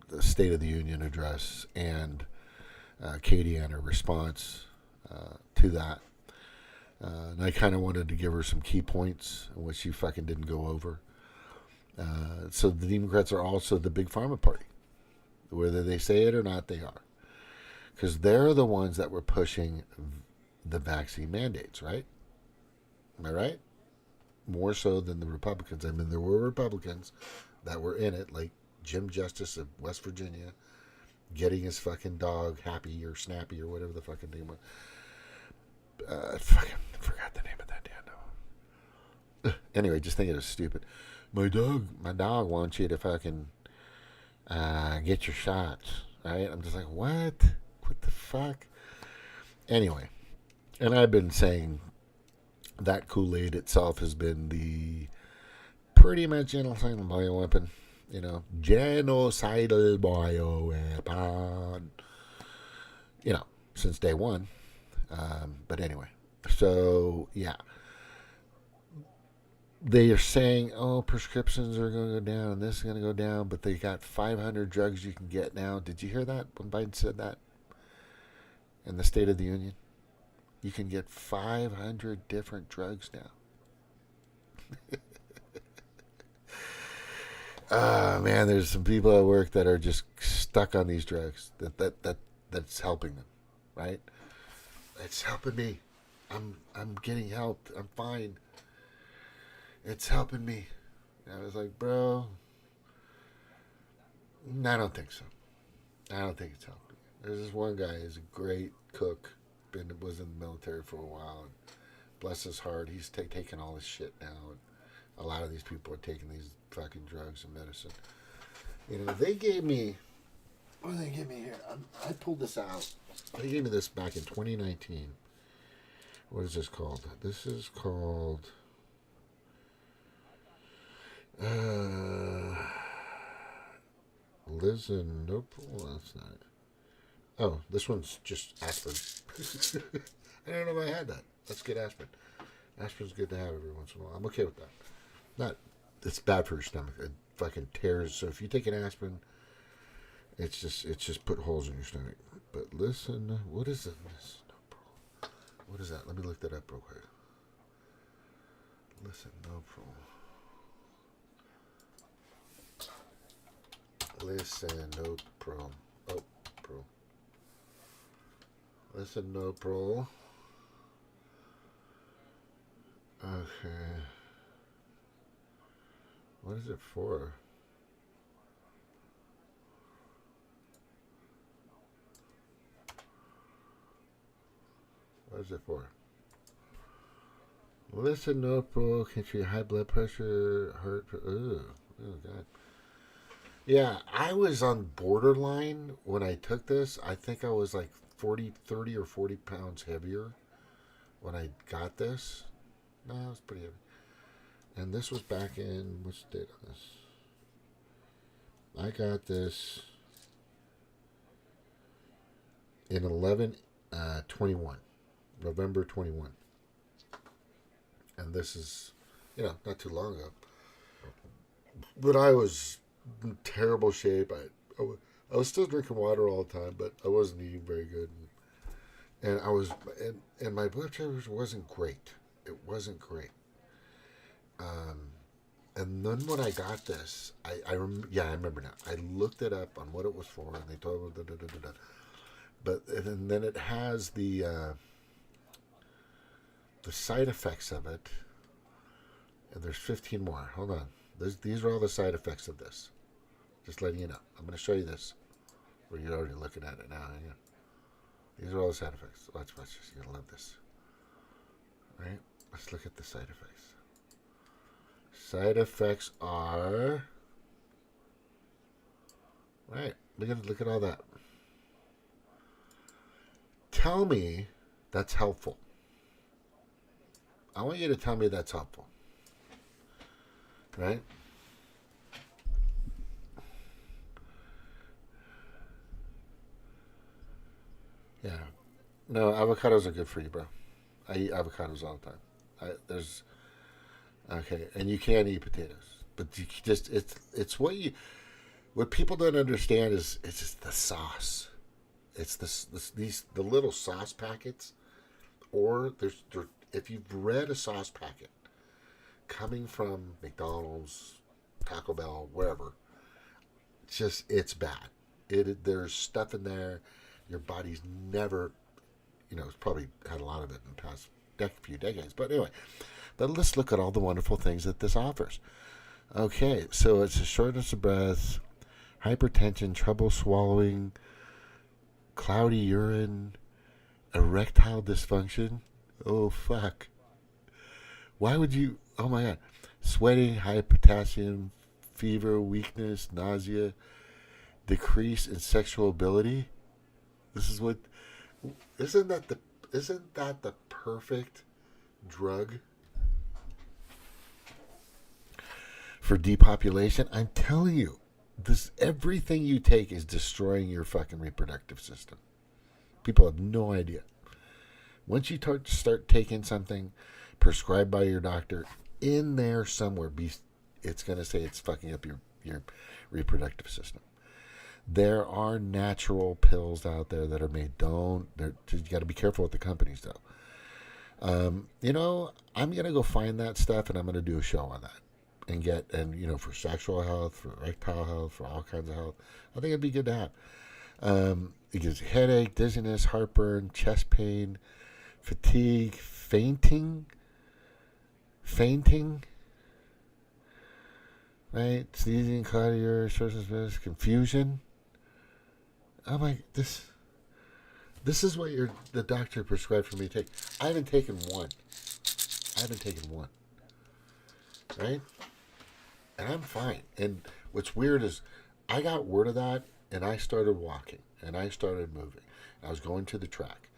the State of the Union address and Katie and her response to that. And I kind of wanted to give her some key points, which she fucking didn't go over. So the Democrats are also the Big Pharma party. Whether they say it or not, they are. Because they're the ones that were pushing the vaccine mandates, right? Am I right? More so than the Republicans. I mean, there were Republicans that were in it, like Jim Justice of West Virginia, getting his fucking dog Happy or Snappy or whatever the fucking name was. I fucking forgot the name of that damn dog. Anyway, just think it was stupid. My dog wants you to fucking get your shots, right? I'm just like, what? What the fuck? Anyway, and I've been saying that Coolaid itself has been the pretty much genocidal bioweapon, you know, genocidal bioweapon, you know, since day one. But anyway, so yeah, they are saying, oh, prescriptions are going to go down, this is going to go down, but they got 500 drugs you can get now. Did you hear that when Biden said that in the State of the Union? You can get 500 different drugs now. Man, there's some people at work that are just stuck on these drugs. That's helping them, right? It's helping me. I'm getting help. I'm fine. It's helping me. And I was like, bro, I don't think so. I don't think it's helping. There's this one guy who's a great cook. Was in the military for a while. And bless his heart, he's taking all this shit now. And a lot of these people are taking these fucking drugs and medicine. You know, they gave me... What did they give me here? I pulled this out. They gave me this back in 2019. What is this called? This is called... Lisinopril? That's not it. Oh, this one's just aspirin. I don't know if I had that. Let's get aspirin. Aspirin's good to have every once in a while. I'm okay with that. Not, it's bad for your stomach. It fucking tears. So if you take an aspirin, it's just put holes in your stomach. But listen, what is it? What is that? Let me look that up real quick. Listen, no pro. Listen, no pro. Oh, pro. Listen, no pro. Okay. What is it for? What is it for? Listen, no pro can treat high blood pressure, heart. Oh God. Yeah, I was on borderline when I took this. I think I was like 30 or 40 pounds heavier when I got this. No, it was pretty heavy. And this was back in, which date on this? I got this in 21, November 21. And this is, not too long ago. But I was in terrible shape. I was still drinking water all the time, but I wasn't eating very good. And I was, and my blood pressure wasn't great. It wasn't great. And then when I got this, I remember now. I looked it up on what it was for, and they told me, But and then it has the side effects of it, and there's 15 more. Hold on. These are all the side effects of this. Just letting you know. I'm going to show you this. Well, you're already looking at it now. Yeah. These are all the side effects. Watch. You're going to love this. All right? Let's look at the side effects. Side effects are... Right. Look at all that. Tell me that's helpful. I want you to tell me that's helpful. Right? Yeah. No, avocados are good for you, bro. I eat avocados all the time. Okay, and you can eat potatoes, but you just it's what people don't understand is it's just the sauce. It's the little sauce packets, or if you've read a sauce packet coming from McDonald's, Taco Bell, wherever, it's bad. There's stuff in there your body's never, it's probably had a lot of it in the past few decades. But anyway, let's look at all the wonderful things that this offers. Okay, so it's a shortness of breath, hypertension, trouble swallowing, cloudy urine, erectile dysfunction. Oh, fuck. Why would you... Oh, my God. Sweating, high potassium, fever, weakness, nausea, decrease in sexual ability. This is what... Isn't that the perfect drug for depopulation? I'm telling you. Everything you take is destroying your fucking reproductive system. People have no idea. Once you start taking something prescribed by your doctor, in there somewhere, it's going to say it's fucking up your reproductive system. There are natural pills out there that are made. You got to be careful with the companies, though. I'm going to go find that stuff, and I'm going to do a show on that. And for sexual health, for erectile health, for all kinds of health. I think it'd be good to have. It gives you headache, dizziness, heartburn, chest pain, fatigue, fainting, right? Sneezing, cloudy urine, shortness of breath, confusion. I'm like, this is what the doctor prescribed for me to take. I haven't taken one. Right? And I'm fine. And what's weird is I got word of that, and I started walking, and I started moving. I was going to the track.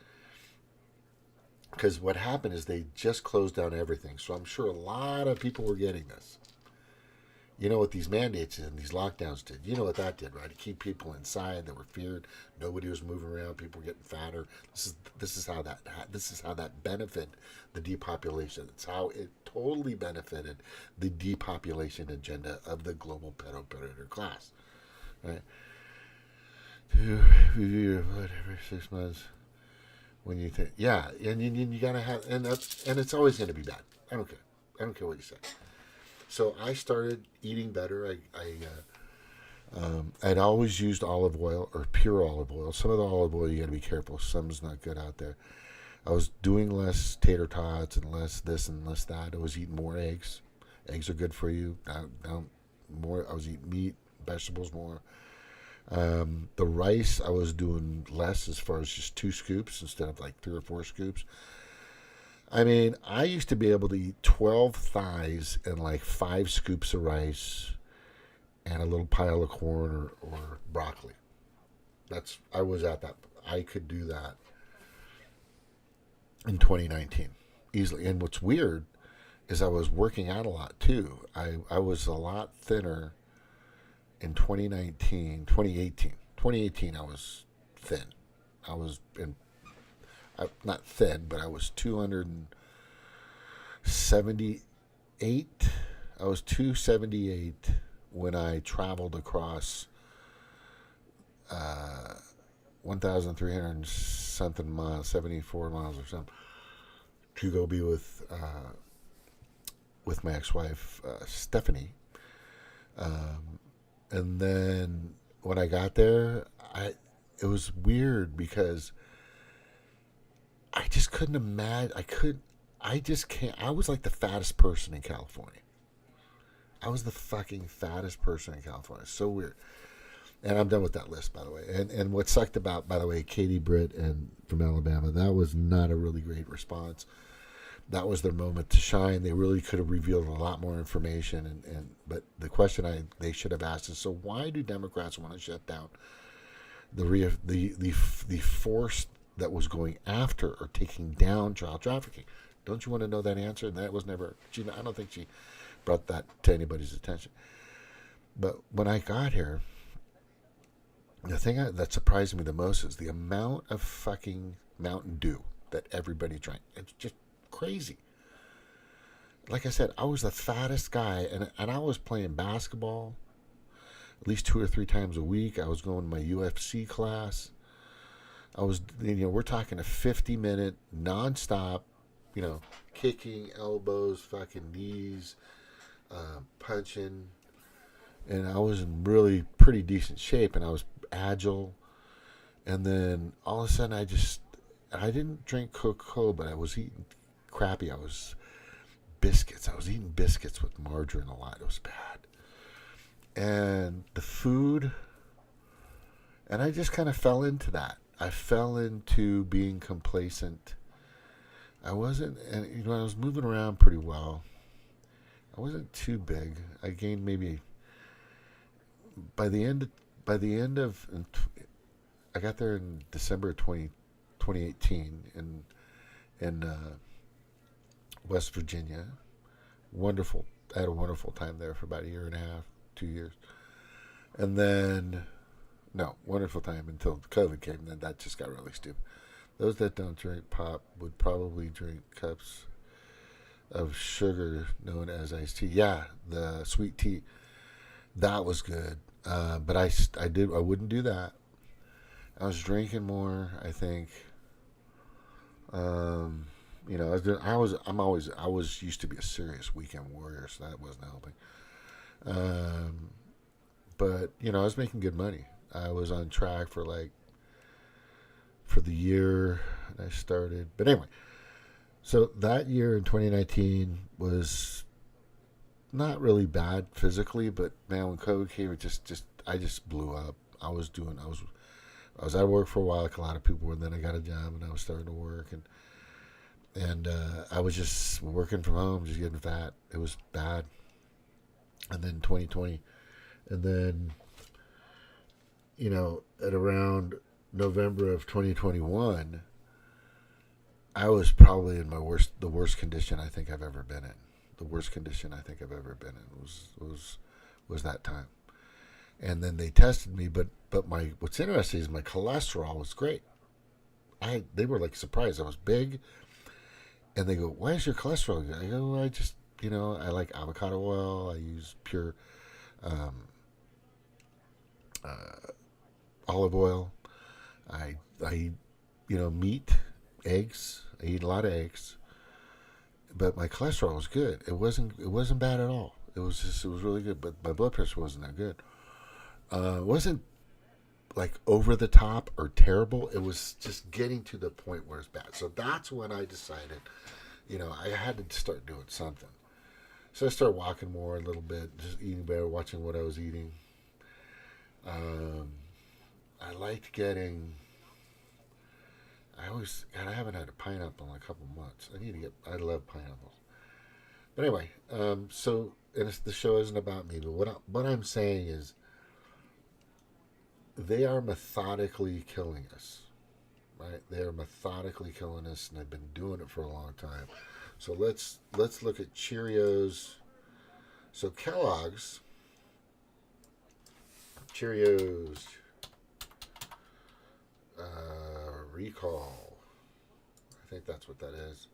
Because what happened is they just closed down everything. So I'm sure a lot of people were getting this. You know what these mandates and these lockdowns did? You know what that did, right? To keep people inside that were feared. Nobody was moving around. People were getting fatter. This is how that benefited the depopulation. It's how it totally benefited the depopulation agenda of the global predator class, right? To review whatever 6 months when you think, yeah, and you gotta have, and it's always going to be bad. I don't care what you say. So I started eating better. I'd always used olive oil or pure olive oil. Some of the olive oil you got to be careful. Some's not good out there. I was doing less tater tots and less this and less that. I was eating more eggs. Eggs are good for you. More. I was eating meat, vegetables more. The rice I was doing less, as far as just 2 scoops instead of like 3 or 4 scoops. I mean, I used to be able to eat 12 thighs and like 5 scoops of rice and a little pile of corn or broccoli. I was at that. I could do that in 2019 easily. And what's weird is I was working out a lot too. I was a lot thinner in 2018. 2018 I was thin. I was not thin, but I was 278. I was 278 when I traveled across 1,300 something miles, 74 miles or something, to go be with my ex-wife Stephanie. And then when I got there, it was weird because I just couldn't imagine. I just can't. I was like the fattest person in California. I was the fucking fattest person in California. It's so weird. And I'm done with that list, by the way. And what sucked about, by the way, Katie Britt and from Alabama, that was not a really great response. That was their moment to shine. They really could have revealed a lot more information. But the question they should have asked is, so why do Democrats want to shut down the force that was going after or taking down child trafficking? Don't you want to know that answer? And that was never. I don't think she brought that to anybody's attention. But when I got here, the thing that surprised me the most is the amount of fucking Mountain Dew that everybody drank. It's just crazy. Like I said, I was the fattest guy, and I was playing basketball at least 2 or 3 times a week. I was going to my UFC class. I was, we're talking a 50-minute nonstop, kicking, elbows, fucking knees, punching. And I was in really pretty decent shape, and I was agile. And then all of a sudden, I didn't drink Coca-Cola, but I was eating crappy. I was eating biscuits with margarine a lot. It was bad. And the food, and I just kind of fell into that. I fell into being complacent. I wasn't, and I was moving around pretty well. I wasn't too big. I gained maybe, by the end of, I got there in December of 2018 in West Virginia. Wonderful. I had a wonderful time there for about a year and a half, 2 years. And then, wonderful time until COVID came. And then that just got really stupid. Those that don't drink pop would probably drink cups of sugar known as iced tea. Yeah, the sweet tea. That was good. But I wouldn't do that. I was drinking more, I think. I was used to be a serious weekend warrior, so that wasn't helping. But I was making good money. I was on track for the year I started. But anyway, so that year in 2019 was not really bad physically, but man, when COVID came, I just blew up. I was out of work for a while, like a lot of people, and then I got a job and I was starting to work, and I was just working from home, just getting fat. It was bad. And then 2020, and then at around November of 2021, I was probably in the worst condition I think I've ever been in. The worst condition I think I've ever been in. It was was that time. And then they tested me, but what's interesting is my cholesterol was great. They were like surprised. I was big, and they go, "Why is your cholesterol good?" I go, "I just, I like avocado oil. I use pure olive oil. I eat, meat, eggs. I eat a lot of eggs, but my cholesterol was good. It wasn't bad at all. It was really good. But my blood pressure wasn't that good. It wasn't like over the top or terrible. It was just getting to the point where it's bad. So that's when I decided, I had to start doing something. So I started walking more a little bit, just eating better, watching what I was eating. I liked getting. I haven't had a pineapple in a couple months. I love pineapples. But anyway, the show isn't about me, but what I'm saying is, they are methodically killing us, right? They are methodically killing us, and they've been doing it for a long time. So let's look at Cheerios. So Kellogg's, Cheerios, recall. I think that's what that is.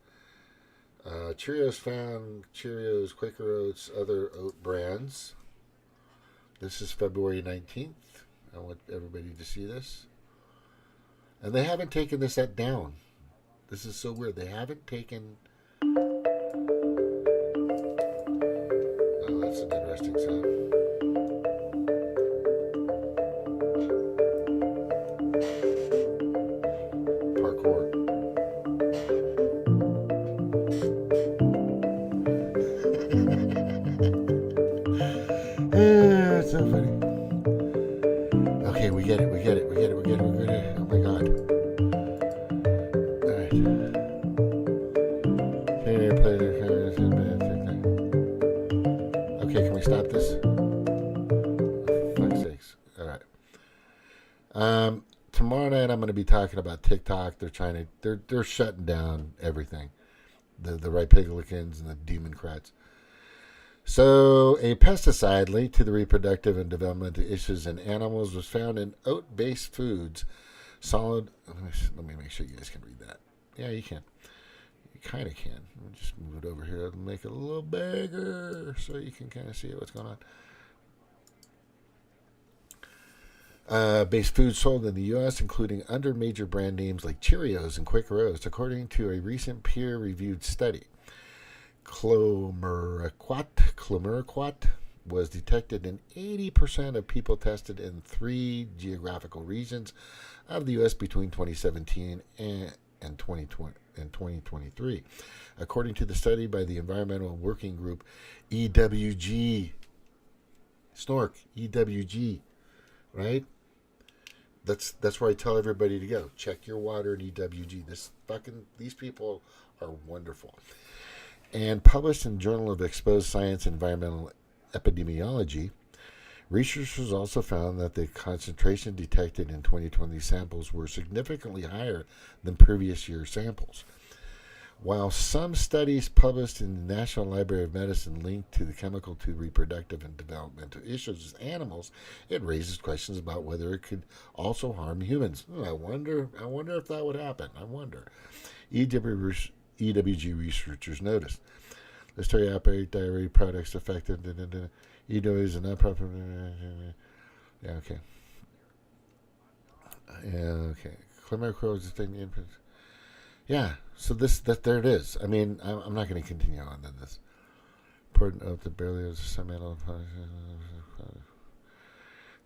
Cheerios found Cheerios, Quaker Oats, other oat brands. This is February 19th. I want everybody to see this. And they haven't taken this down. This is so weird. They haven't taken... Oh, that's an interesting sound. Parkour. It's so funny. Okay, we get it. Oh my god. Alright. Okay, can we stop this? For fuck's sakes. Alright. Tomorrow night I'm going to be talking about TikTok. They're shutting down everything. The Republicans and the Democrats. So, a pesticide linked to the reproductive and developmental issues in animals was found in oat-based foods. Let me make sure you guys can read that. Yeah, you can. You kind of can. Let me just move it over here and make it a little bigger so you can kind of see what's going on. Based foods sold in the U.S., including under major brand names like Cheerios and Quaker Oats, according to a recent peer-reviewed study. Chlomiraquat was detected in 80% of people tested in 3 geographical regions of the U.S. between 2017 and 2023, according to the study by the Environmental Working Group EWG. Snork, EWG, right? That's where I tell everybody to go. Check your water at EWG. These people are wonderful. And published in Journal of Exposed Science Environmental Epidemiology, researchers also found that the concentration detected in 2020 samples were significantly higher than previous year samples. While some studies published in the National Library of Medicine linked to the chemical to reproductive and developmental issues in animals, it raises questions about whether it could also harm humans. I wonder if that would happen. EWG researchers noticed. The story outbreak dairy products affected. EWG is a non-proper. Yeah, okay. Chlomiraquat is the infants. Yeah, so there it is. I mean, I'm not going to continue on than this. Important of the barely as some animal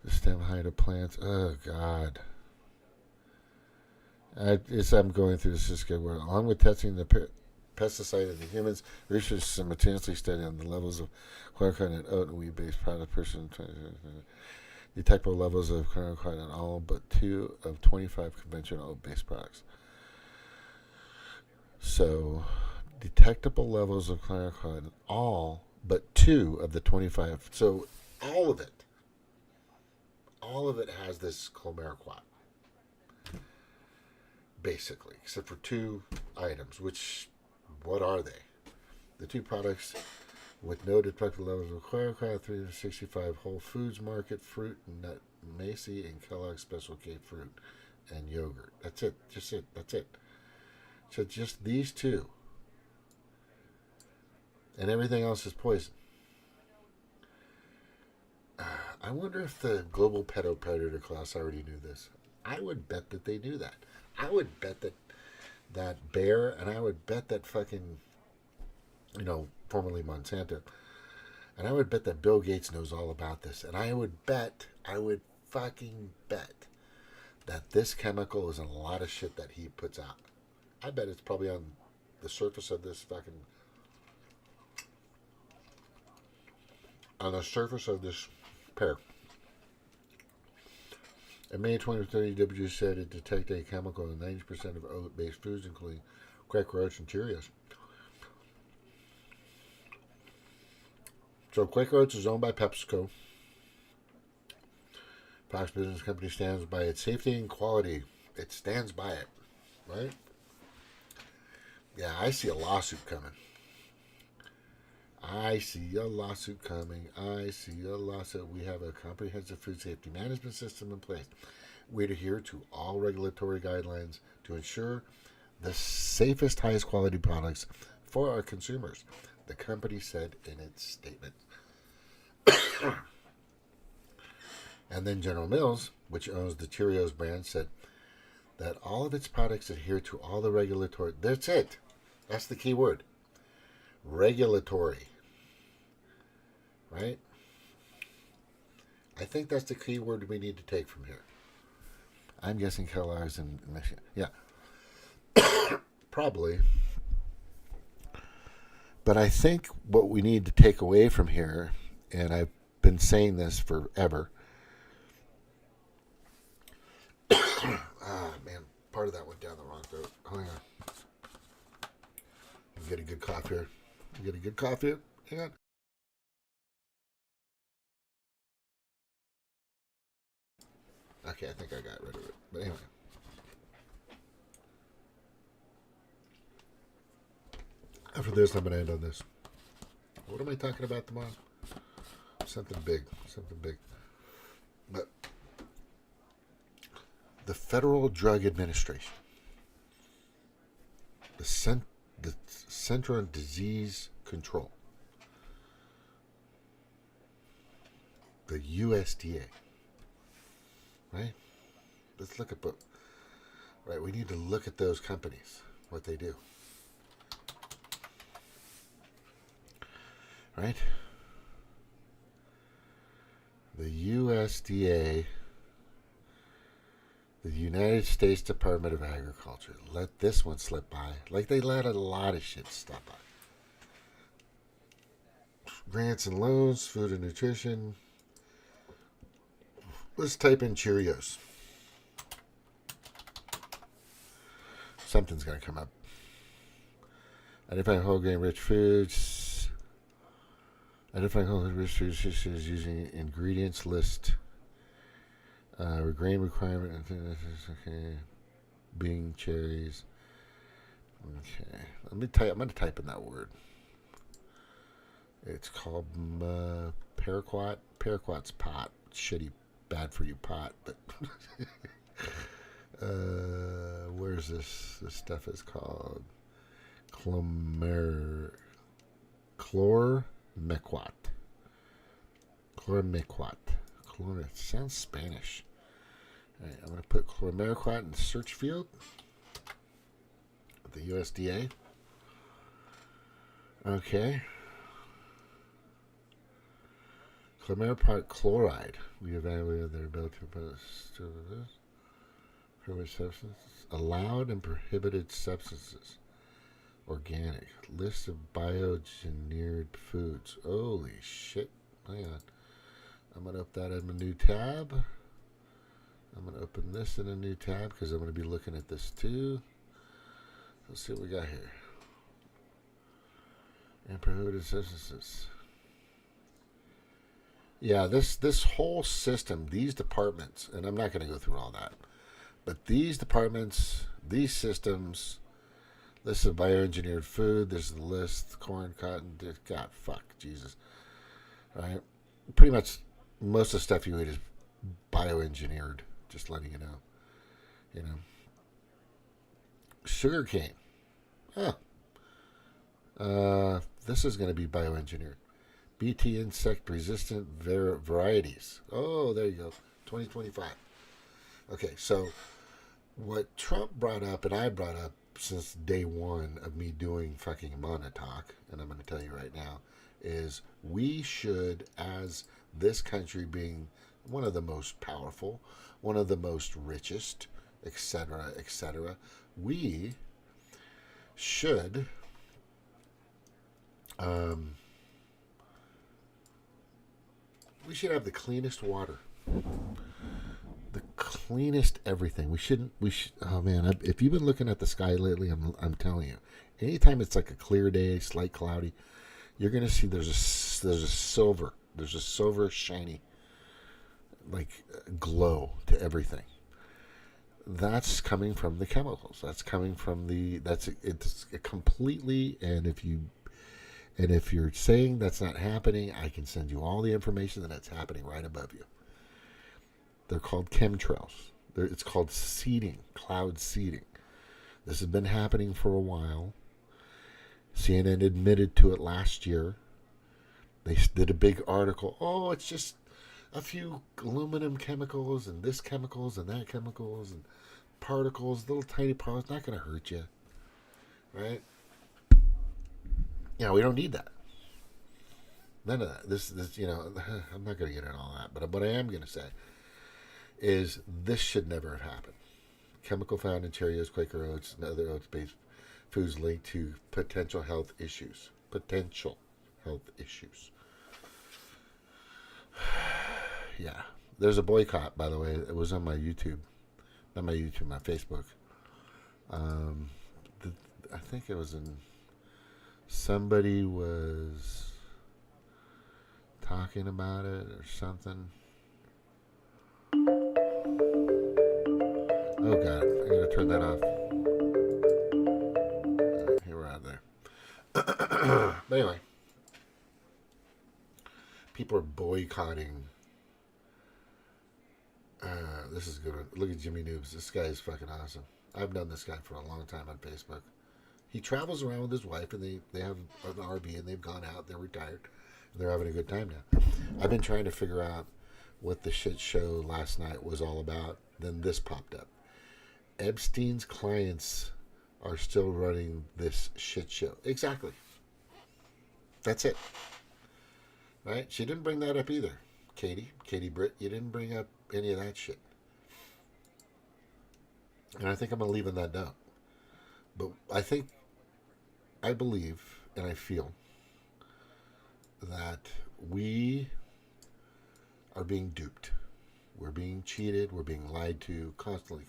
the stem height of plants. Oh God. As I'm going through this, just good word. Along with testing the pesticide in the humans, researchers simultaneously studying the levels of chloroquine in oat and wheat-based product detectable levels of chloroquine in all but 2 of 25 conventional oat-based products. So, detectable levels of chloroquine in all but 2 of the 25. So, all of it has this chlomiraquat. Basically, except for 2 items, what are they? The 2 products with no detected levels of chloroquine, 365 Whole Foods Market fruit and nut, Macy and Kellogg's Special K fruit and yogurt. That's it. Just it. That's it. So just these two. And everything else is poison. I wonder if the global pedo-predator class already knew this. I would bet that they knew that. I would bet that Bayer, and I would bet that fucking, formerly Monsanto, and I would bet that Bill Gates knows all about this. And I would fucking bet that this chemical is in a lot of shit that he puts out. I bet it's probably on the surface of this pear. In May 2030, WHO said it detected a chemical in 90% of oat-based foods, including Quaker Oats and Cheerios. So Quaker Oats is owned by PepsiCo. Fox Business Company stands by its safety and quality. It stands by it, right? Yeah, I see a lawsuit coming. I see a lawsuit coming. We have a comprehensive food safety management system in place. We adhere to all regulatory guidelines to ensure the safest, highest quality products for our consumers, the company said in its statement. And then General Mills, which owns the Cheerios brand, said that all of its products adhere to all the regulatory... That's it. That's the key word. Regulatory. Right? I think that's the key word we need to take from here. I'm guessing Kellogg's and Michigan. Yeah. Probably. But I think what we need to take away from here, and I've been saying this forever. Man, part of that went down the wrong throat. Hang on. Get a good cough here. Hang on. Okay, I think I got rid of it. But anyway. After this, I'm going to end on this. What am I talking about tomorrow? Something big. But the Federal Drug Administration, the Center on Disease Control, the USDA, right? Let's look at both. Right, we need to look at those companies, what they do. Right? The USDA, the United States Department of Agriculture, let this one slip by. Like they let a lot of shit slip by. Grants and loans, food and nutrition. Let's type in Cheerios. Something's going to come up. Identifying whole grain rich foods. Identifying whole grain rich foods is using ingredients list. Grain requirement. Okay. Being cherries. Okay. I'm going to type in that word. It's called paraquat. Paraquat's pot. Shitty, bad for you pot. But where's this? This stuff is called chlormequat. It sounds Spanish. All right, I'm going to put chlormequat in the search field. The USDA. Okay. Chlormequat chloride. We evaluated their ability to produce prohibited substances. Allowed and prohibited substances. Organic. List of bioengineered foods. Holy shit. Hang on. I'm going to open that in a new tab. I'm going to open this in a new tab because I'm going to be looking at this too. Let's see what we got here. And prohibited substances. Yeah, this whole system, these departments, and I'm not going to go through all that, but these departments, these systems, This is bioengineered food. This is the list. Corn, cotton. God, fuck, Jesus. Right? Pretty much most of the stuff you eat is bioengineered. Just letting you know. You know. Sugar cane. Huh. This is going to be bioengineered. BT insect resistant varieties. Oh, there you go. 2025. Okay, so what Trump brought up and I brought up since day one of me doing fucking Montauk, and I'm going to tell you right now, is we should, as this country being one of the most powerful, one of the most richest, etc., we should have the cleanest water, the cleanest everything. We shouldn't. Oh man, if you've been looking at the sky lately, I'm telling you, anytime it's like a clear day, slight cloudy, you're gonna see there's a silver shiny like glow to everything. That's coming from the chemicals. That's coming from it's completely. And if you're saying that's not happening, I can send you all the information that that's happening right above you. They're called chemtrails. It's called seeding, cloud seeding. This has been happening for a while. CNN admitted to it last year. They did a big article. Oh, it's just a few aluminum chemicals and this chemicals and that chemicals and particles, little tiny particles, not going to hurt you. Right? We don't need that. None of that. This, I'm not going to get into all that, but what I am going to say is this should never have happened. Chemical found in Cheerios, Quaker Oats, and other oats-based foods linked to potential health issues. Yeah. There's a boycott, by the way. It was on my YouTube. Not my YouTube, my Facebook. I think it was in... Somebody was talking about it or something. Oh, God. I gotta turn that off. Here, we're out there. But anyway. People are boycotting. This is good. Look at Jimmy Noobs. This guy is fucking awesome. I've known this guy for a long time on Facebook. He travels around with his wife, and they have an RV, and they've gone out. They're retired, and they're having a good time now. I've been trying to figure out what the shit show last night was all about. Then this popped up. Epstein's clients are still running this shit show. Exactly. That's it. Right? She didn't bring that up either. Katie Britt, you didn't bring up any of that shit. And I think I'm going to leave on that note. But I believe, and I feel that we are being duped. We're being cheated. We're being lied to constantly.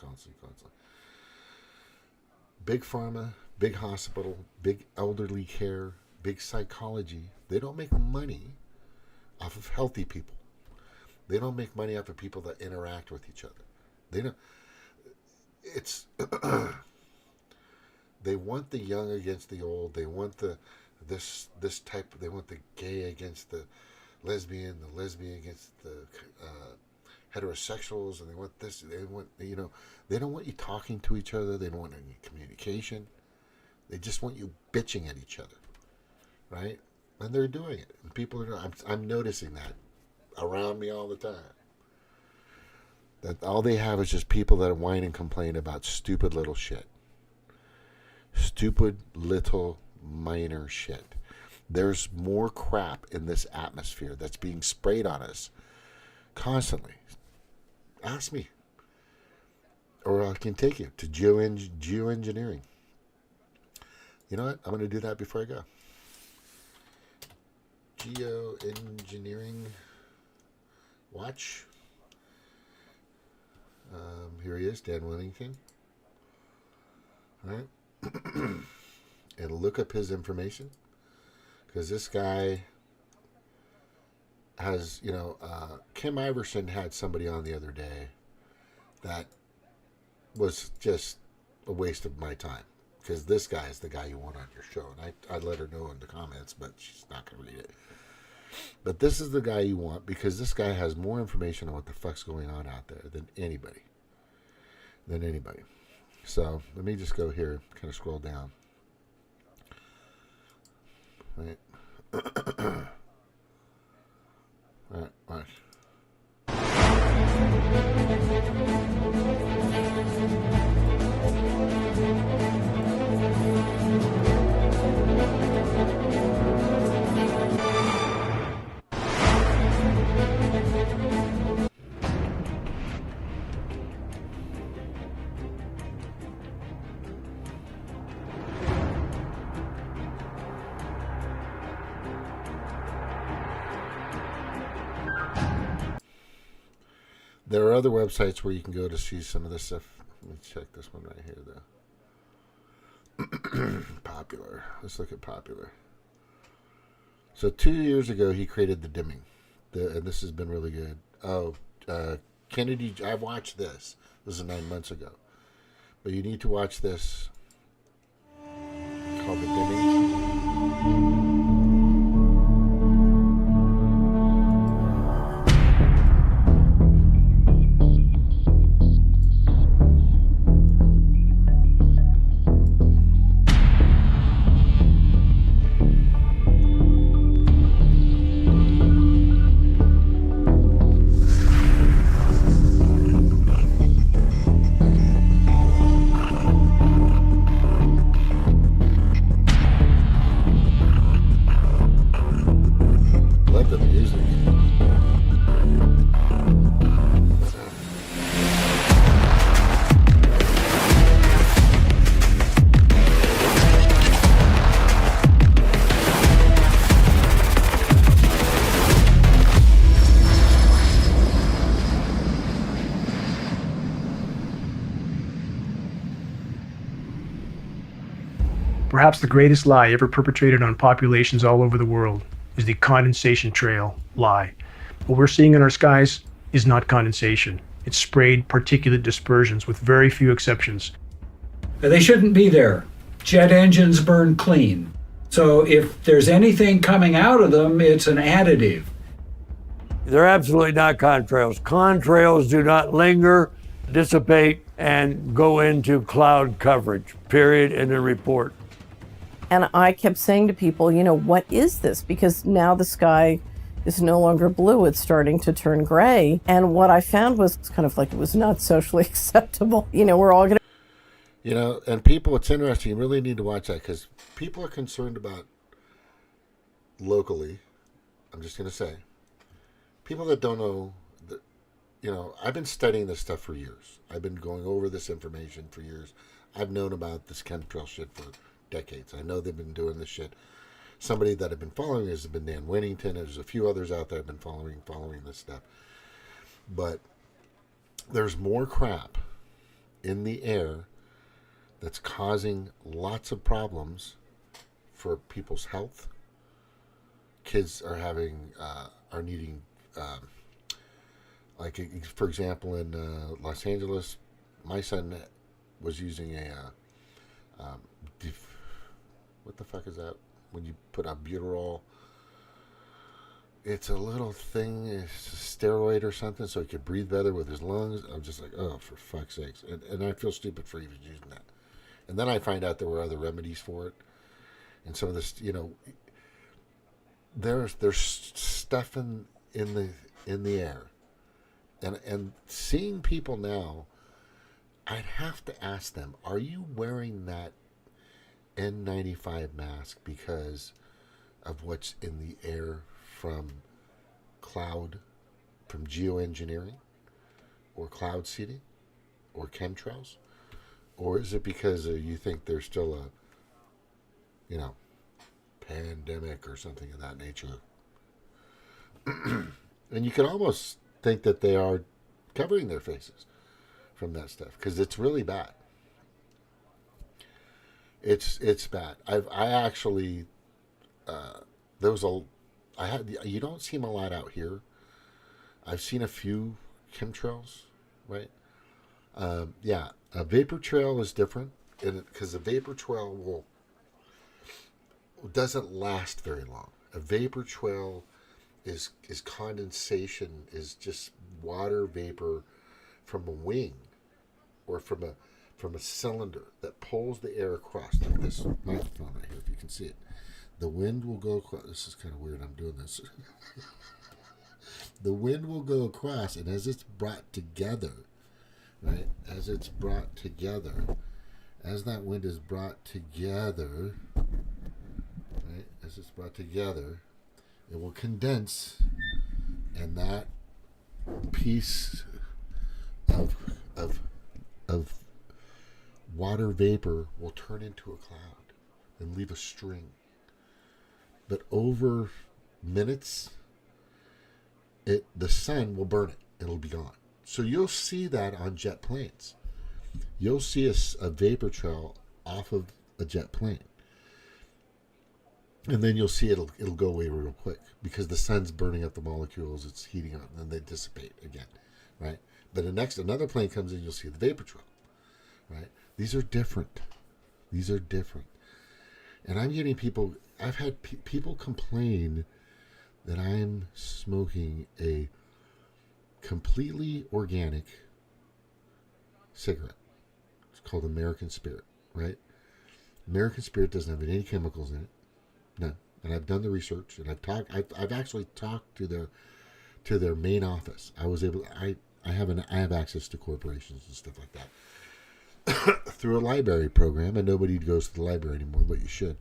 Big pharma, big hospital, big elderly care, big psychology. They don't make money off of healthy people. They don't make money off of people that interact with each other. They don't. It's they want the young against the old. They want this type. They want the gay against the lesbian against the heterosexuals, and they want this. They want They don't want you talking to each other. They don't want any communication. They just want you bitching at each other, right? And they're doing it. And people are. I'm noticing that around me all the time. That all they have is just people that whine and complain about stupid little shit. Stupid little minor shit. There's more crap in this atmosphere that's being sprayed on us constantly. Ask me. Or I can take you to geoengineering. You know what? I'm going to do that before I go. Geoengineering watch. Here he is, Dan Willington. All right. And look up his information. Because this guy has, Kim Iverson had somebody on the other day that was just a waste of my time. because this guy is the guy you want on your show. And I let her know in the comments, but she's not going to read it. But this is the guy you want because this guy has more information on what the fuck's going on out there than anybody. So let me just go here, kind of scroll down. Right. All right, watch. There are other websites where you can go to see some of this stuff. Let me check this one right here, though. Popular. Let's look at Popular. So 2 years ago, he created the dimming. And this has been really good. Oh, Kennedy, I watched this. This is 9 months ago. But you need to watch this called the dimming. Perhaps the greatest lie ever perpetrated on populations all over the world is the condensation trail lie. What we're seeing in our skies is not condensation. It's sprayed particulate dispersions with very few exceptions. They shouldn't be there. Jet engines burn clean. So if there's anything coming out of them, it's an additive. They're absolutely not contrails. Contrails do not linger, dissipate, and go into cloud coverage, period, in the report. And I kept saying to people, what is this? Because now the sky is no longer blue, it's starting to turn gray. And what I found was kind of like it was not socially acceptable. We're all going to... and people, it's interesting, you really need to watch that because people are concerned about locally, I'm just going to say, people that don't know, I've been studying this stuff for years. I've been going over this information for years. I've known about this chemtrail shit for decades. I know they've been doing this shit. Somebody that I've been following has been Dan Winnington. There's a few others out there I've been following this stuff. But there's more crap in the air that's causing lots of problems for people's health. Kids are needing, for example, in Los Angeles, my son was using what the fuck is that? When you put albuterol, it's a little thing, it's a steroid or something, so he could breathe better with his lungs. I'm just like, oh, for fuck's sakes. And I feel stupid for even using that. And then I find out there were other remedies for it. And some of this, there's stuff in the air. And seeing people now, I'd have to ask them, are you wearing that N95 mask because of what's in the air from geoengineering or cloud seeding or chemtrails? Or is it because you think there's still a, pandemic or something of that nature? And you can almost think that they are covering their faces from that stuff because it's really bad. It's bad. I actually you don't see them a lot out here. I've seen a few chemtrails, right? A vapor trail is different. because the vapor trail doesn't last very long. A vapor trail is condensation, is just water vapor from a wing or from a cylinder that pulls the air across, like this microphone right here, if you can see it. The wind will go across. This is kind of weird, I'm doing this. The wind will go across, and as it's brought together, right, as that wind is brought together, right, as it's brought together, it will condense, and that piece of water vapor will turn into a cloud and leave a string. But over minutes, the sun will burn it. It'll be gone. So you'll see that on jet planes. You'll see a vapor trail off of a jet plane. And then you'll see it'll go away real quick because the sun's burning up the molecules, it's heating up, and then they dissipate again, right? But another plane comes in, you'll see the vapor trail, right? These are different. And I'm getting people, I've had people complain that I'm smoking a completely organic cigarette. It's called American Spirit, right? American Spirit doesn't have any chemicals in it. No. And I've done the research, and I've actually talked to their main office. I have access to corporations and stuff like that through a library program, and nobody goes to the library anymore, but you should.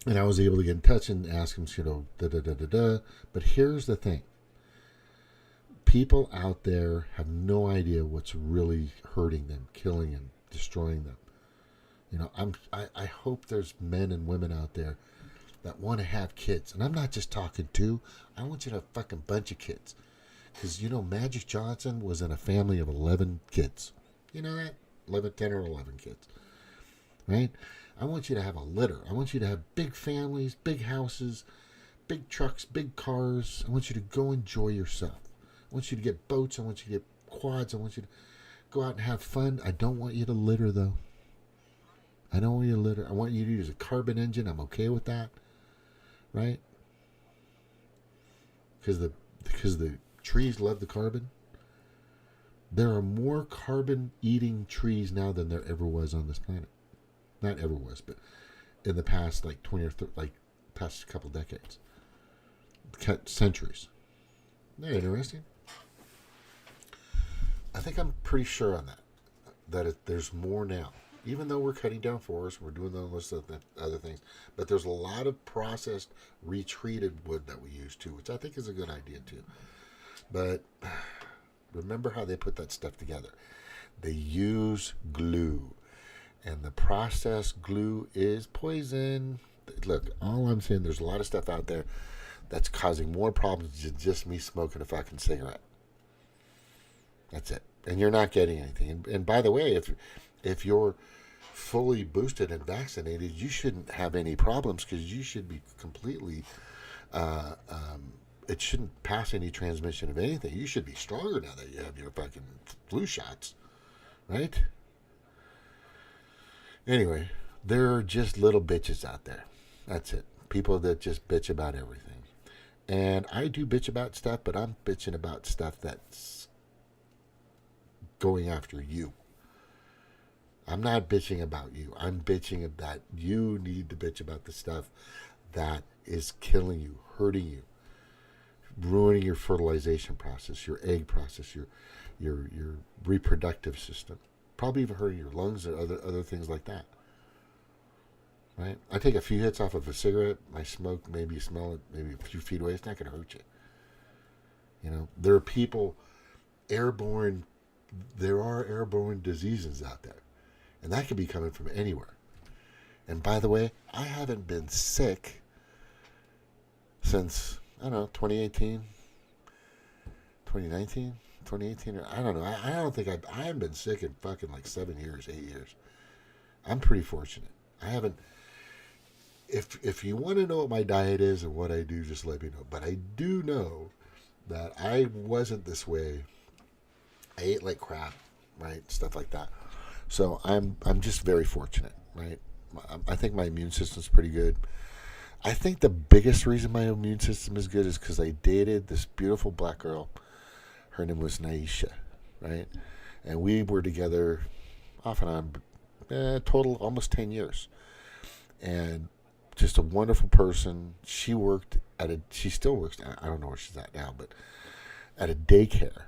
And I was able to get in touch and ask them, But here's the thing. People out there have no idea what's really hurting them, killing them, destroying them. You know, I hope there's men and women out there that want to have kids. And I'm not just talking two. I want you to have a fucking bunch of kids. Because, Magic Johnson was in a family of 11 kids. You know that? 10 or 11 kids. Right? I want you to have a litter. I want you to have big families, big houses, big trucks, big cars. I want you to go enjoy yourself. I want you to get boats. I want you to get quads. I want you to go out and have fun. I don't want you to litter, though. I don't want you to litter. I want you to use a carbon engine. I'm okay with that. Right? Because the trees love the carbon. There are more carbon-eating trees now than there ever was on this planet. Not ever was, but in the past, 20 or 30, past couple decades. Centuries. Isn't that interesting? I think I'm pretty sure on that there's more now. Even though we're cutting down forests, we're doing all this other things, but there's a lot of processed, retreated wood that we use too, which I think is a good idea too. But remember how they put that stuff together. They use glue, and the processed glue is poison. Look, all I'm saying, there's a lot of stuff out there that's causing more problems than just me smoking a fucking cigarette. That's it. And you're not getting anything. And by the way, if you're fully boosted and vaccinated, you shouldn't have any problems because you should be completely, it shouldn't pass any transmission of anything. You should be stronger now that you have your fucking flu shots, right? Anyway, there are just little bitches out there. That's it. People that just bitch about everything. And I do bitch about stuff, but I'm bitching about stuff that's going after you. I'm not bitching about you. I'm bitching that you need to bitch about the stuff that is killing you, hurting you, ruining your fertilization process, your egg process, your reproductive system, probably even hurting your lungs or other things like that. Right? I take a few hits off of a cigarette, I smoke, maybe you smell it, maybe a few feet away. It's not going to hurt you. There are people airborne. There are airborne diseases out there. And that could be coming from anywhere. And by the way, I haven't been sick since, 2018, 2019, 2018. I don't know. I don't think I haven't been sick in fucking 7 years, 8 years. I'm pretty fortunate. I haven't. If you want to know what my diet is and what I do, just let me know. But I do know that I wasn't this way. I ate like crap, right? Stuff like that. So I'm just very fortunate, right? I think my immune system's pretty good. I think the biggest reason my immune system is good is because I dated this beautiful black girl. Her name was Naisha, right? And we were together off and on, total almost 10 years. And just a wonderful person. She still works, I don't know where she's at now, but at a daycare.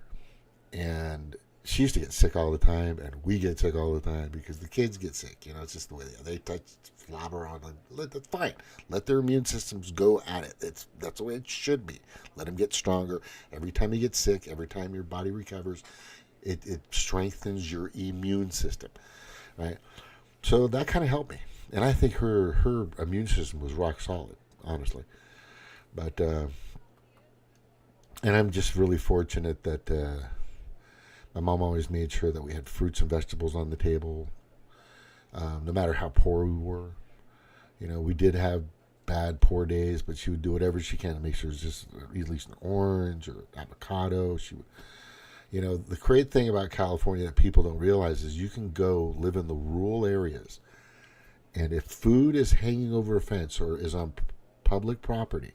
And she used to get sick all the time, and we get sick all the time because the kids get sick. You know, it's just the way they touch, slobber on. That's fine. Let their immune systems go at it. That's the way it should be. Let them get stronger. Every time you get sick, every time your body recovers, it strengthens your immune system, right? So that kind of helped me, and I think her immune system was rock solid, honestly. But and I'm just really fortunate that. My mom always made sure that we had fruits and vegetables on the table, no matter how poor we were. You know, we did have bad, poor days, but she would do whatever she can to make sure it was just at least an orange or avocado. She would, you know, the great thing about California that people don't realize is you can go live in the rural areas, and if food is hanging over a fence or is on public property,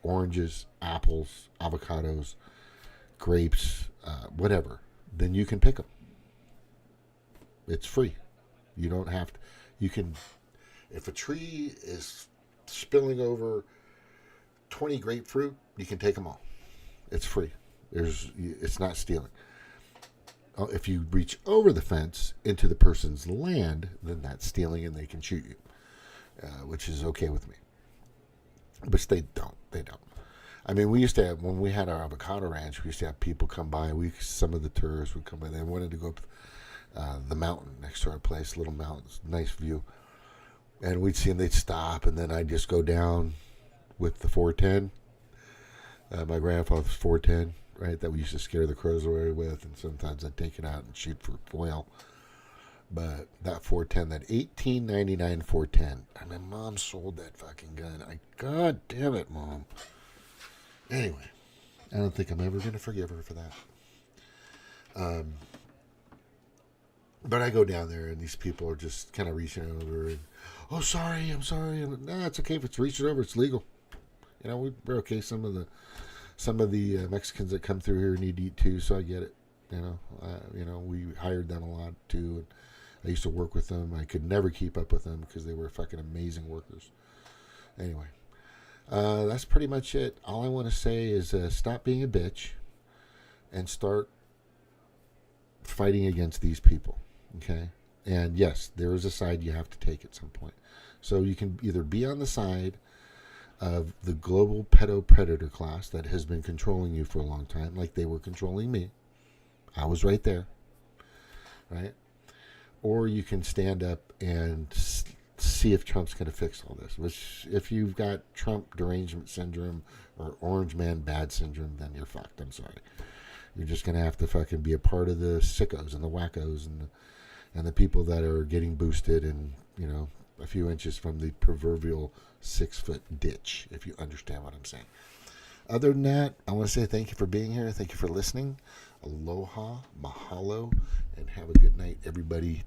oranges, apples, avocados, grapes, whatever, then you can pick them. It's free. You don't have to. You can, if a tree is spilling over 20 grapefruit, you can take them all. It's free. It's not stealing. If you reach over the fence into the person's land, then that's stealing and they can shoot you, which is okay with me. But they don't. I mean, we used to have, when we had our avocado ranch, we used to have people come by. Some of the tourists would come by. They wanted to go up the mountain next to our place, little mountains, nice view. And we'd see them, they'd stop, and then I'd just go down with the 410. My grandfather's 410, right, that we used to scare the crows away with, and sometimes I'd take it out and shoot for quail. But that 410, that 1899 410, my mom sold that fucking gun. God damn it, Mom. Anyway, I don't think I'm ever going to forgive her for that. But I go down there, and these people are just kind of reaching over, and, oh, sorry, I'm sorry. And, no, it's okay if it's reaching over. It's legal. You know, we're okay. Some of the Mexicans that come through here need to eat too, so I get it. You know, we hired them a lot too, and I used to work with them. I could never keep up with them because they were fucking amazing workers. Anyway. That's pretty much it. All I want to say is stop being a bitch and start fighting against these people, okay? And yes, there is a side you have to take at some point. So you can either be on the side of the global pedo-predator class that has been controlling you for a long time, like they were controlling me. I was right there, right? Or you can stand up and see if Trump's going to fix all this. Which, if you've got Trump derangement syndrome or orange man bad syndrome, then you're fucked. I'm sorry. You're just going to have to fucking be a part of the sickos and the wackos and the people that are getting boosted and, you know, a few inches from the proverbial 6-foot ditch, if you understand what I'm saying. Other than that, I want to say thank you for being here. Thank you for listening. Aloha, mahalo, and have a good night, everybody.